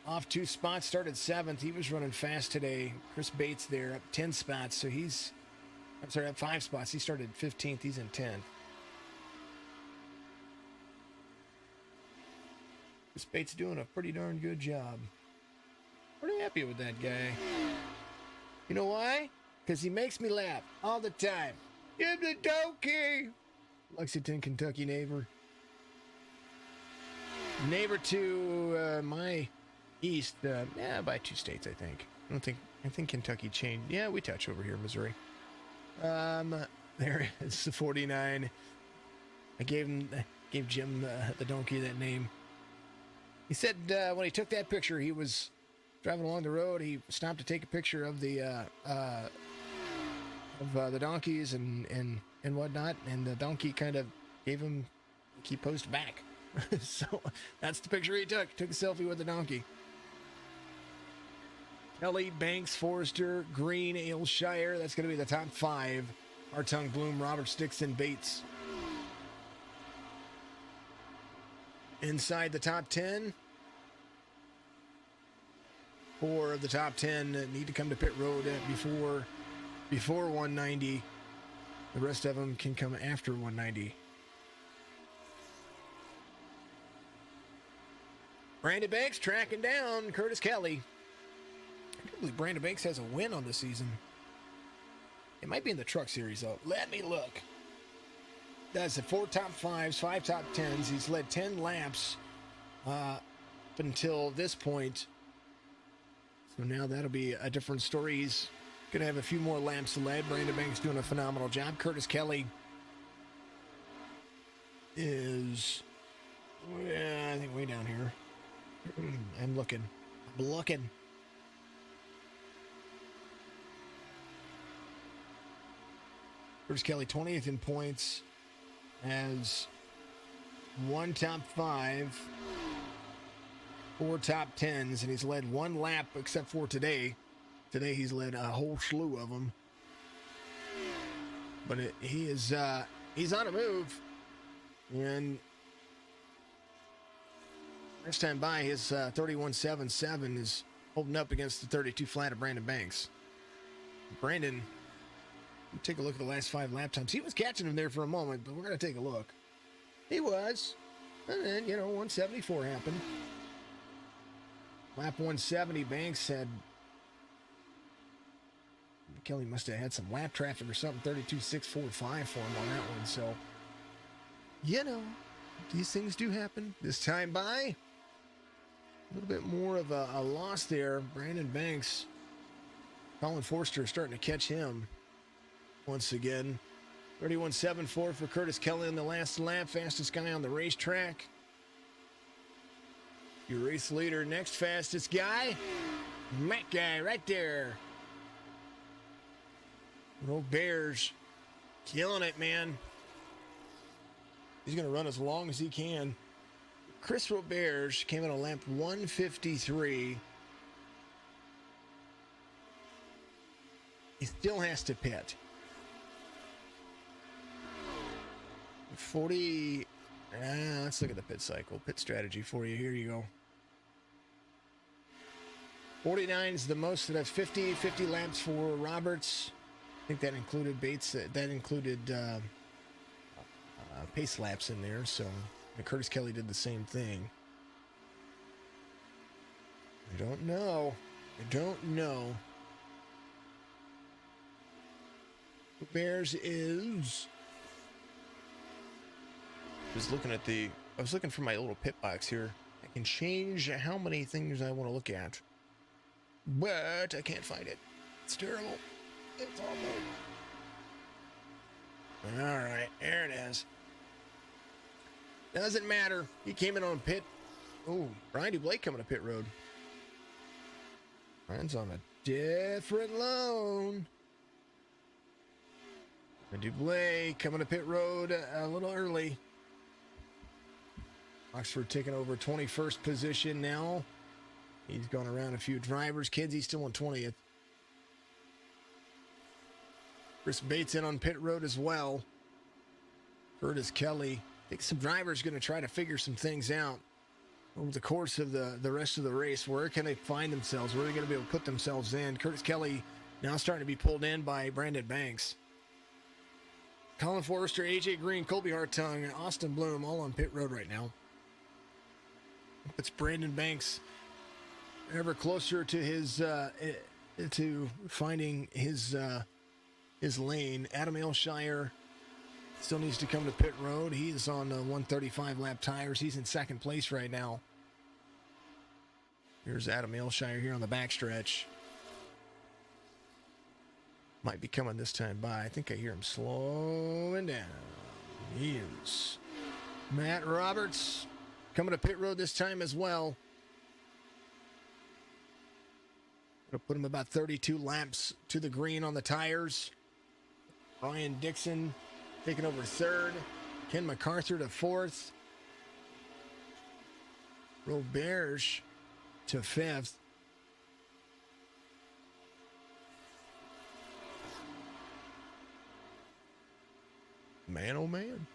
off 2 spots, started 7th. He was running fast today. Chris Bates there up 10 spots. So up 5 spots. He started 15th. He's in 10th. Chris Bates doing a pretty darn good job. Pretty happy with that guy. You know why? Because he makes me laugh all the time. Give the donkey! Lexington, Kentucky neighbor. Neighbor to my east, by 2 states, I think. I think Kentucky changed. Yeah, we touch over here, Missouri. There is the 49. I gave Jim the donkey that name. He said when he took that picture, he was driving along the road. He stopped to take a picture of the donkeys and whatnot, and the donkey kind of gave him. He posed back. So that's the picture he took. Took a selfie with the donkey. Kelly, Banks, Forrester, Green, Aylshire. That's going to be the top 5. Hartung, Bloom, Roberts, Dixon, Bates. Inside the top 10. 4 of the top 10 need to come to pit road before 190. The rest of them can come after 190. Brandon Banks tracking down Curtis Kelly. I can't believe Brandon Banks has a win on the season. It might be in the truck series, though. Let me look. That's the 4 top 5s, 5 top 10s. He's led 10 laps up until this point. So now that'll be a different story. He's going to have a few more laps led. Brandon Banks doing a phenomenal job. Curtis Kelly is, I think, way down here. I'm looking. Curtis Kelly, 20th in points, has 1 top 5, 4 top 10s, and he's led 1 lap except for today. Today he's led a whole slew of them. But he's on a move. And first time by, his 31.77 is holding up against the 32 flat of Brandon Banks. Brandon, take a look at the last 5 lap times. He was catching him there for a moment, but we're going to take a look. He was. And then, 174 happened. Lap 170, Banks had... Kelly must have had some lap traffic or something. 32.645 for him on that one. So, these things do happen. This time by, a little bit more of a loss there. Brandon Banks, Colin Forster starting to catch him once again. 31.74 for Curtis Kelly in the last lap. Fastest guy on the racetrack. Your race leader, next fastest guy. Matt guy right there. Old Bears killing it, man. He's going to run as long as he can. Chris Roberge came in on lap 153. He still has to pit. 40. Let's look at the pit cycle. Pit strategy for you. Here you go. 49 is the most. That's 50 laps for Roberts. I think that included Bates. That included pace laps in there. So Curtis Kelly did the same thing. I don't know. Bears is... I was looking for my little pit box here. I can change how many things I want to look at, but I can't find it. It's terrible. It's awful. All right, there it is. Doesn't matter. He came in on pit. Oh, Brian DuBlake coming to pit road. Brian's on a different loan. And DuBlake coming to pit road a little early. Oxford taking over 21st position now. He's gone around a few drivers. Kinsey's still on 20th. Chris Bates in on pit road as well. Curtis Kelly. I think some drivers are going to try to figure some things out over the course of the rest of the race. Where can they find themselves? Where are they going to be able to put themselves in? Curtis Kelly now starting to be pulled in by Brandon Banks. Colin Forrester, AJ Green, Colby Hartung, Austin Bloom all on pit road right now. It's Brandon Banks ever closer to his to finding his lane. Adam Ailshire still needs to come to pit road. He is on 135 lap tires. He's in second place right now. Here's Adam Ailshire here on the backstretch. Might be coming this time by. I think I hear him slowing down. He is. Matt Roberts coming to pit road this time as well. Gonna put him about 32 laps to the green on the tires. Ryan Dixon taking over third. Ken MacArthur to fourth. Roberge to fifth. Man, oh man.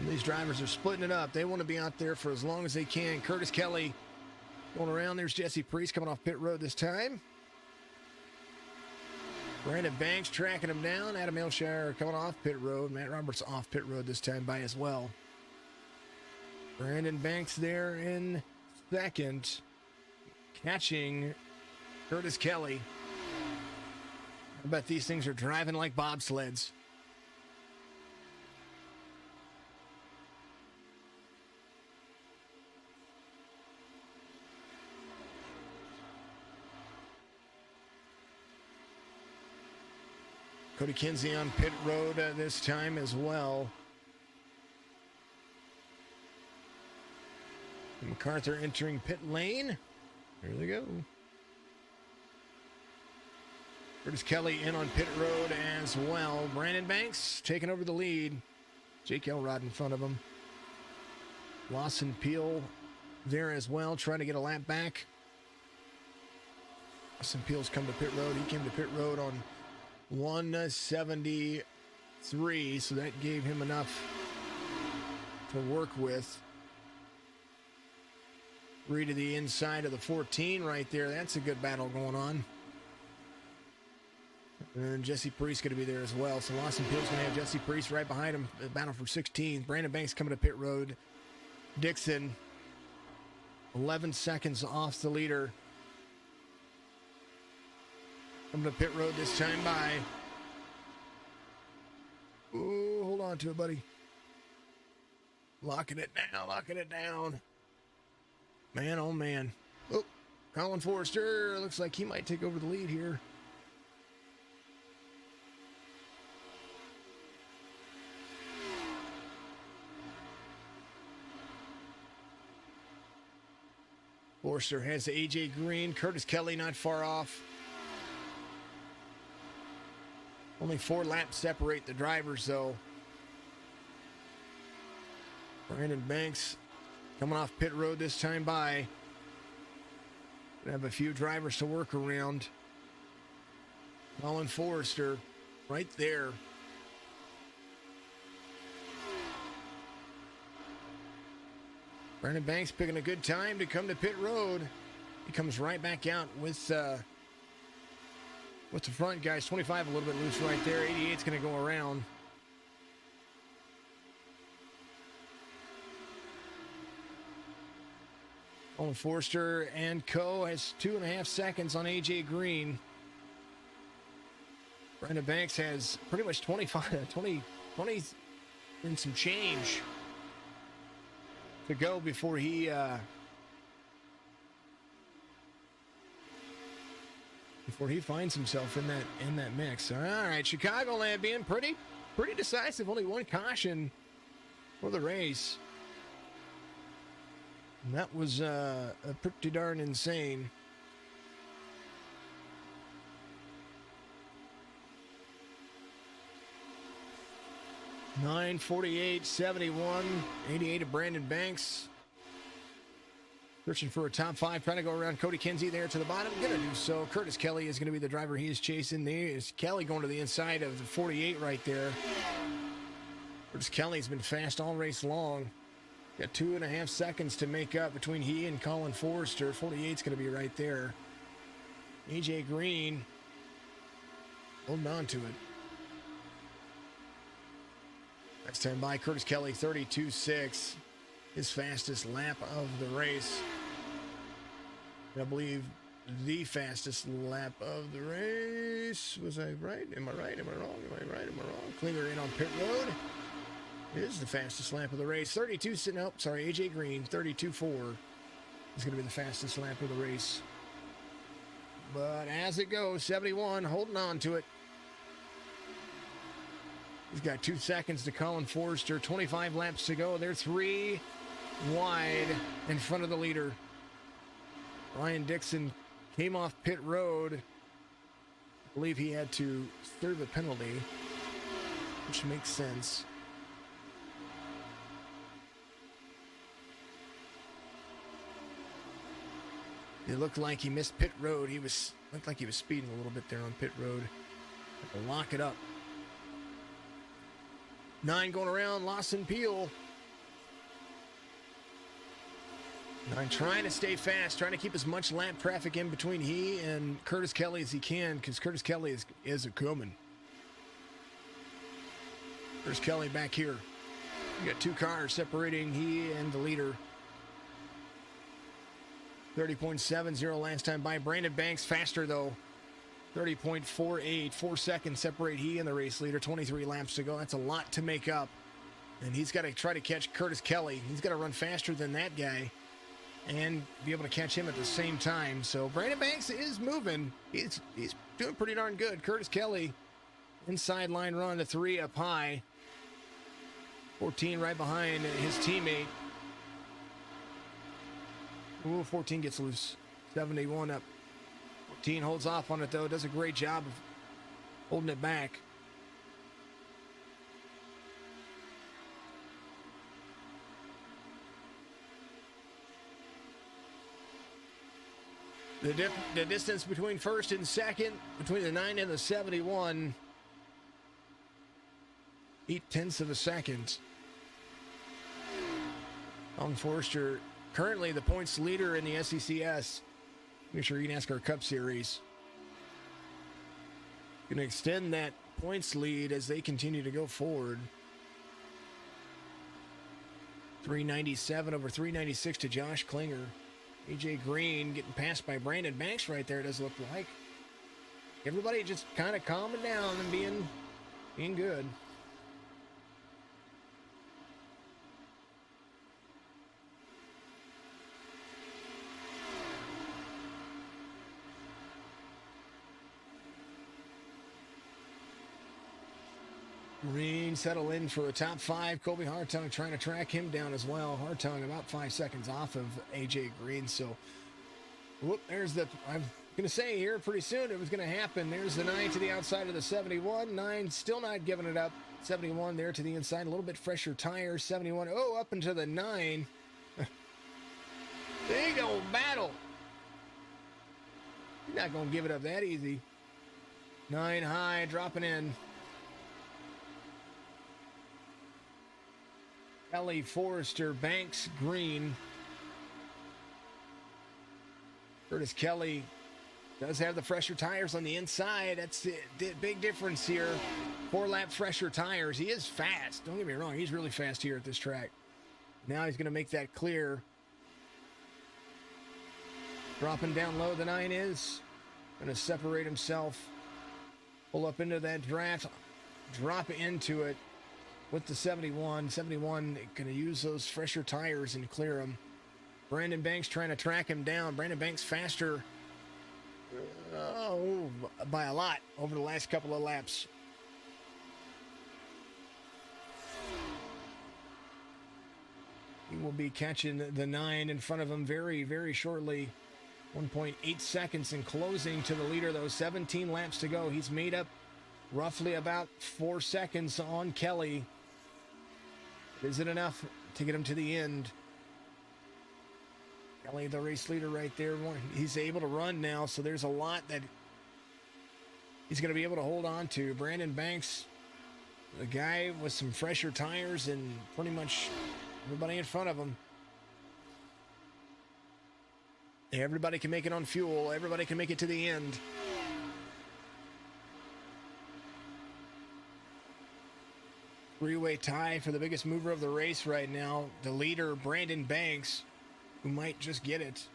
And these drivers are splitting it up. They want to be out there for as long as they can. Curtis Kelly going around. There's Jesse Priest coming off pit road this time. Brandon Banks tracking him down. Adam Ailshire coming off pit road. Matt Roberts off pit road this time by as well. Brandon Banks there in second, catching Curtis Kelly. I bet these things are driving like bobsleds. Cody Kinsey on pit road this time as well. MacArthur entering pit lane. There they go. Curtis Kelly in on pit road as well. Brandon Banks taking over the lead. Jake Elrod in front of him. Lawson Peel there as well, trying to get a lap back. Lawson Peel's come to pit road. He came to pit road on 173, so that gave him enough to work with. 3 to the inside of the 14 right there. That's a good battle going on. And Jesse Priest going to be there as well. So Lawson Peel's going to have Jesse Priest right behind him. Battle for 16th. Brandon Banks coming to pit road. Dixon, 11 seconds off the leader. Coming to pit road this time by. Ooh, hold on to it, buddy. Locking it down, locking it down. Man, oh man. Oh, Colin Forrester. Looks like he might take over the lead here. Forster has the AJ Green. Curtis Kelly not far off. Only 4 laps separate the drivers, though. Brandon Banks coming off pit road this time by. Gonna have a few drivers to work around. Colin Forrester right there. Brandon Banks picking a good time to come to pit road. He comes right back out with the front guys. 25 a little bit loose right there. 88's going to go around. Colin Forster and Co. has 2.5 seconds on AJ Green. Brandon Banks has pretty much 20 and some change to go before he finds himself in that mix. All right, Chicagoland being pretty decisive. Only 1 caution for the race. And that was pretty darn insane. .948, 71, 88 of Brandon Banks. Searching for a top 5, trying to go around Cody Kinsey there to the bottom. Gonna do so. Curtis Kelly is going to be the driver he is chasing. There is Kelly going to the inside of the 48 right there. Curtis Kelly's been fast all race long. Got 2.5 seconds to make up between he and Colin Forrester. 48's going to be right there. AJ Green holding on to it. Next time by Curtis Kelly, 32.6. His fastest lap of the race. I believe the fastest lap of the race. Was I right? Am I right? Am I wrong? Am I right? Am I wrong? Klinger in on pit road. It is the fastest lap of the race. 32. Nope, sorry. AJ Green, 32.4 is going to be the fastest lap of the race. But as it goes, 71, holding on to it. He's got 2 seconds to Colin Forrester. 25 laps to go. They're 3 wide in front of the leader. Ryan Dixon came off pit road. I believe he had to serve a penalty, which makes sense. It looked like he missed pit road. Looked like he was speeding a little bit there on pit road. Have to lock it up. 9 going around, Lawson Peel. 9 trying to stay fast, trying to keep as much lap traffic in between he and Curtis Kelly as he can, because Curtis Kelly is a coming. There's Kelly back here. You got 2 cars separating he and the leader. 30.70 last time by. Brandon Banks faster though. 30.48, 4 seconds separate he and the race leader. 23 laps to go. That's a lot to make up. And he's got to try to catch Curtis Kelly. He's got to run faster than that guy and be able to catch him at the same time. So Brandon Banks is moving. He's doing pretty darn good. Curtis Kelly Inside line run, the 3 up high. 14 right behind his teammate. Ooh, 14 gets loose. 71 up. 14 holds off on it, though. Does a great job of holding it back. The distance between first and second, between the 9 and the 71, 0.8 of a second. Alan Forster, currently the points leader in the SCCS Signature eNASCAR Cup Series. Going to extend that points lead as they continue to go forward. 397 over 396 to Josh Klinger. AJ Green getting passed by Brandon Banks right there, does look like. Everybody just kind of calming down and being good. Green settle in for a top 5. Colby Hartung trying to track him down as well. Hartung about 5 seconds off of AJ Green. So, whoop, there's the, I'm going to say here pretty soon it was going to happen. There's the 9 to the outside of the 71. 9 still not giving it up. 71 there to the inside. A little bit fresher tires. 71, oh, up into the 9. Big old battle. You're not going to give it up that easy. 9 high, dropping in. Kelly, Forrester, Banks, Green. Curtis Kelly does have the fresher tires on the inside. That's the big difference here. 4-lap fresher tires. He is fast. Don't get me wrong. He's really fast here at this track. Now he's going to make that clear. Dropping down low, the 9 is. Going to separate himself. Pull up into that draft. Drop into it. With the 71 going to use those fresher tires and clear them. Brandon Banks trying to track him down. Brandon Banks faster by a lot over the last couple of laps. He will be catching the 9 in front of him very, very shortly. 1.8 seconds in closing to the leader, though. 17 laps to go. He's made up roughly about 4 seconds on Kelly. Is it enough to get him to the end? Kelly, the race leader right there. He's able to run now, so there's a lot that he's going to be able to hold on to. Brandon Banks, the guy with some fresher tires and pretty much everybody in front of him. Everybody can make it on fuel. Everybody can make it to the end. Three-way tie for the biggest mover of the race right now. The leader, Brandon Banks, who might just get it.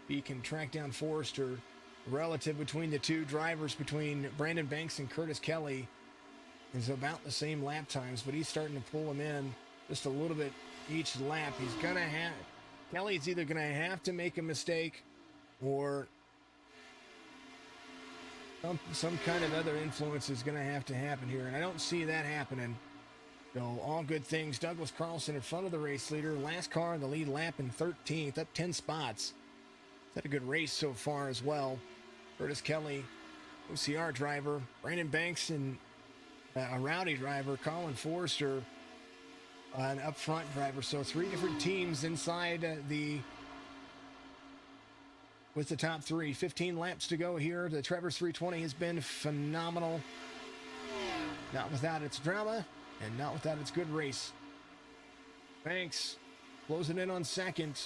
He can track down Forrester. Relative between the two drivers, between Brandon Banks and Curtis Kelly, is about the same lap times, but he's starting to pull him in just a little bit each lap. He's going to have... Kelly's either going to have to make a mistake or some kind of other influence is going to have to happen here, and I don't see that happening. So all good things. Douglas Carlson in front of the race leader. Last car in the lead lap in 13th, up 10 spots. He's had a good race so far as well. Curtis Kelly, OCR driver. Brandon Banks and a rowdy driver. Colin Forrester, an up front driver. So 3 different teams inside with the top 3. 15 laps to go here. The Trevor's 320 has been phenomenal. Not without its drama. And not without its good race. Banks closing in on second.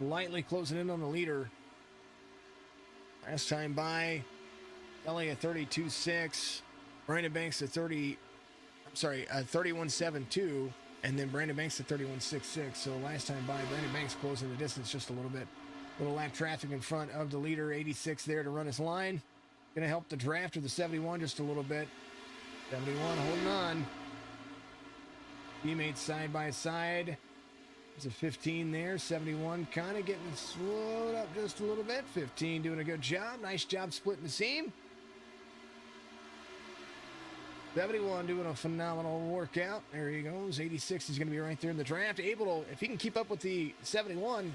Lightly closing in on the leader. Last time by, Kelly at 32.6. Brandon Banks at 31.72. And then Brandon Banks at 31.66. So last time by, Brandon Banks closing the distance just a little bit. Little lap traffic in front of the leader. 86 there to run his line. Going to help the draft of the 71 just a little bit. 71 holding on. Teammates side by side. There's a 15 there. 71 kind of getting slowed up just a little bit. 15 doing a good job. Nice job splitting the seam. 71 doing a phenomenal workout. There he goes. 86 is going to be right there in the draft. Able to, if he can keep up with the 71,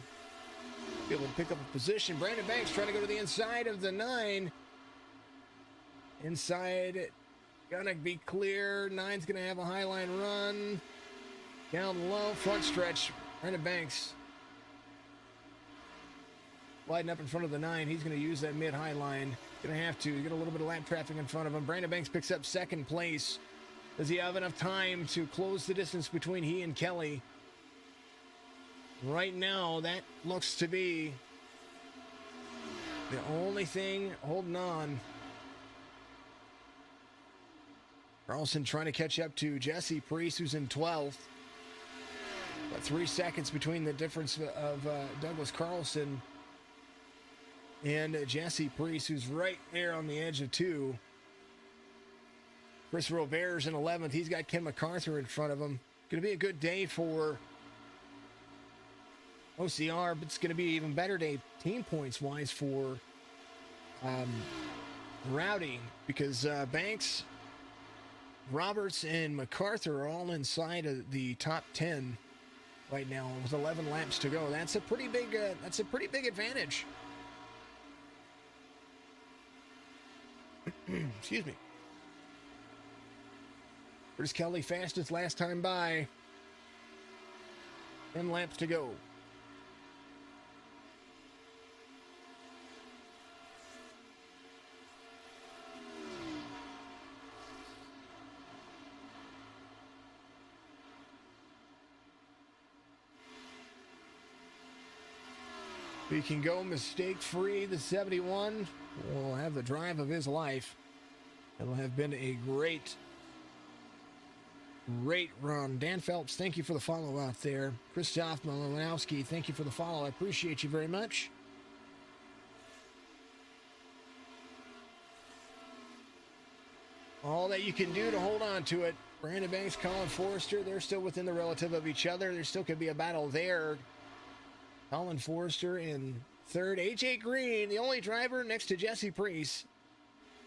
be able to pick up a position. Brandon Banks trying to go to the inside of the 9. Inside, gonna be clear. 9's going to have a high line run. Down low, front stretch. Brandon Banks sliding up in front of the 9. He's going to use that mid-high line. Going to have to get a little bit of lap traffic in front of him. Brandon Banks picks up second place. Does he have enough time to close the distance between he and Kelly? Right now, that looks to be the only thing holding on. Carlson trying to catch up to Jesse Priest, who's in 12th. But 3 seconds between the difference of Douglas Carlson and Jesse Priest, who's right there on the edge of 2. Chris Robert's in 11th. He's got Ken MacArthur in front of him. Going to be a good day for OCR, but it's going to be even better day team points wise for Rowdy, because Banks, Roberts, and MacArthur are all inside of the top 10 right now with 11 laps to go. That's a pretty big advantage. Excuse me. Curtis Kelly fastest last time by. 10 laps to go. He can go mistake-free. The 71 will have the drive of his life. It'll have been a great run. Dan Phelps, thank you for the follow out there. Christoph Malinowski, thank you for the follow. I appreciate you very much. All that you can do to hold on to it. Brandon Banks, Colin Forrester, they're still within the relative of each other. There still could be a battle there. Colin Forrester in third. AJ Green, the only driver next to Jesse Priest,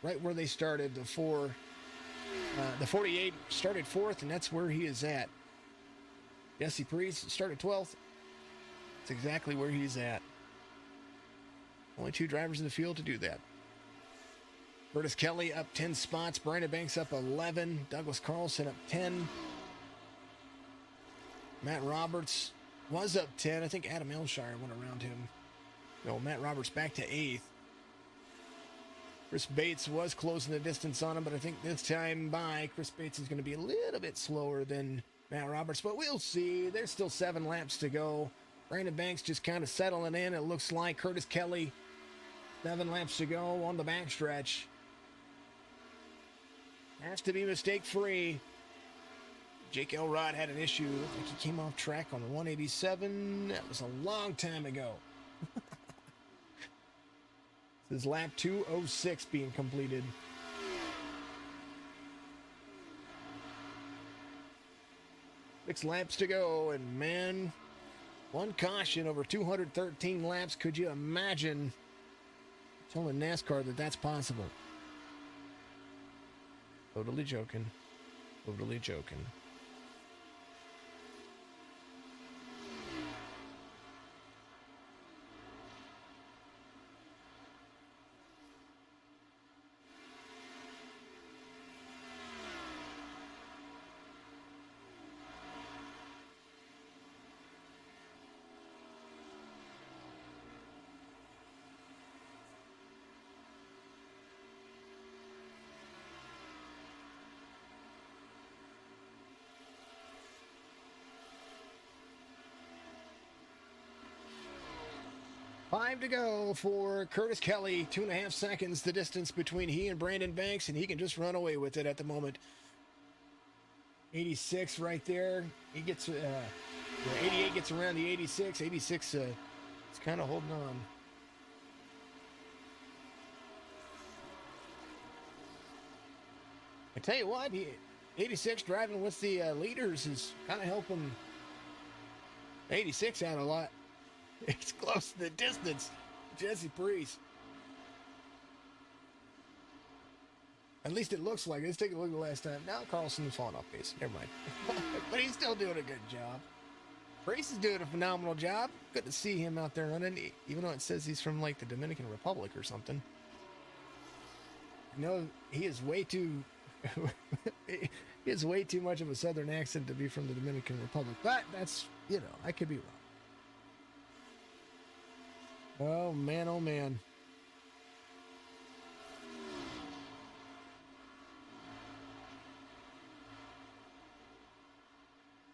right where they started. The 48 started 4th, and that's where he is at. Jesse Priest started 12th. That's exactly where he's at. Only 2 drivers in the field to do that. Curtis Kelly up 10 spots. Brandon Banks up 11. Douglas Carlson up 10. Matt Roberts was up 10. I think Adam Elshire went around him. No, Matt Roberts back to 8th. Chris Bates was closing the distance on him, but I think this time by, Chris Bates is going to be a little bit slower than Matt Roberts, but we'll see. There's still 7 laps to go. Brandon Banks just kind of settling in. It looks like Curtis Kelly, 7 laps to go on the backstretch. Has to be mistake-free. Jake Elrod had an issue. Looked like he came off track on the 187. That was a long time ago. This is lap 206 being completed. Six laps to go, and man, one caution over 213 laps. Could you imagine telling NASCAR that that's possible? Totally joking. Totally joking. Five to go for Curtis Kelly. 2.5 seconds, the distance between he and Brandon Banks, and he can just run away with it at the moment. 86 right there. He gets, 88 gets around the 86. 86 is kind of holding on. I tell you what, 86 driving with the leaders is kind of helping 86 out a lot. It's close to the distance. Jesse Priest. At least it looks like it. Let's take a look at the last time. Now Carlson is falling off base. Never mind. But he's still doing a good job. Brace is doing a phenomenal job. Good to see him out there running, even though it says he's from like the Dominican Republic or something. No, he is way too he has way too much of a southern accent to be from the Dominican Republic. But that's, I could be wrong. Oh man, oh man.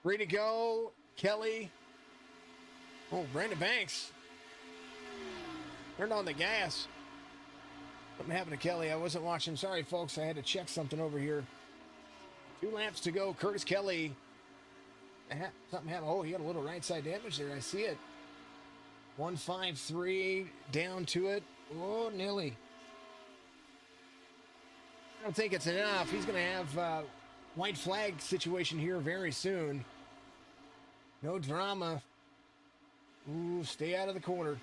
Free to go, Kelly. Oh, Brandon Banks turned on the gas. Something happened to Kelly. I wasn't watching. Sorry, folks. I had to check something over here. 2 laps to go. Curtis Kelly. Something happened. Oh, he got a little right side damage there. I see it. 153 down to it. Oh, nearly. I don't think it's enough. He's going to have white flag situation here very soon. No drama. Ooh, stay out of the corner.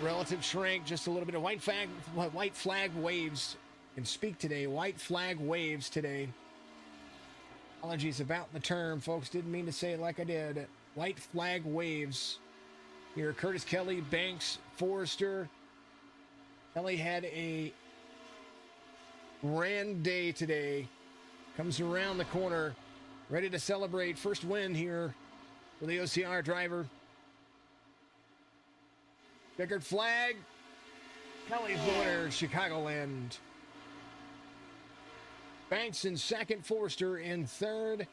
Relative shrink, just a little bit of white flag waves. Can speak today. White flag waves today. Apologies about the term, folks. Didn't mean to say it like I did. White flag waves. Here, Curtis Kelly, Banks, Forrester. Kelly had a grand day today. Comes around the corner, ready to celebrate first win here for the OCR driver. Checkered flag. Kelly's the winner, Chicagoland. Banks in second, Forster in third.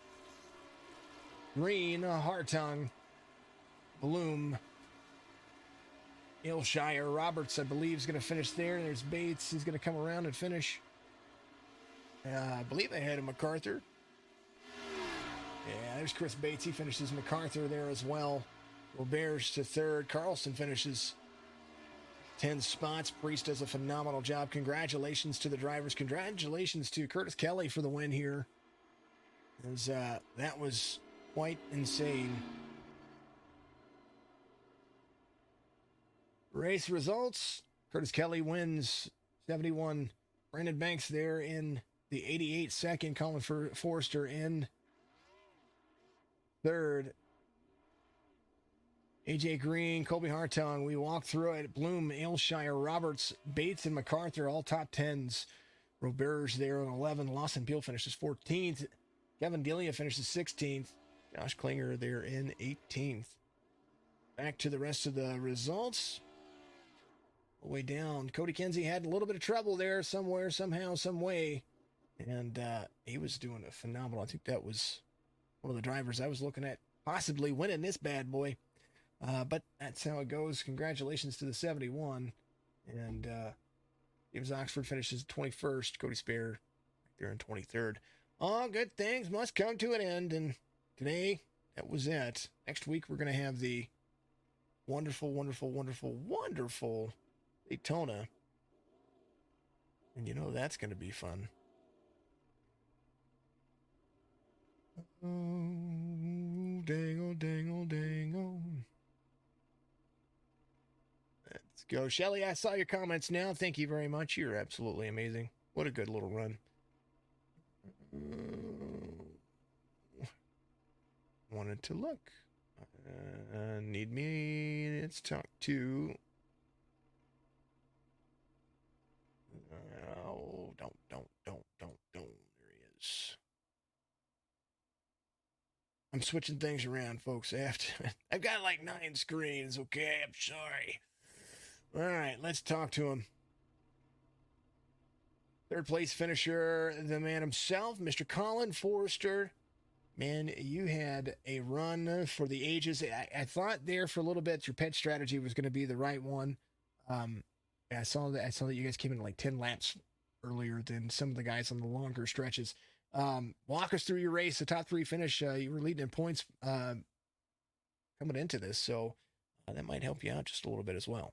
Green, Hartung, Bloom, Ilshire, Roberts, I believe, is going to finish there. There's Bates. He's going to come around and finish. I believe they had a MacArthur. Yeah, there's Chris Bates. He finishes MacArthur there as well. Roberts to third. Carlson finishes 10 spots. Priest does a phenomenal job. Congratulations to the drivers. Congratulations to Curtis Kelly for the win here. As, that was quite insane. Race results. Curtis Kelly wins 71. Brandon Banks there in the 88 second. Colin Forrester in third. AJ Green, Colby Hartung, we walked through it. Bloom, Aylshire, Roberts, Bates, and MacArthur, all top 10s. Roberts there on 11. Lawson Beal finishes 14th. Kevin Delia finishes 16th. Josh Klinger there in 18th. Back to the rest of the results. Way down. Cody Kinsey had a little bit of trouble there somewhere, somehow, some way. And he was doing a phenomenal. I think that was one of the drivers I was looking at possibly winning this bad boy. But that's how it goes. Congratulations to the 71. And James Oxford finishes 21st. Cody Spare there in 23rd. All good things must come to an end. And today, that was it. Next week, we're going to have the wonderful, wonderful, wonderful, wonderful Daytona. And you know that's going to be fun. Oh, dangle, dangle, dangle. Let's go. Shelly, I saw your comments now. Thank you very much. You're absolutely amazing. What a good little run. Wanted to look. Need me. Let's talk to. Oh, don't. There he is. I'm switching things around, folks. I've got like 9 screens. Okay, I'm sorry. All right, let's talk to him. Third place finisher, the man himself, Mr. Colin Forrester. Man, you had a run for the ages. I thought there for a little bit your pet strategy was going to be the right one. I saw that you guys came in like 10 laps earlier than some of the guys on the longer stretches. Walk us through your race, the top 3 finish. You were leading in points coming into this, so that might help you out just a little bit as well.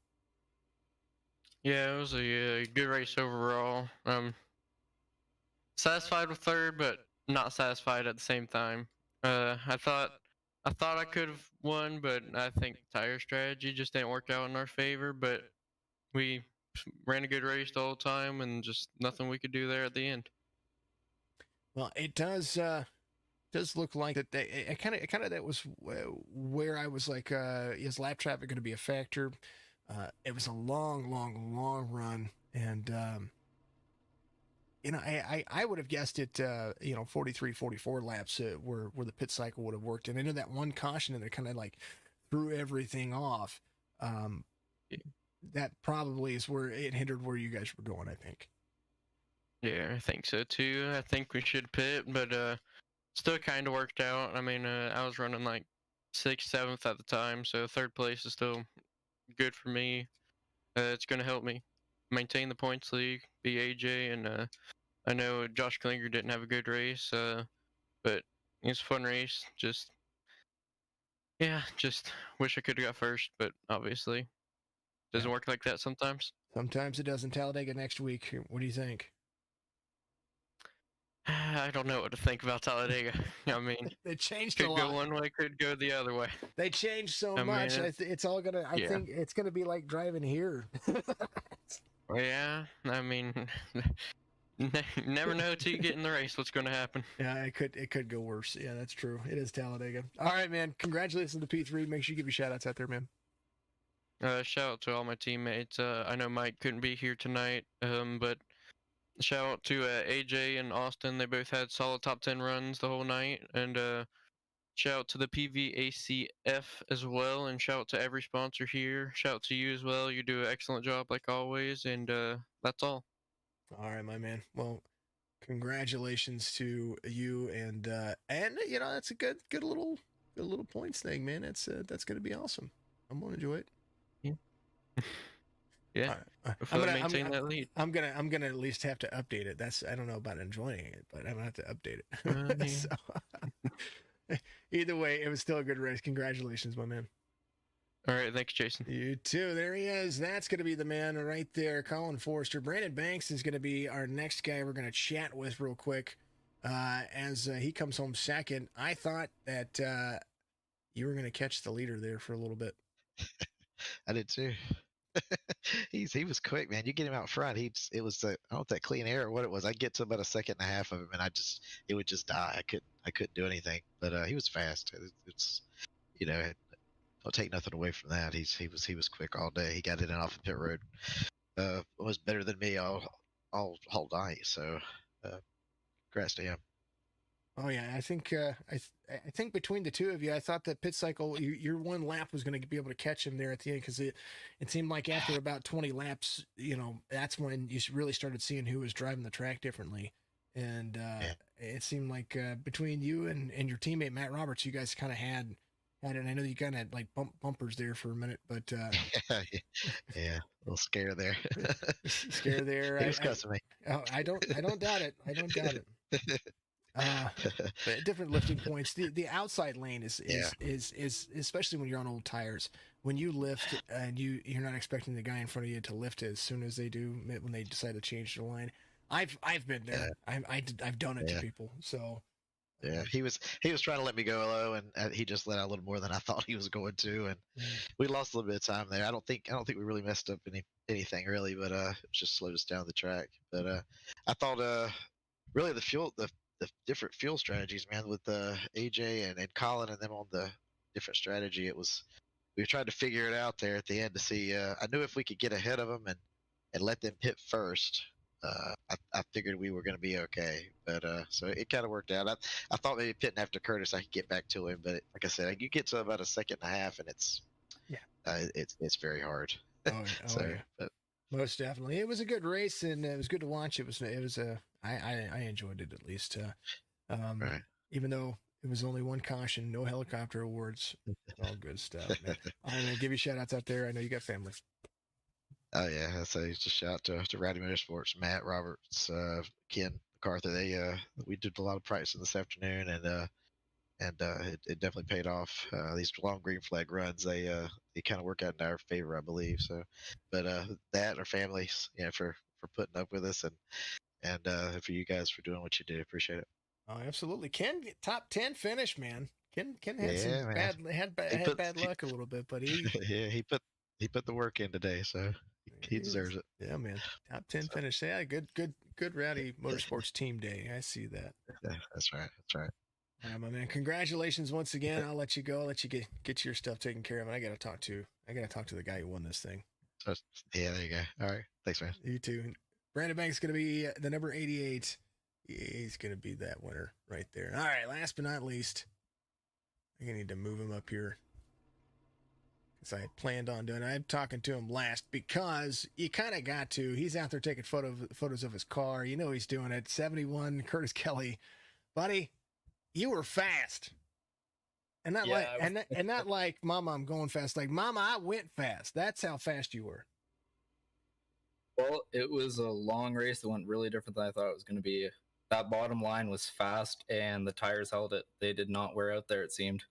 Yeah, it was a good race overall. Satisfied with third, but not satisfied at the same time. I thought I could have won, but I think tire strategy just didn't work out in our favor. But we ran a good race the whole time, and just nothing we could do there at the end. Well, it does look like that. It kind of that was where I was like, is lap traffic going to be a factor? It was a long run, and I would have guessed it. 43, 44 laps where the pit cycle would have worked, and I know that one caution and it kind of like threw everything off. That probably is where it hindered where you guys were going, I think. Yeah, I think so too. I think we should pit, but still kind of worked out. I mean, I was running like 6th, 7th at the time, so 3rd place is still good for me. It's going to help me maintain the points league, be AJ, and I know Josh Klinger didn't have a good race, but it's a fun race. Just wish I could have got first, but obviously doesn't work like that sometimes. Sometimes it doesn't. Talladega next week. What do you think? I don't know what to think about Talladega. I mean, they changed could a lot. go one way, could go the other way. They changed so much. It's all gonna. I think it's gonna be like driving here. Yeah, I mean, never know till you get in the race what's going to happen. Yeah, it could go worse. Yeah, that's true. It is Talladega. All right, man. Congratulations to P3. Make sure you give your shout outs out there, man. Shout out to all my teammates. I know Mike couldn't be here tonight, but shout out to AJ and Austin. They both had solid top 10 runs the whole night. And shout out to the PVACF as well. And shout out to every sponsor here. Shout out to you as well. You do an excellent job like always. And that's all. All right, my man. Well, congratulations to you. And that's a good little points thing, man. That's going to be awesome. I'm going to enjoy it. Yeah. I'm gonna maintain that lead. I'm gonna at least have to update it. I don't know about enjoying it, but I'm gonna have to update it. So, either way, it was still a good race. Congratulations, my man. All right, thanks, Jason. You too. There he is. That's gonna be the man right there, Colin Forrester. Brandon Banks is gonna be our next guy we're gonna chat with real quick as he comes home second. I thought that you were gonna catch the leader there for a little bit. I did too. He was quick, man. You get him out front. It was I don't know if that clean air or what it was. I get to about a second and a half of him, and it would just die. I couldn't do anything. But he was fast. It's don't take nothing away from that. He was quick all day. He got in and off the pit road. Was better than me all whole night. So, congrats to him. Oh yeah, I think I think between the two of you, I thought that pit cycle, your one lap was going to be able to catch him there at the end because it seemed like after about 20 laps, that's when you really started seeing who was driving the track differently, and it seemed like between you and your teammate Matt Roberts, you guys kind of had it. And I know you kind of had like bumpers there for a minute, but yeah, a little scare there. Scare there. He was cussing me. Oh, I don't doubt it. I don't doubt it. Different lifting points. The outside lane is especially when you're on old tires. When you lift and you're not expecting the guy in front of you to lift as soon as they do when they decide to change the line. I've been there. Yeah. I've done it to people. So yeah, he was trying to let me go low, and he just let out a little more than I thought he was going to, and we lost a little bit of time there. I don't think we really messed up anything really, but it just slowed us down the track. But I thought really the different fuel strategies, man, with AJ and Colin and them on the different strategy. We tried to figure it out there at the end to see. I knew if we could get ahead of them and let them pit first, I figured we were going to be okay. But so it kind of worked out. I thought maybe pitting after Curtis I could get back to him, but like I said, you get to about a second and a half, and it's very hard. Yeah. But most definitely, it was a good race, and it was good to watch. I enjoyed it at least. Right. Even though it was only one caution, no helicopter awards, all good stuff. Man. I'm gonna give you shout outs out there. I know you got family. Oh yeah, so just shout out to Rowdy Motorsports, Matt Roberts, Ken MacArthur. We did a lot of practicing this afternoon, and it definitely paid off. These long green flag runs, they kind of work out in our favor, I believe. So, but that our families, for putting up with us, and for you guys for doing what you did, appreciate it. Oh, absolutely. Ken, top 10 finish, man. Ken had bad luck a little bit, but he he put the work in today, so He deserves it. Yeah, man. Top 10 finish. Yeah, good Rowdy Motorsports team day. I see that. Yeah, that's right. That's right. All right, my man. Congratulations once again. I'll let you go. I'll let you get your stuff taken care of. I gotta talk to the guy who won this thing. So, yeah, there you go. All right. Thanks, man. You too. Brandon Banks is gonna be the number 88. He's gonna be that winner right there. All right, last but not least, I need to move him up here. I had planned on doing it. I'm talking to him last because you kind of got to. He's out there taking photos of his car. You know he's doing it. 71, Curtis Kelly. Buddy, you were fast. And not not like, Mama, I'm going fast. Like, Mama, I went fast. That's how fast you were. Well, it was a long race that went really different than I thought it was going to be. That bottom line was fast, and the tires held it. They did not wear out there, it seemed.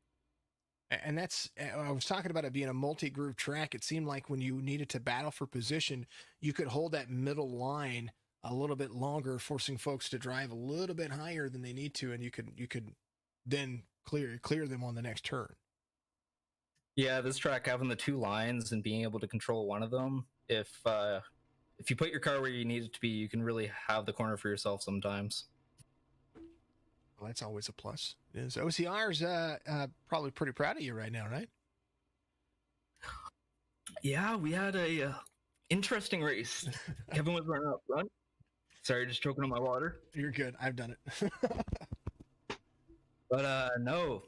And that's, I was talking about it being a multi-groove track. It seemed like when you needed to battle for position, you could hold that middle line a little bit longer, forcing folks to drive a little bit higher than they need to, and you could then clear them on the next turn. Yeah, this track having the two lines and being able to control one of them, if you put your car where you need it to be, you can really have the corner for yourself sometimes. Well, that's always a plus. It is. OCR's probably pretty proud of you right now, right? Yeah, we had a interesting race. Kevin was running up front. Sorry, just choking on my water. You're good. I've done it. But no,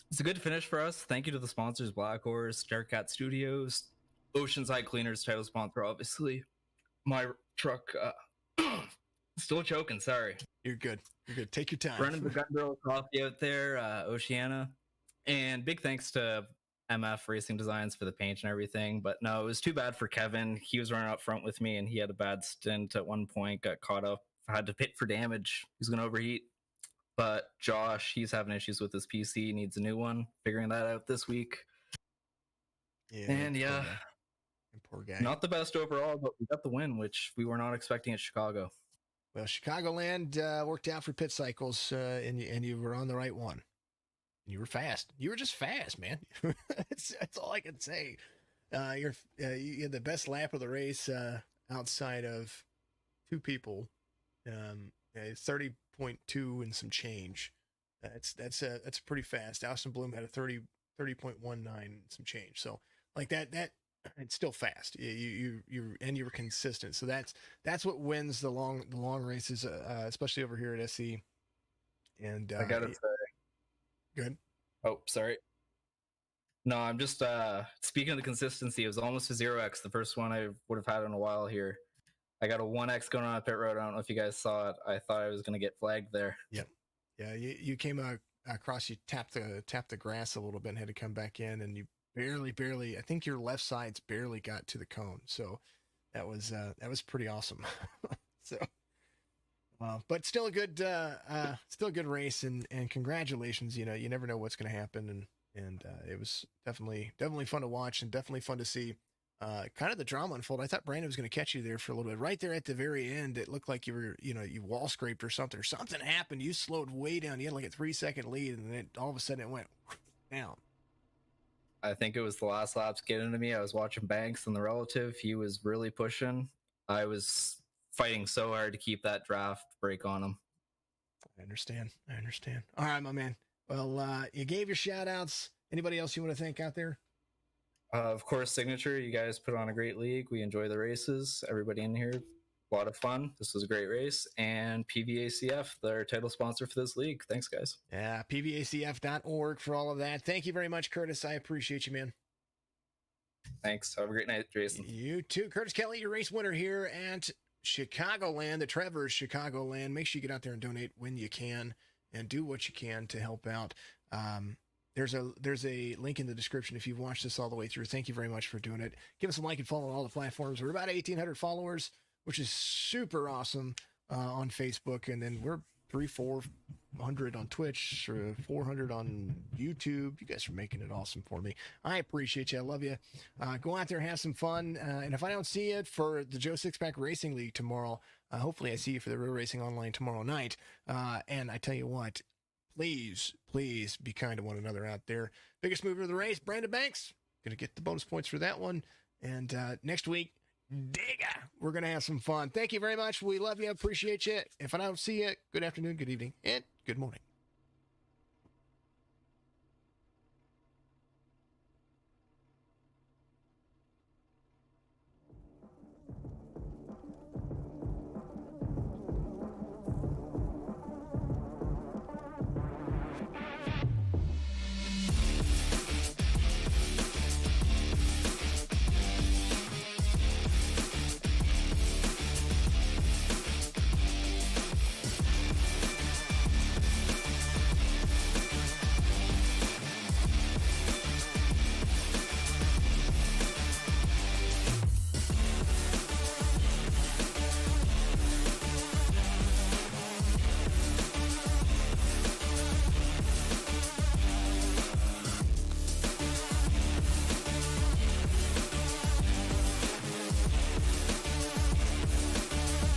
it's a good finish for us. Thank you to the sponsors, Black Horse, Darkcat Studios, Oceanside Cleaners, title sponsor, obviously. My truck, still choking, sorry. You're good. You're good. Take your time. Running the Gun Girl Coffee out there, Oceana. And big thanks to MF Racing Designs for the paint and everything. But no, it was too bad for Kevin. He was running up front with me, and he had a bad stint at one point, got caught up, had to pit for damage. He's going to overheat. But Josh, he's having issues with his PC, needs a new one. Figuring that out this week. Yeah. And yeah, poor guy. not the best overall, but we got the win, which we were not expecting at Chicago. Well, Chicagoland worked out for pit cycles, and you were on the right one. You were fast. You were just fast, man. that's all I can say. You had the best lap of the race outside of two people. 30.2 and some change. That's pretty fast. Austin Bloom had a 30.19 and some change. So like that it's still fast. You were consistent. So that's what wins the long races, especially over here at SC. And I gotta say, good. Oh, sorry. No, I'm just speaking of the consistency. It was almost a 0x, the first one I would have had in a while here. I got a 1x going on a pit road. I don't know if you guys saw it. I thought I was going to get flagged there. Yep. Yeah, you came across, you tapped the grass a little bit and had to come back in, and you barely, I think your left side's barely got to the cone. So that was pretty awesome. So, but still a good race, and congratulations. You know, you never know what's going to happen, and it was definitely fun to watch, and definitely fun to see kind of the drama unfold. I thought Brandon was going to catch you there for a little bit. Right there at the very end, it looked like you wall scraped or something. Or something happened. You slowed way down. You had like a 3-second lead, and then all of a sudden it went down. I think it was the last laps getting to me. I was watching Banks and the relative. He was really pushing. I was fighting so hard to keep that draft break on him. I understand. All right, my man. Well, you gave your shout outs. Anybody else you want to thank out there? Of course, Signature. You guys put on a great league. We enjoy the races. Everybody in here, a lot of fun. This was a great race. And PVACF, their title sponsor for this league. Thanks, guys. Yeah, PVACF.org for all of that. Thank you very much, Curtis. I appreciate you, man. Thanks. Have a great night, Jason. You too. Curtis Kelly, your race winner here at Chicagoland, the Trevor's Chicagoland. Make sure you get out there and donate when you can, and do what you can to help out. There's a link in the description if you've watched this all the way through. Thank you very much for doing it. Give us a like and follow on all the platforms. We're about 1,800 followers, which is super awesome on Facebook. And then we're 400 on Twitch, 400 on YouTube. You guys are making it awesome for me. I appreciate you. I love you. Go out there and have some fun. And if I don't see you for the Joe Sixpack Racing League tomorrow, hopefully I see you for the Real Racing Online tomorrow night. And I tell you what, please be kind to one another out there. Biggest mover of the race, Brandon Banks. Going to get the bonus points for that one. And next week, Digga. We're going to have some fun. Thank you very much. We love you. Appreciate you. If I don't see you, good afternoon, good evening, and good morning.